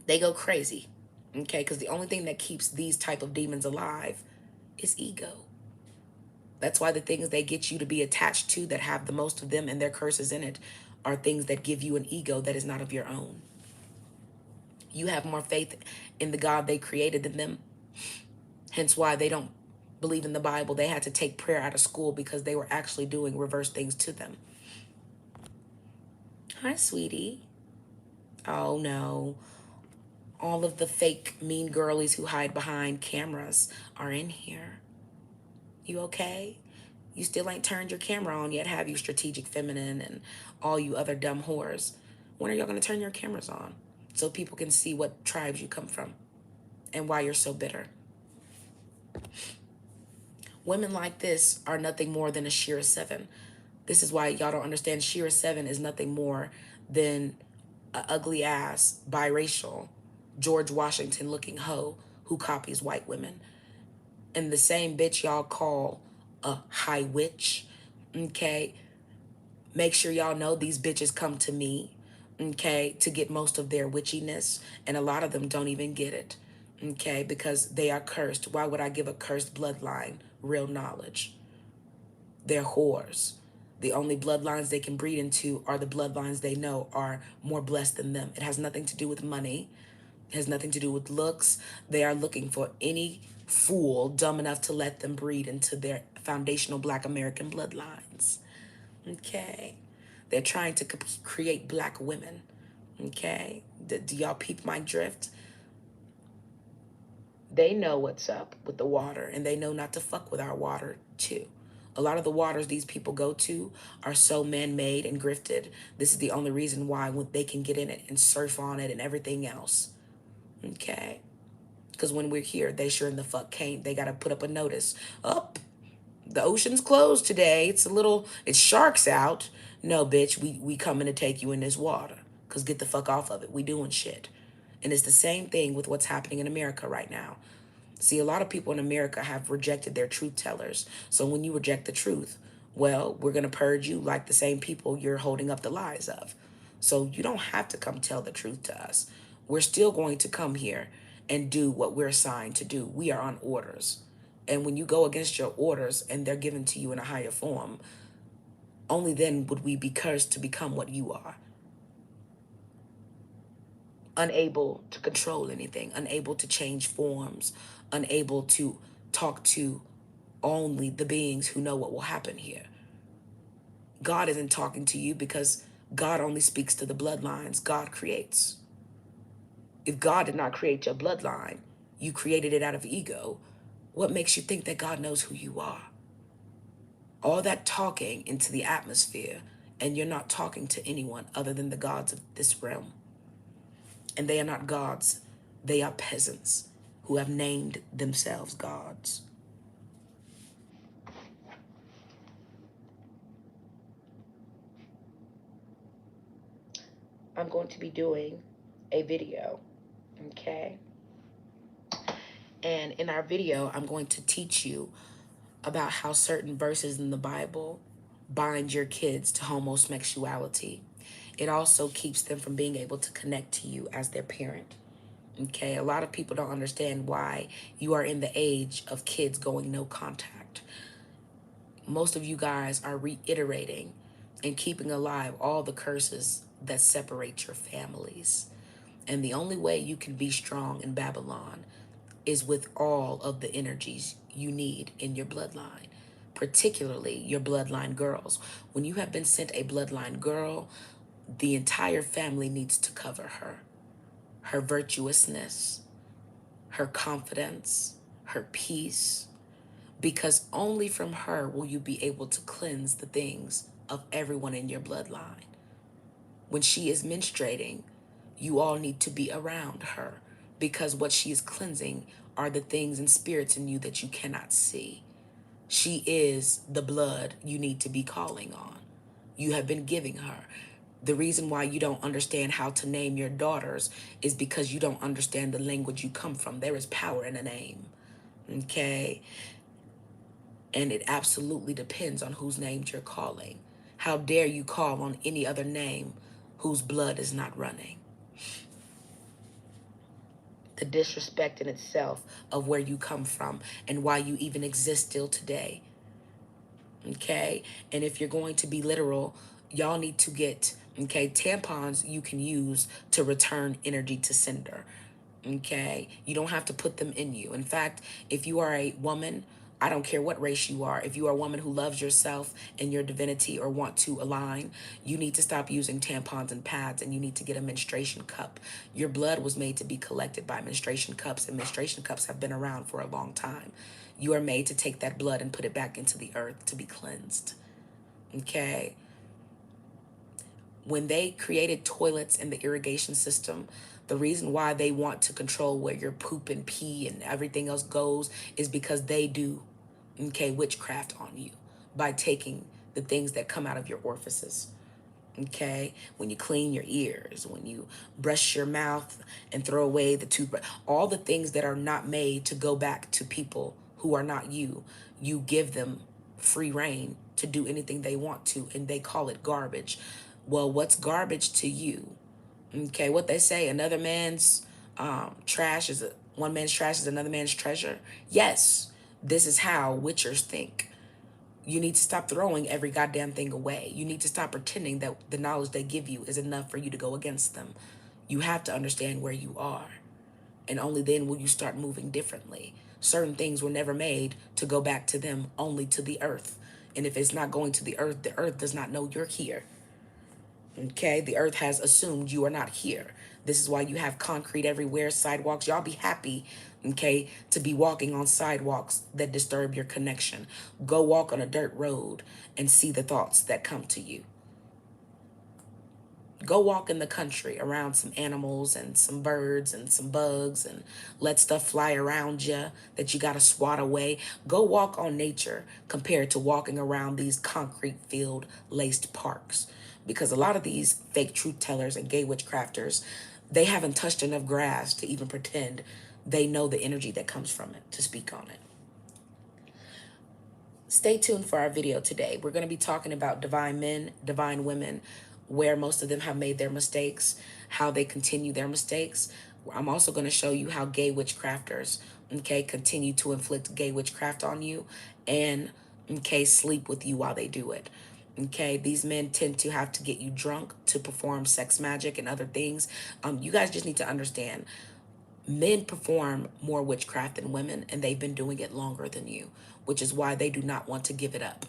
They go crazy. Okay, because the only thing that keeps these type of demons alive is ego. That's why the things they get you to be attached to that have the most of them and their curses in it are things that give you an ego that is not of your own. You have more faith in the God they created than them. Hence why they don't believe in the Bible. They had to take prayer out of school because they were actually doing reverse things to them. Hi, sweetie. Oh, no. All of the fake mean girlies who hide behind cameras are in here. You okay? You still ain't turned your camera on yet, have you, strategic feminine and all you other dumb whores? When are y'all gonna turn your cameras on so people can see what tribes you come from and why you're so bitter? Women like this are nothing more than a Shira 7. This is why y'all don't understand. Shira 7 is nothing more than a ugly ass, biracial, George Washington looking hoe who copies white women. And the same bitch y'all call a high witch, okay? Make sure y'all know these bitches come to me, okay, to get most of their witchiness. And a lot of them don't even get it, okay, because they are cursed. Why would I give a cursed bloodline real knowledge? They're whores. The only bloodlines they can breed into are the bloodlines they know are more blessed than them. It has nothing to do with money. It has nothing to do with looks. They are looking for any fool dumb enough to let them breed into their foundational Black American bloodlines. Okay. They're trying to create Black women. Okay. Do y'all peep my drift? They know what's up with the water, and they know not to fuck with our water too. A lot of the waters these people go to are so man-made and grifted. This is the only reason why they can get in it and surf on it and everything else. Okay. Because when we're here, they sure in the fuck can't. They got to put up a notice. Up, the ocean's closed today. It's sharks out. No, bitch, we coming to take you in this water. Because get the fuck off of it. We doing shit. And it's the same thing with what's happening in America right now. See, a lot of people in America have rejected their truth tellers. So when you reject the truth, well, we're going to purge you like the same people you're holding up the lies of. So you don't have to come tell the truth to us. We're still going to come here and do what we're assigned to do. We are on orders. And when you go against your orders and they're given to you in a higher form, only then would we be cursed to become what you are. Unable to control anything, unable to change forms, unable to talk to only the beings who know what will happen here. God isn't talking to you because God only speaks to the bloodlines God creates. If God did not create your bloodline, you created it out of ego. What makes you think that God knows who you are? All that talking into the atmosphere, and you're not talking to anyone other than the gods of this realm. And they are not gods. They are peasants who have named themselves gods. I'm going to be doing a video, okay? And in our video, I'm going to teach you about how certain verses in the Bible bind your kids to homosexuality. It also keeps them from being able to connect to you as their parent. Okay, a lot of people don't understand why you are in the age of kids going no contact. Most of you guys are reiterating and keeping alive all the curses that separate your families. And the only way you can be strong in Babylon is with all of the energies you need in your bloodline, particularly your bloodline girls. When you have been sent a bloodline girl, the entire family needs to cover her. Her virtuousness, her confidence, her peace, because only from her will you be able to cleanse the things of everyone in your bloodline. When she is menstruating, you all need to be around her because what she is cleansing are the things and spirits in you that you cannot see. She is the blood you need to be calling on. You have been giving her. The reason why you don't understand how to name your daughters is because you don't understand the language you come from. There is power in a name, okay? And it absolutely depends on whose names you're calling. How dare you call on any other name whose blood is not running? The disrespect in itself of where you come from and why you even exist still today. Okay? And if you're going to be literal, y'all need to get, okay, tampons you can use to return energy to sender. Okay? You don't have to put them in you. In fact, if you are a woman, I don't care what race you are. If you are a woman who loves yourself and your divinity or want to align, you need to stop using tampons and pads, and you need to get a menstruation cup. Your blood was made to be collected by menstruation cups, and menstruation cups have been around for a long time. You are made to take that blood and put it back into the earth to be cleansed. Okay? When they created toilets and the irrigation system, the reason why they want to control where your poop and pee and everything else goes is because they do, okay, witchcraft on you by taking the things that come out of your orifices. Okay, when you clean your ears, when you brush your mouth and throw away the toothbrush, all the things that are not made to go back to people who are not you, you give them free reign to do anything they want to, and they call it garbage. Well, what's garbage to you? Okay, what they say, another man's trash is one man's trash is another man's treasure. Yes, this is how witchers think. You need to stop throwing every goddamn thing away. You need to stop pretending that the knowledge they give you is enough for you to go against them. You have to understand where you are. And only then will you start moving differently. Certain things were never made to go back to them, only to the earth. And if it's not going to the earth does not know you're here. Okay, the earth has assumed you are not here. This is why you have concrete everywhere, sidewalks. Y'all be happy, okay, to be walking on sidewalks that disturb your connection. Go walk on a dirt road and see the thoughts that come to you. Go walk in the country around some animals and some birds and some bugs and let stuff fly around you that you got to swat away. Go walk on nature compared to walking around these concrete filled laced parks. Because a lot of these fake truth tellers and gay witchcrafters, they haven't touched enough grass to even pretend they know the energy that comes from it to speak on it. Stay tuned for our video today. We're going to be talking about divine men, divine women, where most of them have made their mistakes, how they continue their mistakes. I'm also going to show you how gay witchcrafters, okay, continue to inflict gay witchcraft on you and, okay, sleep with you while they do it. Okay, these men tend to have to get you drunk to perform sex magic and other things. You guys just need to understand, men perform more witchcraft than women, and they've been doing it longer than you, which is why they do not want to give it up.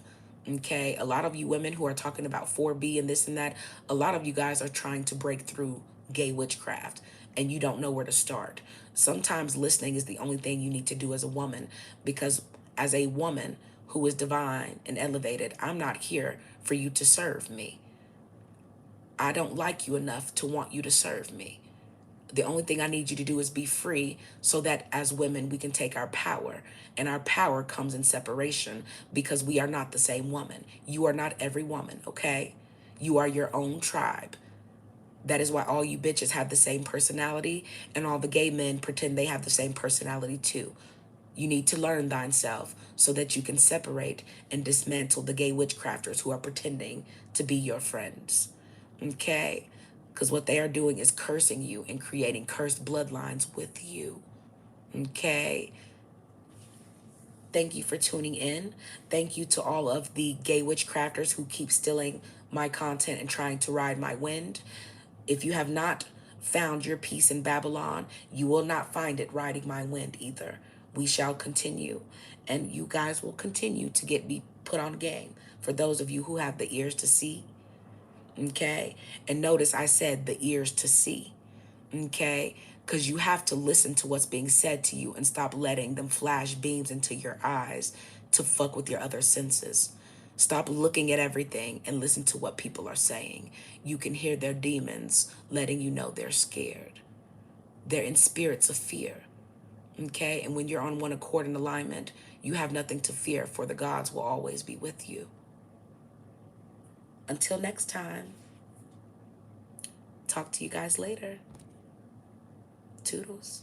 Okay, a lot of you women who are talking about 4B and this and that, a lot of you guys are trying to break through gay witchcraft and you don't know where to start. Sometimes listening is the only thing you need to do as a woman, because as a woman who is divine and elevated, I'm not here for you to serve me. I don't like you enough to want you to serve me. The only thing I need you to do is be free, so that as women, we can take our power. And our power comes in separation, because we are not the same woman. You are not every woman, okay? You are your own tribe. That is why all you bitches have the same personality, and all the gay men pretend they have the same personality too. You need to learn thyself so that you can separate and dismantle the gay witchcrafters who are pretending to be your friends. Okay? Because what they are doing is cursing you and creating cursed bloodlines with you. Okay? Thank you for tuning in. Thank you to all of the gay witchcrafters who keep stealing my content and trying to ride my wind. If you have not found your peace in Babylon, you will not find it riding my wind either. We shall continue, and you guys will continue to be put on game. For those of you who have the ears to see, okay? And notice I said the ears to see, okay? Because you have to listen to what's being said to you and stop letting them flash beams into your eyes to fuck with your other senses. Stop looking at everything and listen to what people are saying. You can hear their demons letting you know they're scared. They're in spirits of fear, okay? And when you're on one accord and alignment, you have nothing to fear, for the gods will always be with you. Until next time, talk to you guys later. Toodles.